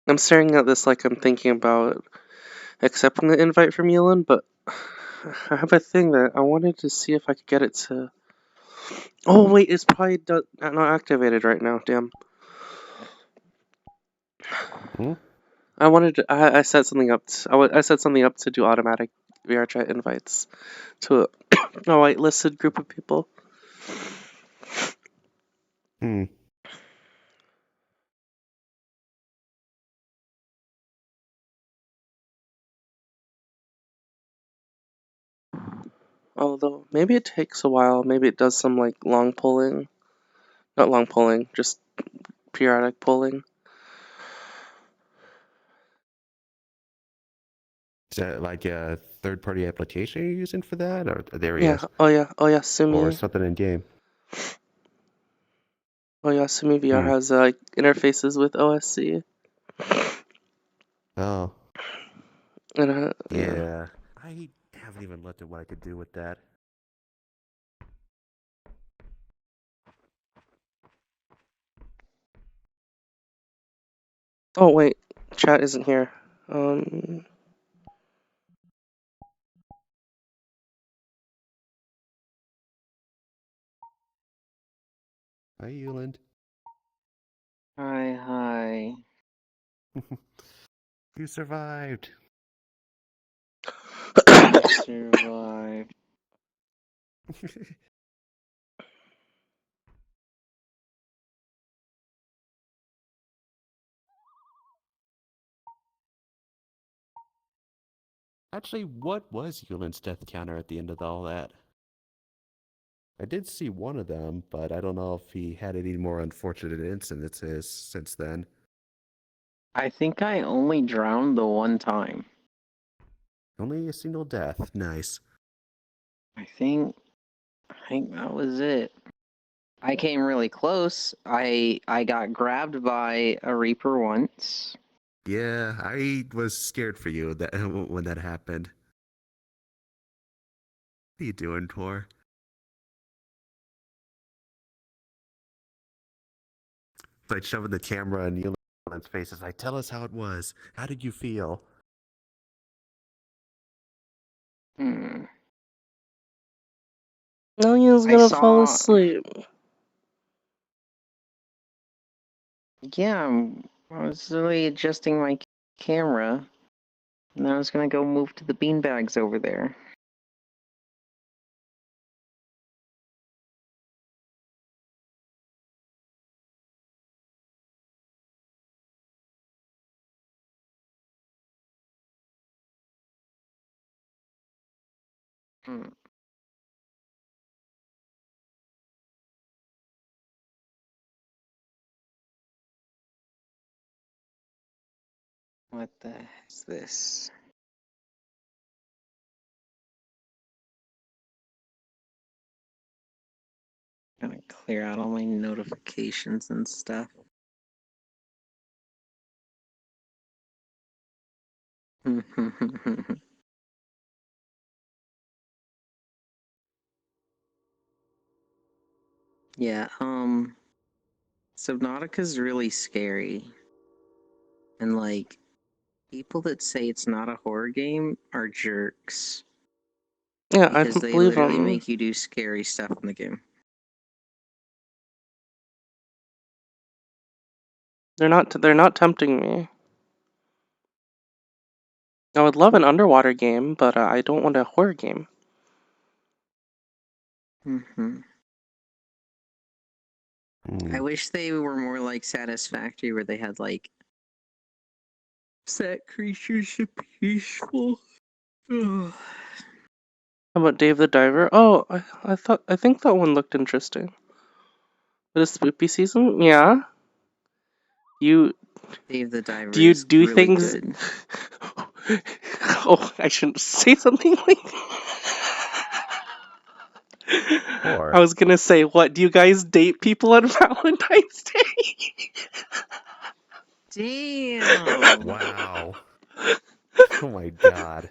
I'm staring at this like I'm thinking about accepting the invite from Yulin, but I have a thing that I wanted to see if I could get it to. Oh wait, it's probably not activated right now. Damn. I wanted to. I set something up. I set something up to do automatic VRChat invites to a whitelisted group of people. Although maybe it takes a while. Maybe it does some like long polling. Not long polling, just periodic polling. Is that like a third-party application you're using for that, or there he Yeah. is? Oh yeah. Sumi. Or something in game? Oh yeah, Sumi VR has interfaces with OSC. Oh. And, Yeah. I haven't even looked at what I could do with that. Oh wait, chat isn't here. Hi, Euland. Hi. You survived. I survived. Actually, what was Euland's death counter at the end of all that? I did see one of them, but I don't know if he had any more unfortunate incidences since then. I think I only drowned the one time. Only a single death. Nice. I think that was it. I came really close. I got grabbed by a Reaper once. Yeah, I was scared for you that when that happened. What are you doing, Tor? It's like shoving the camera in Euland's face. It's like, tell us how it was. How did you feel? Hmm. No, he was gonna fall asleep. Yeah, I was really adjusting my camera, and I was gonna go move to the beanbags over there. Hmm. What the heck is this? Gotta clear out all my notifications and stuff. Yeah, Subnautica's really scary. And like, people that say it's not a horror game are jerks. Yeah, I Because don't they believe literally them. make you do scary stuff in the game. They're not tempting me. I would love an underwater game, but I don't want a horror game. I wish they were more like Satisfactory, where they had like set creatures to peaceful. Ugh. How about Dave the Diver? Oh, I think that one looked interesting. But it's spooky season? Yeah. Dave the Diver Do you is do really things? good. Oh, I shouldn't say something like that. I was gonna say, what, do you guys date people on Valentine's Day? Damn. Wow. Oh my god.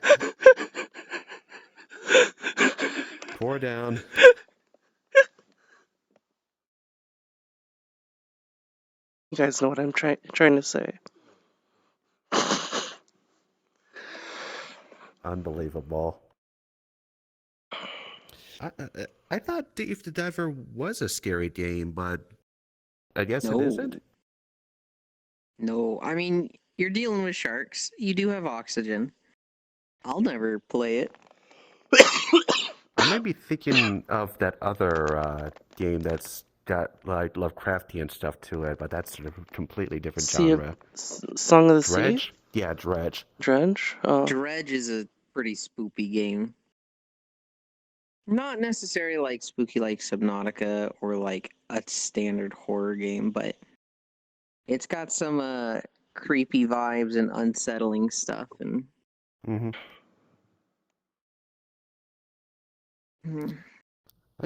Pour down. You guys know what I'm trying to say. Unbelievable. I thought Dave the Diver was a scary game, but I guess it isn't. No, I mean, you're dealing with sharks. You do have oxygen. I'll never play it. I might be thinking of that other game that's got like Lovecraftian stuff to it, but that's a completely different genre. Song of the Sea? Dredge? Yeah, Dredge. Dredge? Oh. Dredge is a pretty spoopy game. Not necessarily like spooky like Subnautica or like a standard horror game, but it's got some creepy vibes and unsettling stuff and I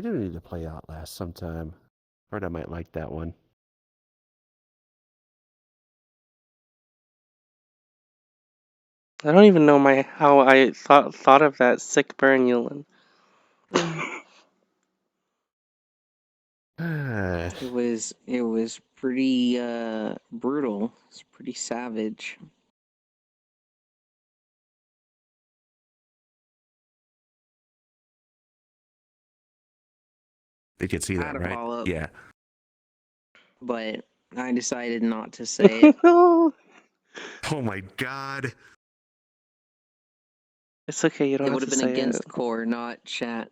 do need to play Outlast sometime. Heard I might like that one. I don't even know how I thought of that sick burn, Yulin. it was pretty brutal. It's pretty savage. They can see I that, had a right? follow-up. Yeah. But I decided not to say it. Oh my god. It's okay, you don't It have would to have been say against it. core, not chat.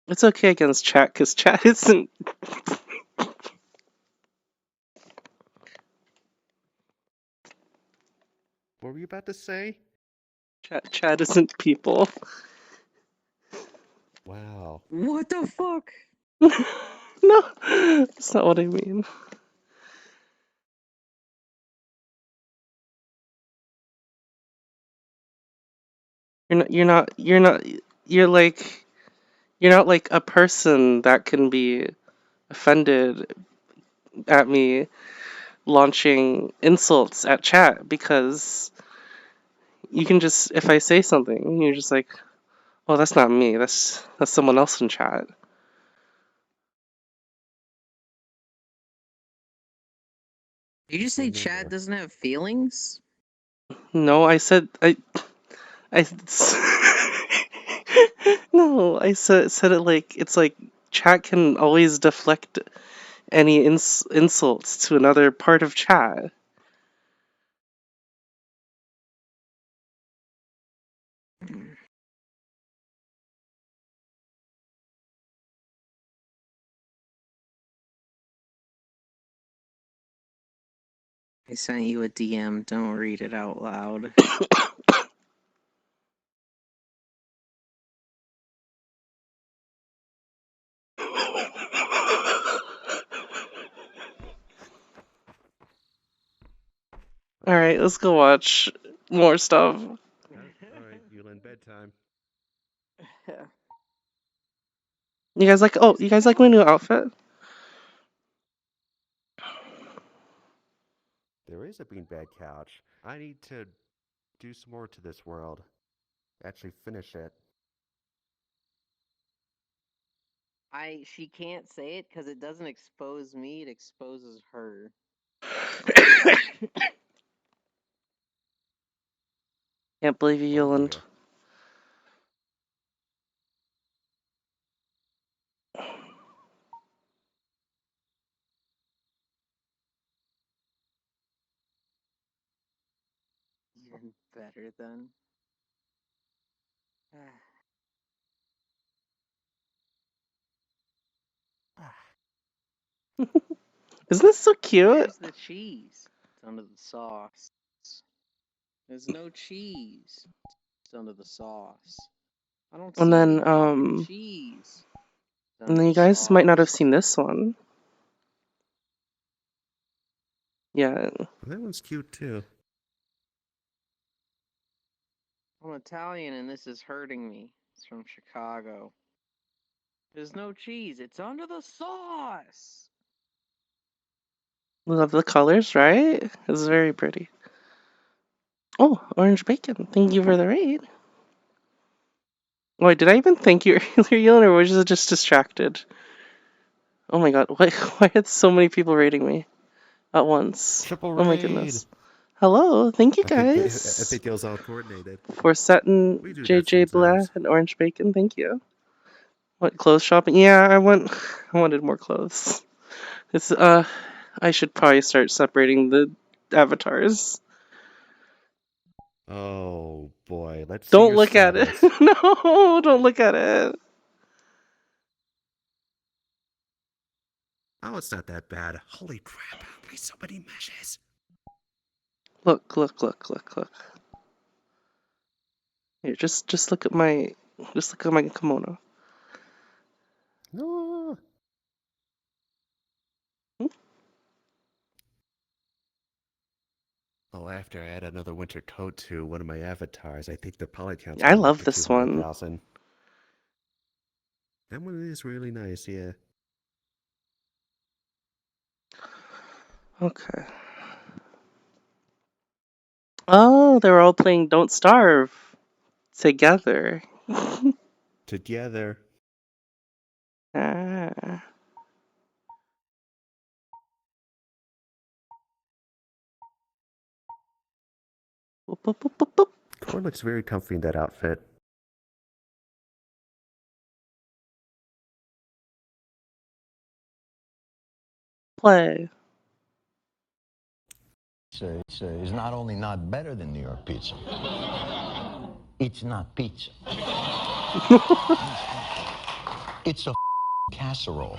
It's okay against chat, because chat isn't... What were you about to say? Chat isn't people. Wow. What the fuck? No, that's not what I mean. You're not like a person that can be offended at me launching insults at chat, because you can just, if I say something, you're just like, oh, that's not me, that's someone else in chat. Did you just say chat doesn't have feelings? No, I said no, I said it like, it's like chat can always deflect any insults to another part of chat. I sent you a DM. Don't read it out loud. right, let's go watch more stuff. Alright, Yulin, bedtime. You guys like my new outfit? There is a beanbag couch. I need to do some more to this world. Actually finish it. She can't say it because it doesn't expose me, it exposes her. Can't believe you, Yoland. Even better then. Isn't this so cute? Where's the cheese? It's under the sauce. There's no cheese. It's under the sauce. I don't see And any then, fucking cheese. It's and then under you the guys might not have sauce. seen this one. Yeah. That one's cute too. I'm Italian and this is hurting me. It's from Chicago. There's no cheese. It's under the sauce. Love the colors, right? It's very pretty. Oh, orange bacon. Thank you for the raid. Wait, did I even thank you earlier, Yelena, or was I just distracted? Oh my god, why had so many people raiding me at once? Triple Oh my raid. goodness. Hello, thank you I guys. think it was all coordinated. For setting We do that JJ Blah sometimes. and orange bacon, thank you. What, clothes shopping? Yeah, I wanted more clothes. It's I should probably start separating the avatars. Oh boy, let's see Don't your look at it. status. No, don't look at it. Oh, it's not that bad. Holy crap, how many so many meshes? Look. Here, just look at my kimono. No. Oh, after I add another winter coat to one of my avatars, I think the poly count's I going love up to this one. 200,000. That one is really nice, yeah. Okay. Oh, they're all playing Don't Starve together. Together. Ah. Boop, boop, boop, boop, boop. Core looks very comfy in that outfit. Play. Is not only not better than New York pizza, it's not pizza. It's a casserole.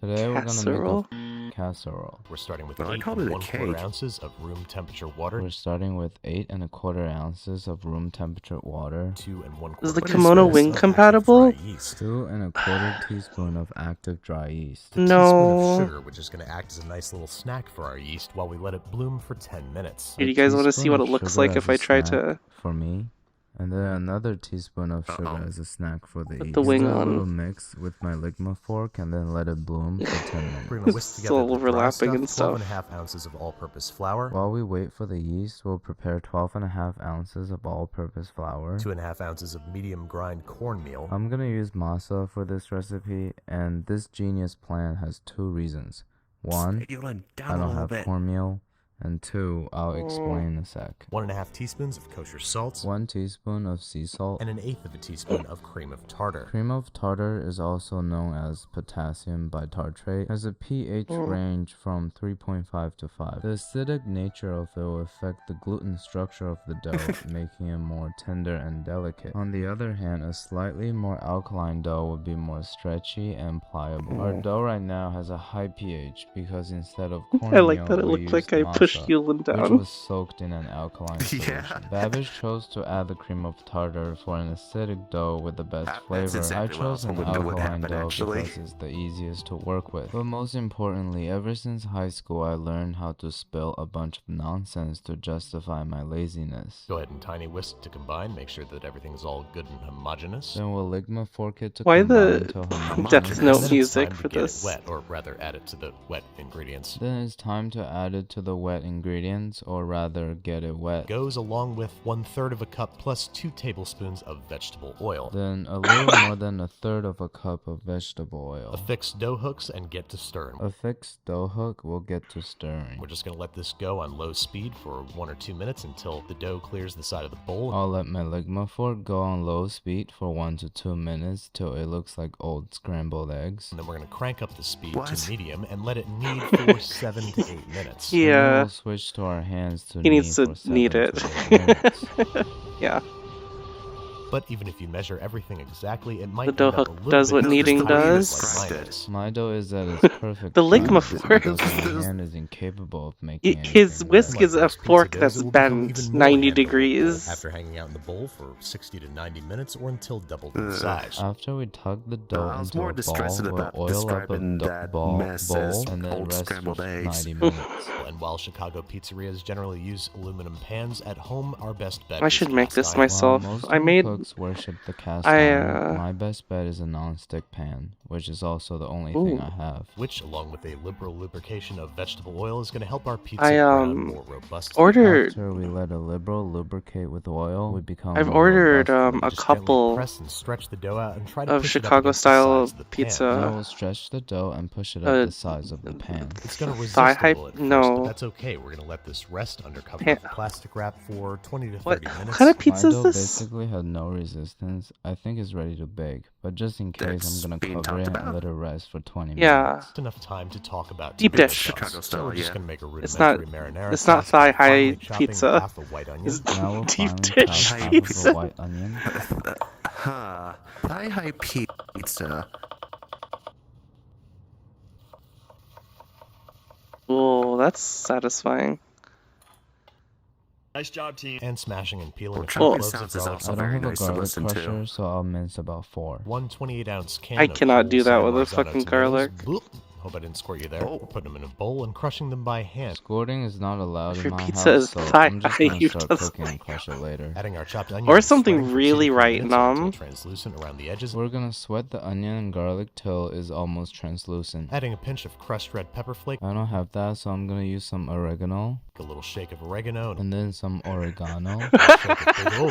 Today we're Casserole? gonna make a casserole. We're starting with Well, I 8 called it a 1/4 cake. ounces of room temperature water. We're starting with 8 1/4 ounces of room temperature water. 2 1/4 Is the kimono wing compatible? 2 1/4 teaspoon of active dry yeast. A teaspoon of No. sugar, which is going to act as a nice little snack for our yeast while we let it bloom for 10 minutes. Hey, do you guys want to see what it looks like if I try to for me? And then another teaspoon of sugar as a snack for the yeast. the wing Do a on? little mix with my ligma fork and then let it bloom for 10 minutes. We're going to whisk It's together all the dry overlapping stuff, and stuff. 12.5 ounces of all-purpose flour, While we wait for the yeast, we'll prepare 12.5 ounces of all-purpose flour. 2.5 ounces of medium grind cornmeal. I'm gonna use masa for this recipe, and this genius plan has 2 reasons. 1, Yulin, I down a don't little have bit. cornmeal, and 2, I'll explain in a sec. 1.5 teaspoons of kosher salt, 1 teaspoon of sea salt, and 1/8 of a teaspoon of cream of tartar. Cream of tartar is also known as potassium bitartrate, has a pH range from 3.5 to 5. The acidic nature of it will affect the gluten structure of the dough, making it more tender and delicate. On the other hand, a slightly more alkaline dough would be more stretchy and pliable. Our dough right now has a high pH because instead of cornmeal, I like that it we looked used like I matcha. push Hewlin which down. was soaked in an alkaline solution. Babish chose to add the cream of tartar for an acidic dough with the best flavor. exactly I what I was chose an hoping would alkaline happen, dough actually. because it's the easiest to work with. But most importantly, ever since high school, I learned how to spill a bunch of nonsense to justify my laziness. Go ahead and tiny whisk to combine. Make sure that everything's all good and homogeneous. Then we'll ligma fork it to Why combine the to Death And Note then it's music time to for get this? it wet, or rather add it to the wet ingredients. Then it's time to add it to the wet ingredients, or rather get it wet. Goes along with 1/3 of a cup plus 2 tablespoons of vegetable oil. Then a little more than 1/3 of a cup of vegetable oil. Affix dough hooks and get to stirring. Affix dough hook will get to stirring. We're just going to let this go on low speed for 1 or 2 minutes until the dough clears the side of the bowl. I'll let my ligma fork go on low speed for 1 to 2 minutes till it looks like old scrambled eggs. And then we're going to crank up the speed to medium and let it knead for 7 to 8 minutes. And then Yeah. we'll switch to our hands to He needs knead to for 7 knead to it. 8 minutes. Yeah. But even if you measure everything exactly, it might The dough end up a hook little does bit what just kneading the way it is does. like mine is. My dough is at its perfect The size ligma fork. because my hand is incapable of making His anything whisk wet. is a fork that's bent 90 degrees. After hanging out in the bowl for 60 to 90 minutes or until doubled in size. After we tug the dough I was into more a distressed ball, we'll about oil up a describing that mess as bowl and then old rest scrambled for eggs. 90 minutes. And while Chicago pizzerias generally use aluminum pans, at home our best bet I is should make cast this iron. myself. While most I home made. cooks worship the cast I, iron, my best bet is a non-stick pan, which is also the only thing Ooh. I have. Which, along with a liberal lubrication of vegetable oil, is going to help our pizza I brown more robustly. ordered. After we let a liberal lubricate with oil, we become I've more ordered robust. a Just gently couple press and stretch the dough out and try to of push it up Chicago against the style sides of the pan. Now pizza. we'll stretch the dough and push it up the sides of the pan. It's going to resist Thigh a high. little at first, No. but that's okay. We're going to let this rest under cover Pan- of plastic wrap for 20 to 30 What minutes. kind of pizza My is dough this? basically had no resistance. I think it's ready to bake, but just in case, That's I'm gonna being cover it talked and about. let it rest for 20 Yeah. minutes. Just enough time to talk about Deep tomato dish. sauce. Chicago So style, we're just yeah. going to make a It's not. rudimentary marinara It's not sauce by thigh high finely chopping pizza. half a white onion. It's Now we'll deep finally dish chop half of pizza. a white onion. Huh. Thigh-high pizza. Oh, that's satisfying. Nice job, team. And smashing and peeling a few chopping cloves sounds of is garlic. also I don't very have a nice to garlic listen to. crusher, so I'll mince about 4. One 28-ounce can I of cannot whole do that San with a Marzano fucking tomatoes. garlic. Bloop. Hope I didn't squirt you there. Putting them in a bowl and crushing them by hand. Squirting is not allowed If in your my pizza house, is so thigh I'm just high, gonna you start just cooking and crush it later. Adding our chopped onions. Or something sweating for really 2 to 3 right, minutes until Nom. translucent around the edges. We're gonna sweat the onion and garlic till it's almost translucent. Adding a pinch of crushed red pepper flake. I don't have that, so I'm gonna use some oregano. A little shake of oregano. And then some oregano.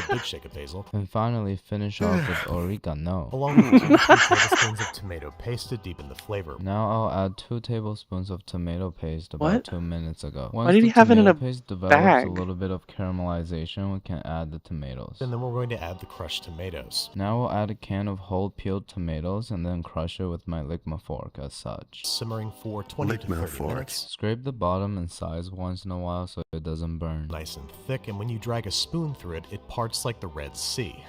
Big shake of basil. And finally finish off with oregano. Along with 2 to 3 tablespoons of tomato paste to deepen the flavor. Now I'll add 2 tablespoons of tomato paste about What? 2 minutes ago. Why Once did the he have it in tomato a paste develops bag? a little bit of caramelization, we can add the tomatoes. And then we're going to add the crushed tomatoes. Now we'll add a can of whole peeled tomatoes and then crush it with my ligma fork as such. Simmering for 20 to 30 minutes. Scrape the bottom and sides once in a while so it doesn't burn. Nice and thick, and when you drag a spoon through it, it parts like the Red Sea.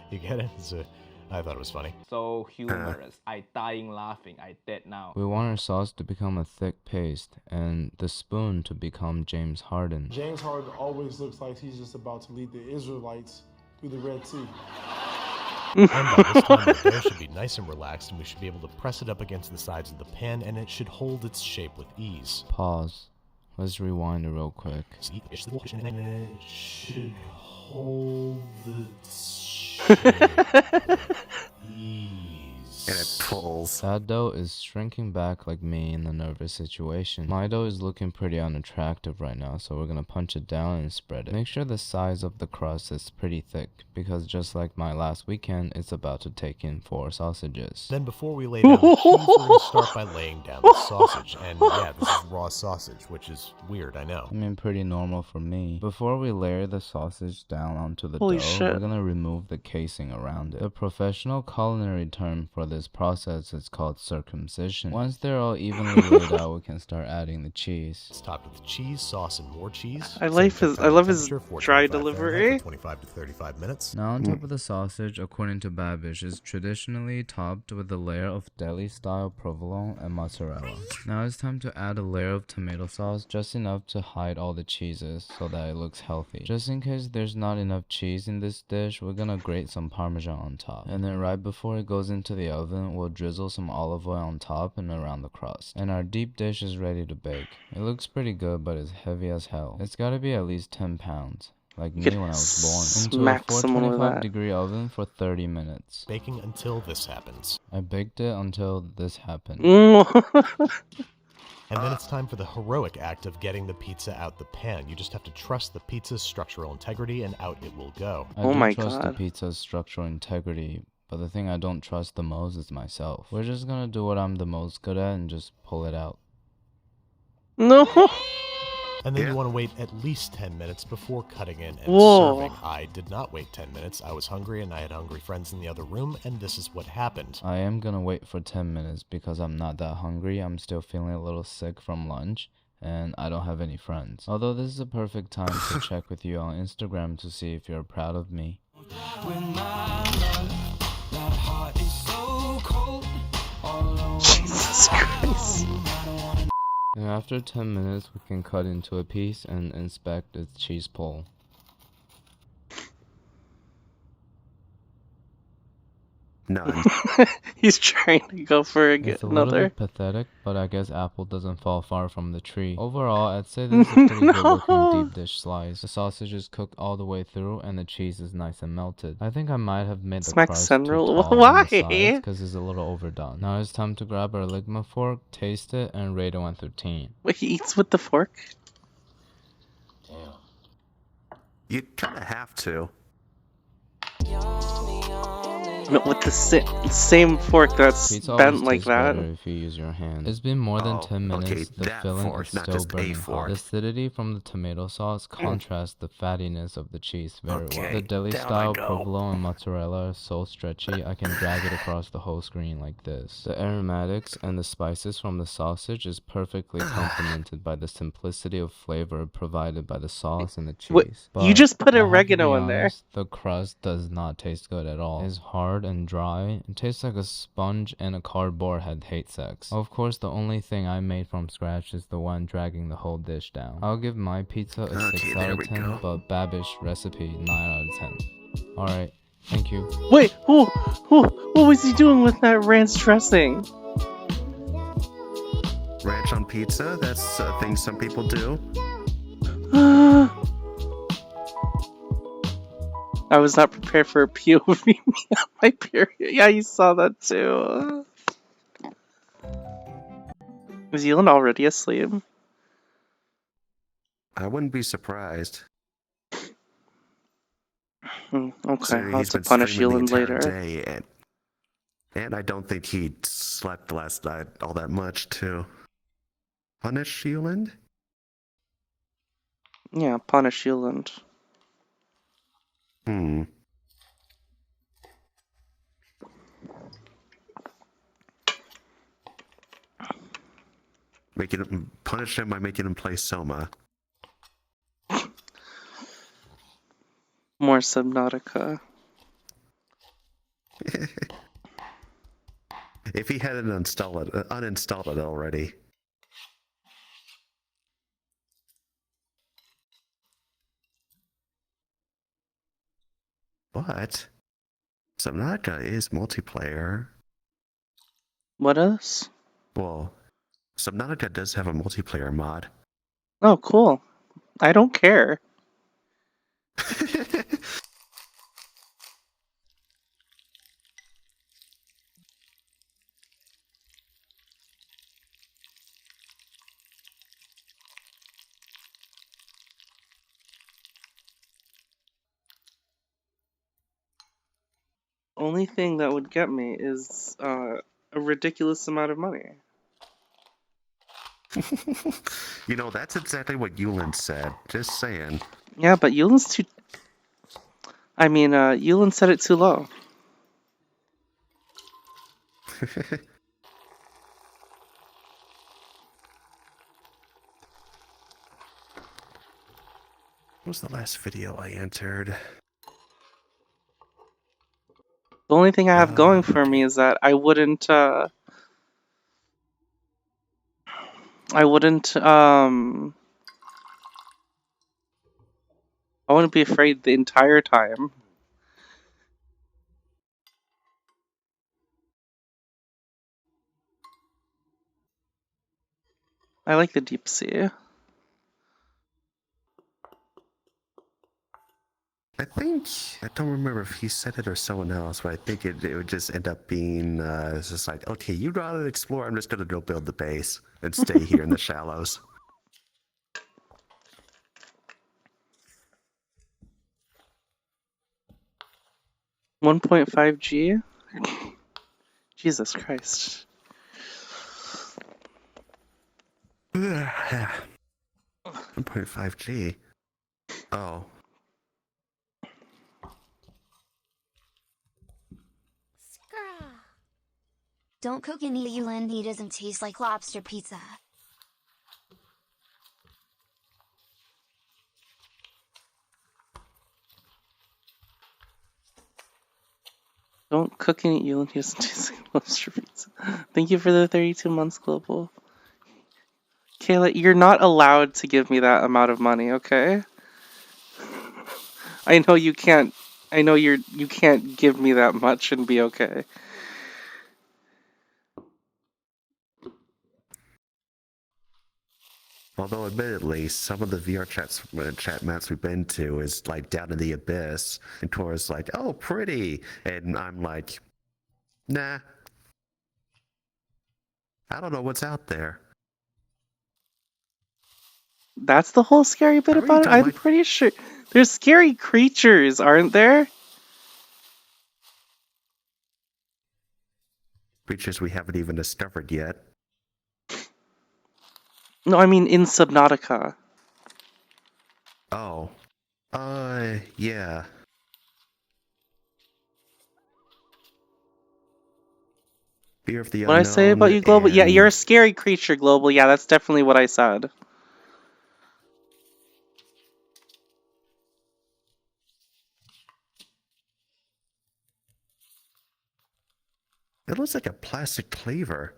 You get it? I thought it was funny. So humorous. I dying laughing. I dead now. We want our sauce to become a thick paste and the spoon to become James Harden. James Harden always looks like he's just about to lead the Israelites through the Red Sea. And by this time, the dough should be nice and relaxed, and we should be able to press it up against the sides of the pan, and it should hold its shape with ease. Pause. Let's rewind it real quick. It should hold its shape. And it pulls. That dough is shrinking back like me in a nervous situation. My dough is looking pretty unattractive right now, so we're gonna punch it down and spread it. Make sure the size of the crust is pretty thick, because just like my last weekend, it's about to take in 4 sausages. Then before we lay down the cheese, we're going to start by laying down the sausage. And yeah, this is raw sausage, which is weird, I know. I mean, pretty normal for me. Before we layer the sausage down onto the Holy dough, shit. we're gonna remove the casing around it. The professional culinary term for this this process is called circumcision. Once they're all evenly laid out, we can start adding the cheese. It's topped with cheese, sauce, and more cheese. I love his dry delivery. 25 to 35 minutes. Now on top of the sausage, according to Babish, is traditionally topped with a layer of deli-style provolone and mozzarella. Now it's time to add a layer of tomato sauce, just enough to hide all the cheeses so that it looks healthy. Just in case there's not enough cheese in this dish, we're gonna grate some parmesan on top. And then right before it goes into the oven, we'll drizzle some olive oil on top and around the crust. And our deep dish is ready to bake. It looks pretty good, but it's heavy as hell. It's gotta be at least 10 pounds. Like me when I was born. Into a 425-degree oven for 30 minutes. Baking until this happens. I baked it until this happened. And then it's time for the heroic act of getting the pizza out the pan. You just have to trust the pizza's structural integrity and out it will go. I do trust the pizza's structural integrity, but the thing I don't trust the most is myself. We're just gonna do what I'm the most good at and just pull it out. No! And then you want to wait at least 10 minutes before cutting in and serving. I did not wait 10 minutes. I was hungry and I had hungry friends in the other room, and this is what happened. I am gonna wait for 10 minutes because I'm not that hungry. I'm still feeling a little sick from lunch, and I don't have any friends. Although this is a perfect time to check with you on Instagram to see if you're proud of me. Jesus Christ. And after 10 minutes, we can cut into a piece and inspect its cheese pull. None. He's trying to go for It's a another. little bit pathetic, but I guess apple doesn't fall far from the tree. Overall, I'd say this is a pretty good looking deep dish slice. The sausage is cooked all the way through, and the cheese is nice and melted. I think I might have made the crust too tall Why? Because it's a little overdone. Now it's time to grab our ligma fork, taste it, and rate it 1 through 10. Wait, he eats with the fork? You kind of have to. No, with the same fork that's Pizza bent like that. Better if you use your hand. It's been more than 10 minutes. The filling is still burning hot. The acidity from the tomato sauce contrasts the fattiness of the cheese very well. The deli-style provolone and mozzarella are so stretchy, I can drag it across the whole screen like this. The aromatics and the spices from the sausage is perfectly complemented by the simplicity of flavor provided by the sauce and the cheese. Wait, you just put oregano in there. The crust does not taste good at all. It's hard and dry. It tastes like a sponge and a cardboard had hate sex. Of course, the only thing I made from scratch is the one dragging the whole dish down. I'll give my pizza a 6 out of 10, but Babish recipe 9 out of 10. Alright, thank you. Wait, what was he doing with that ranch dressing? Ranch on pizza? That's a thing some people do. I was not prepared for a POV on my period. Yeah, you saw that too. Was Elon already asleep? I wouldn't be surprised. Okay, So I'll have he's to been punish streaming the Elon entire later. day, and I don't think he slept last night all that much to punish Elon. Yeah, punish Elon. Punish him by making him play Soma. More Subnautica. If he hadn't uninstalled it already. But Subnautica is multiplayer. What else? Well, Subnautica does have a multiplayer mod. Oh, cool. I don't care. Only thing that would get me is a ridiculous amount of money. You know, that's exactly what Yulin said. Just saying. Yeah, but Yulin's too... I mean, Yulin said it too low. What was the last video I entered? The only thing I have going for me is that I wouldn't I wouldn't be afraid the entire time. I like the deep sea. I think, I don't remember if he said it or someone else, but I think it would just end up being it's just like, okay, you'd rather explore, I'm just gonna go build the base and stay here in the shallows. 1.5G? Jesus Christ. 1.5G. Oh. Don't cook any Eland, he doesn't taste like lobster pizza. Don't cook and eat you and use lobster pizza. Thank you for the 32 months, Global. Kayla, you're not allowed to give me that amount of money, okay? I know you can't. I know you can't give me that much and be okay. Although, admittedly, some of the chat maps we've been to is like down in the abyss, and Tora's like, "Oh, pretty," and I'm like, "Nah, I don't know what's out there." That's the whole scary bit about it. I'm pretty sure there's scary creatures, aren't there? Creatures we haven't even discovered yet. No, I mean in Subnautica. Oh. Yeah. Fear of the What I say about you, Global? Yeah, you're a scary creature, Global. Yeah, that's definitely what I said. It looks like a plastic cleaver.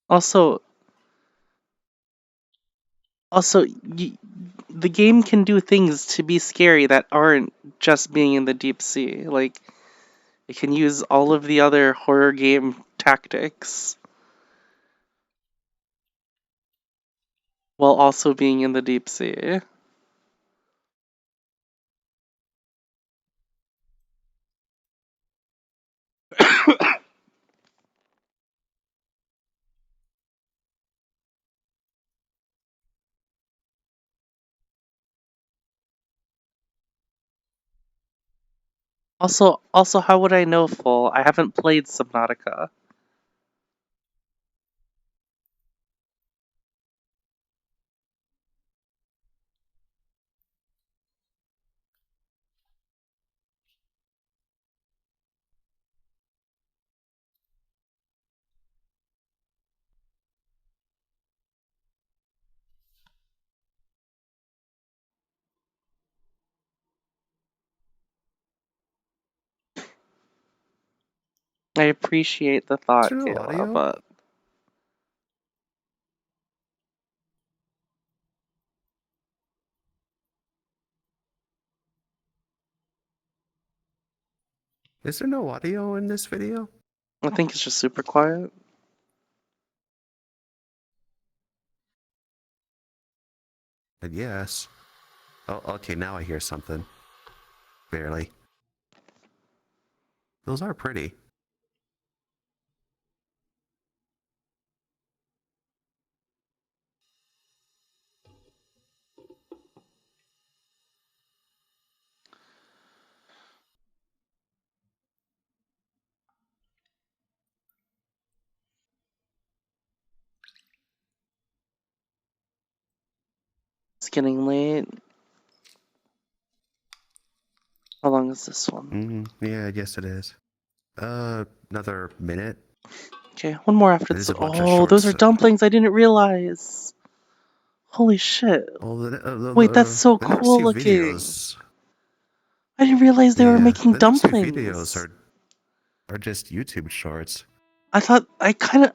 Also, the game can do things to be scary that aren't just being in the deep sea. Like, it can use all of the other horror game tactics while also being in the deep sea. Also, how would I know full? I haven't played Subnautica. I appreciate the thought, Is there no Kayla, audio? but Is there no audio in this video? I think it's just super quiet. Yes. Oh, okay, now I hear something. Barely. Those are pretty. It's getting late. How long is this one? Yeah, I guess it is. Another minute. Okay, one more after It is this. a bunch of Oh, those shorts. are dumplings. I didn't realize. Holy shit. Well, Wait, that's so the next cool two looking. videos. I didn't realize they were making the next two dumplings. videos are just YouTube shorts. I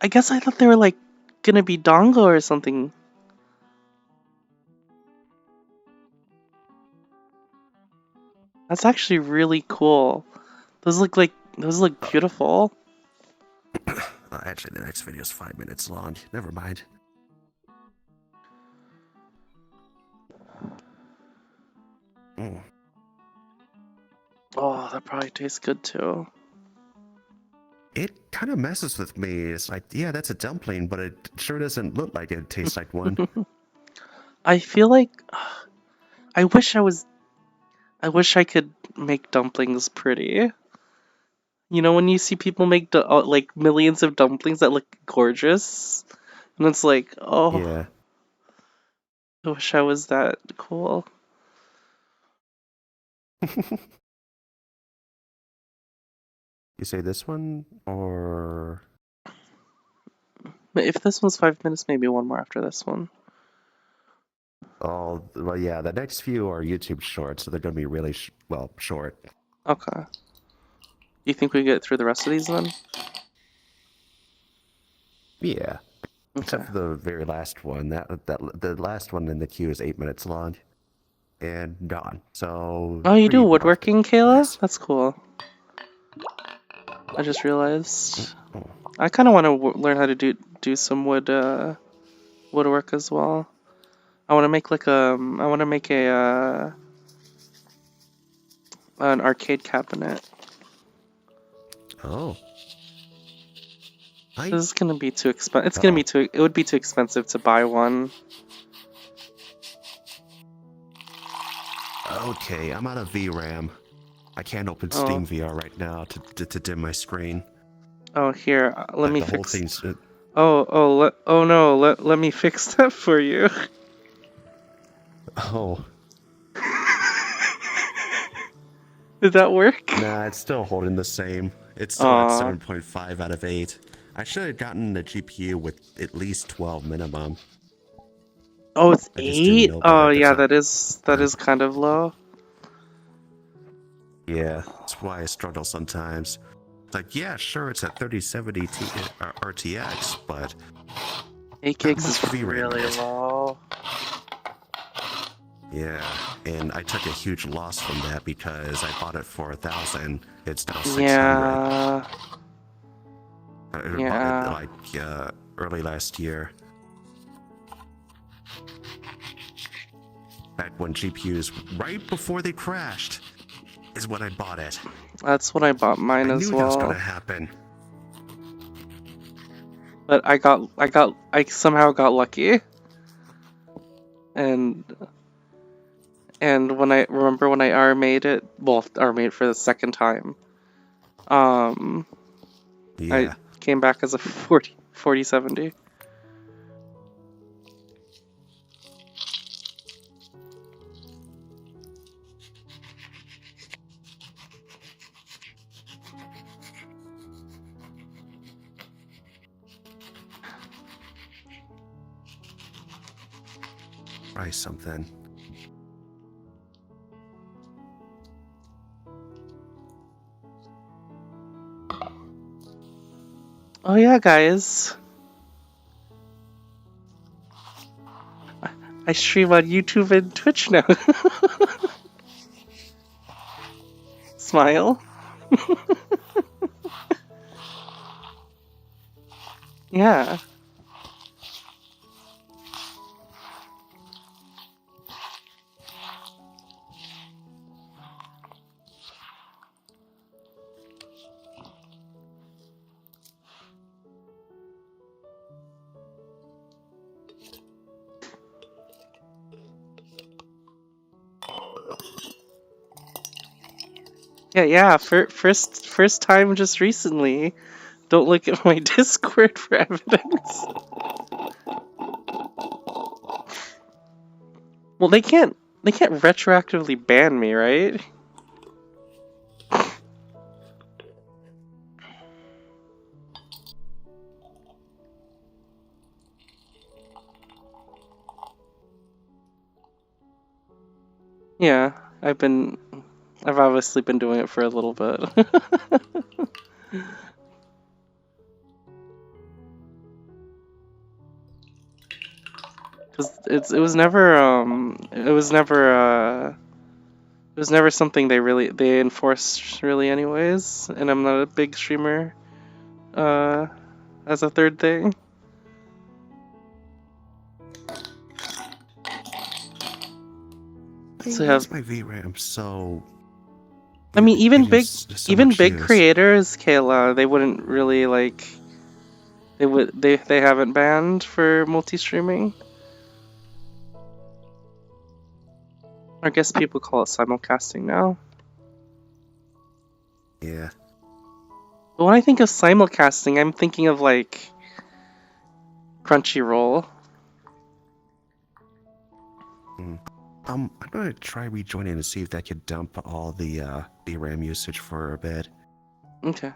guess I thought they were like gonna be dongo or something. That's actually really cool. Those look beautiful. Actually, the next video is 5 minutes long. Never mind. Oh, that probably tastes good too. It kind of messes with me. It's like, yeah, that's a dumpling, but it sure doesn't look like it tastes like one. I feel like I wish I could make dumplings pretty. You know, when you see people make like millions of dumplings that look gorgeous, and it's like, oh, yeah. I wish I was that cool. You say this one, or... But if this one's 5 minutes, maybe one more after this one. Oh, well, yeah, the next few are YouTube shorts, so they're going to be really, short. Okay. You think we get through the rest of these then? Yeah. Okay. Except for the very last one. The last one in the queue is 8 minutes long. And gone. So... Oh, you do woodworking, Kayla? That's cool. I just realized. I kind of want to learn how to do some woodwork as well. I want to make an arcade cabinet. Oh. This is gonna be too expensive. It would be too expensive to buy one. Okay, I'm out of VRAM. I can't open Steam VR right now to dim my screen. Oh, here, let me the fix. Whole thing's, Let me fix that for you. Oh. Did that work? Nah, it's still holding the same. It's still at 7.5 out of 8. I should have gotten a GPU with at least 12 minimum. Oh, it's 8? Oh, yeah, that is kind of low. Yeah, that's why I struggle sometimes. It's like, yeah, sure, it's at 3070 RTX, but 8 gigs is really low. Yeah, and I took a huge loss from that because I bought it for 1,000 instead of 600. Yeah. I bought it early last year. Back when GPUs, right before they crashed, is when I bought it. That's when I bought mine as well. I knew that was gonna happen. But I somehow got lucky. And when I R-made it, R-made for the second time. I came back as a 4070. Try something. Oh yeah, guys. I stream on YouTube and Twitch now. Smile. Yeah. Yeah. First time just recently. Don't look at my Discord for evidence. Well, they can't retroactively ban me, right? Yeah, I've obviously been doing it for a little bit. Cuz it was never something they enforced really anyways, and I'm not a big streamer as a third thing. So Why is my VRAM so... I mean, even getting so much big use? creators, Kayla, they wouldn't really like. They haven't banned for multi-streaming. I guess people call it simulcasting now. Yeah. But when I think of simulcasting, I'm thinking of like Crunchyroll. I'm gonna try rejoining and see if that could dump all the RAM usage for a bit. Okay.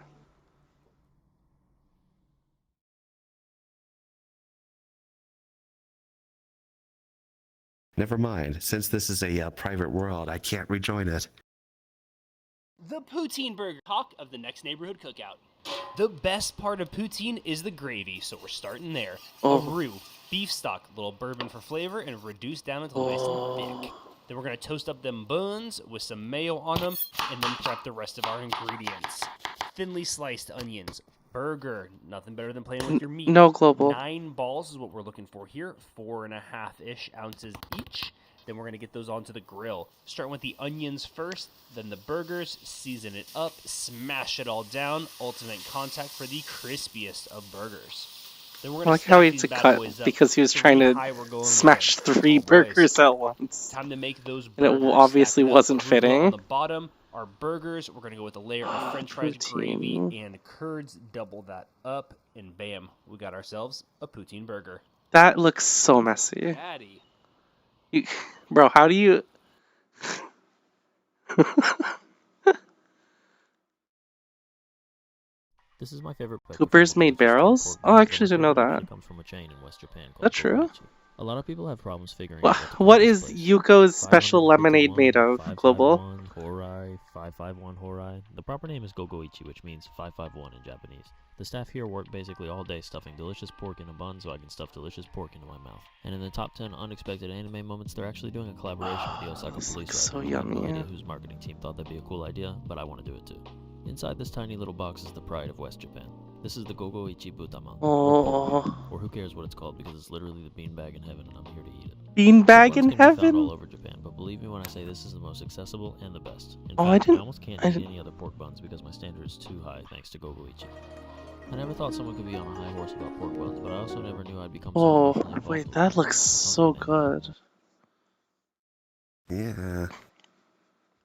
Never mind. Since this is a private world, I can't rejoin it. The poutine burger, talk of the next neighborhood cookout. The best part of poutine is the gravy, so we're starting there. Oh. A roux, beef stock, a little bourbon for flavor, and reduced down until nice and thick. Then we're gonna toast up them buns with some mayo on them, and then prep the rest of our ingredients. Thinly sliced onions, burger, nothing better than playing with your meat. No global. 9 balls is what we're looking for here, 4.5-ish ounces each. Then we're gonna get those onto the grill. Starting with the onions first, then the burgers, season it up, smash it all down. Ultimate contact for the crispiest of burgers. Then we're I gonna like how he had stack to these bad cut boys up. because he was 3 trying high, we're to going smash again. 3 Oh, boys. burgers at once. Time to make those And it burgers. obviously Stack it up, wasn't arugula on fitting. the bottom, our burgers, we're gonna go with a layer of French fries, gravy, Poutine. and curds. Double that up, and bam, we got ourselves a poutine burger. That looks so messy. Daddy. Bro, how do you... This is my favorite place. Cooper's made barrels? Oh, I actually didn't know that. Comes from a chain in West Japan called That's true? A lot of people have problems figuring What, out what to call what this is place. Yuko's special lemonade 551, made of, Global? 551 Horai, 551 Horai. The proper name is Gogoichi, which means 551 in Japanese. The staff here work basically all day stuffing delicious pork in a bun so I can stuff delicious pork into my mouth. And in the top 10 unexpected anime moments, they're actually doing a collaboration with the Osaka Police right so now. I have no yummy. idea whose marketing team thought that'd be a cool idea, but I want to do it too. Inside this tiny little box is the pride of West Japan. This is the Gogoichi Butaman, or who cares what it's called because it's literally the beanbag in heaven and I'm here to eat it. Beanbag Pork buns in can be found heaven? all over Japan, but believe me when I say this is the most accessible and the best. In Oh, fact, I I almost can't I eat didn't- any other pork buns because my standard is too high thanks to Gogoichi. I never thought someone could be on a high horse about pork buns, but I also never knew I'd become so Oh, emotionally involved wait, with that them. looks so good. Yeah.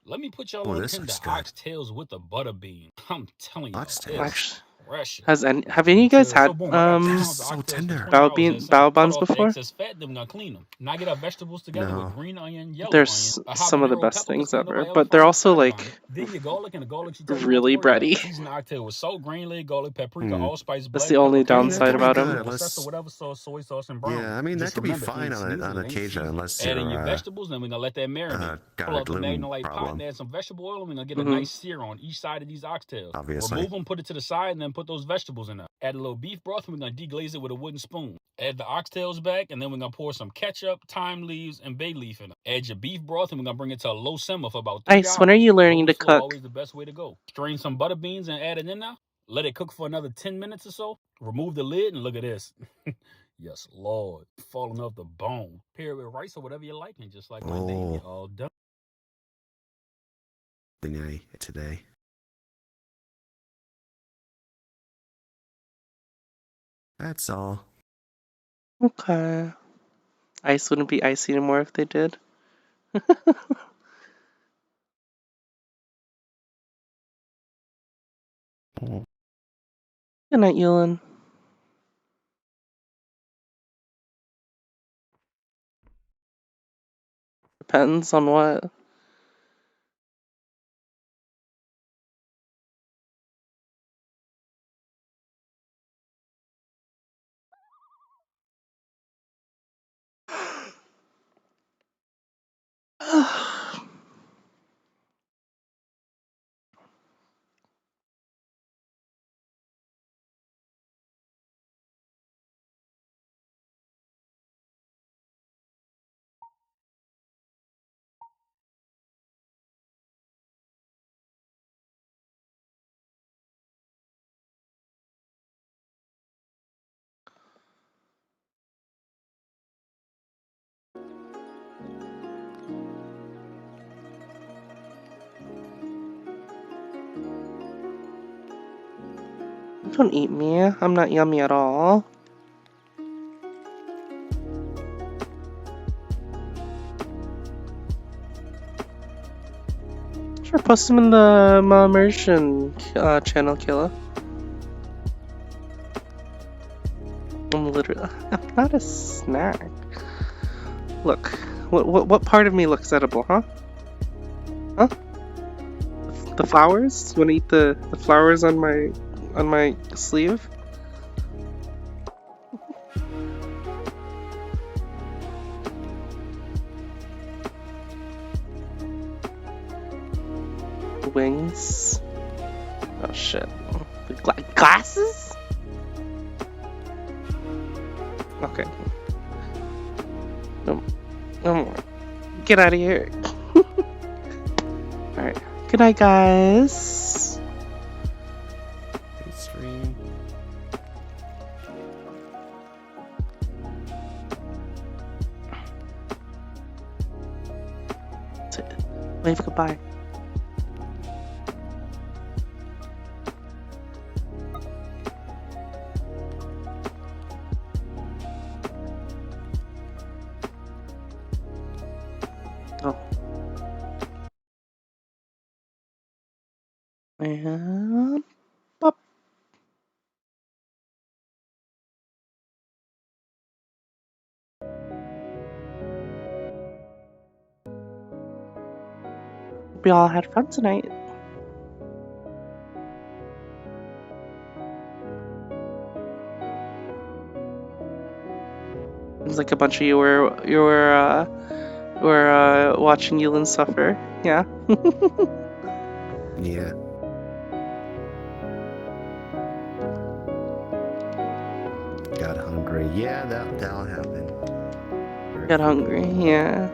Let me put y'all Oh, on this tender looks good. oxtails with a butter bean. I'm telling y'all, Oxtails? it's fresh. Have any of you guys had boom, I got 10 pounds of so oxtails for tender. $20 bao Cut buns off the before? excess fat, then we're gonna clean them. Now get our vegetables together No. with green onion, yellow They're onion, a some of the habanero best pepper, things because ever, nobody ever but they're finds also excited about like it. Then your garlic and the garlic you tell me really not to worry about. bready. Season the oxtail with salt, grain laid garlic, paprika, allspice, That's black the only pepper, downside cayenne, about ginger, them. worcester, whatever sauce, soy sauce, and brown. Yeah, I mean, Just that could be remember, it fine ain't on seasoned, on it ain't occasion, seasoned. unless Add in you're your vegetables, then we're gonna let that marinate. got Pull a out the gluten Magnolite pot problem. and add some vegetable oil, and we're gonna get Mhm. a nice sear on each side of these oxtails. Obviously. Remove them, put it to the side, and then put those vegetables in there. Add a little beef broth, and we're gonna deglaze it with a wooden spoon. Add the oxtails back, and then we're gonna pour some ketchup, thyme leaves, and bay leaf in it. Add your beef broth, and we're gonna bring it to a low simmer for about 3 Ice, when are hours. you learning Low to slow, cook? always the best way to go. Strain some butter beans and add it in there. Let it cook for another 10 minutes or so. Remove the lid, and look at this. Yes, Lord. Falling off the bone. Pair it with rice or whatever you like, and just like my baby, all done. Today. That's all. Okay. Ice wouldn't be icy anymore if they did. Good night, Yulin. Depends on what. Don't eat me. I'm not yummy at all. Sure, post them in the immersion channel, Killa. I'm literally. I'm not a snack. Look, what part of me looks edible, huh? Huh? The flowers? You wanna eat the flowers on my sleeve? Wings. Oh shit. The glasses? Okay. No. Get out of here. Alright. Good night, guys. Good stream. Wave goodbye. Oh. And pop. We all had fun tonight. Seems like a bunch of you were watching Yulin suffer. Yeah. Yeah. Got hungry. Yeah, that'll happen. Got hungry. Yeah.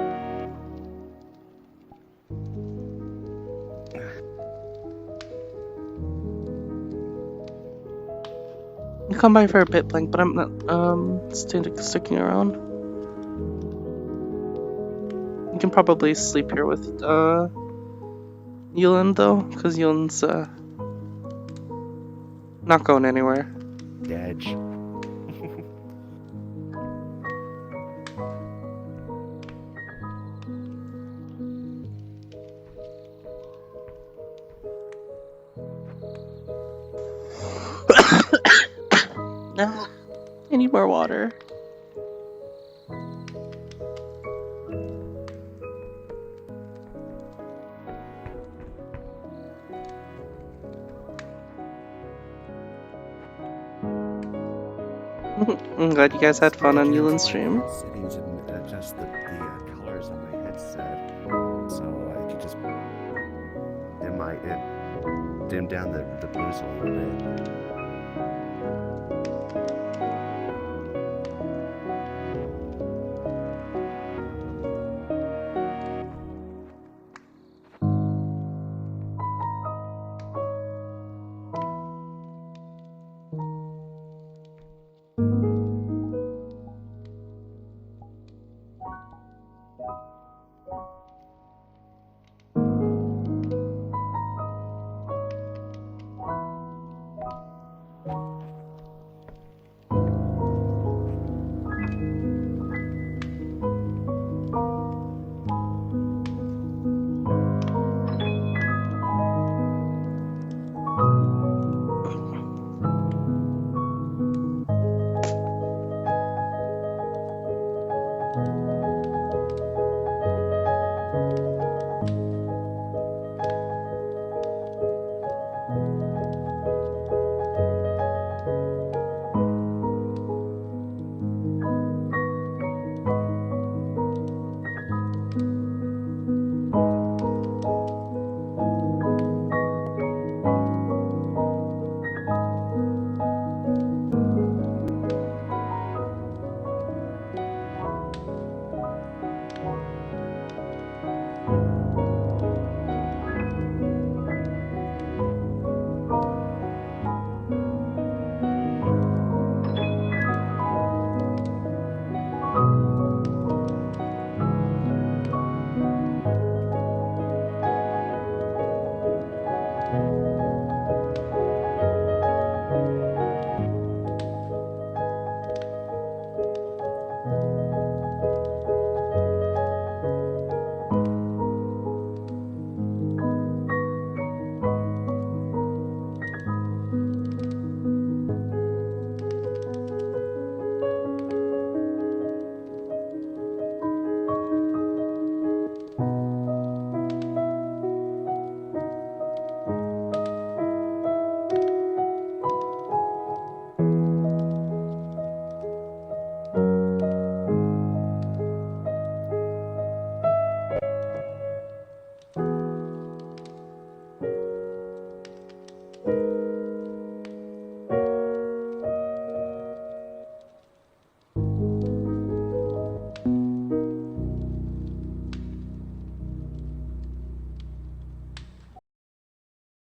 You come by for a bit, Blank, but I'm not sticking around. You can probably sleep here with Yulin though, because Yulin's not going anywhere. Dodge. I need more water. I'm glad you guys had fun on Yulin's stream. Settings and adjust the colors on my headset, so I could just dim down the blues a little bit.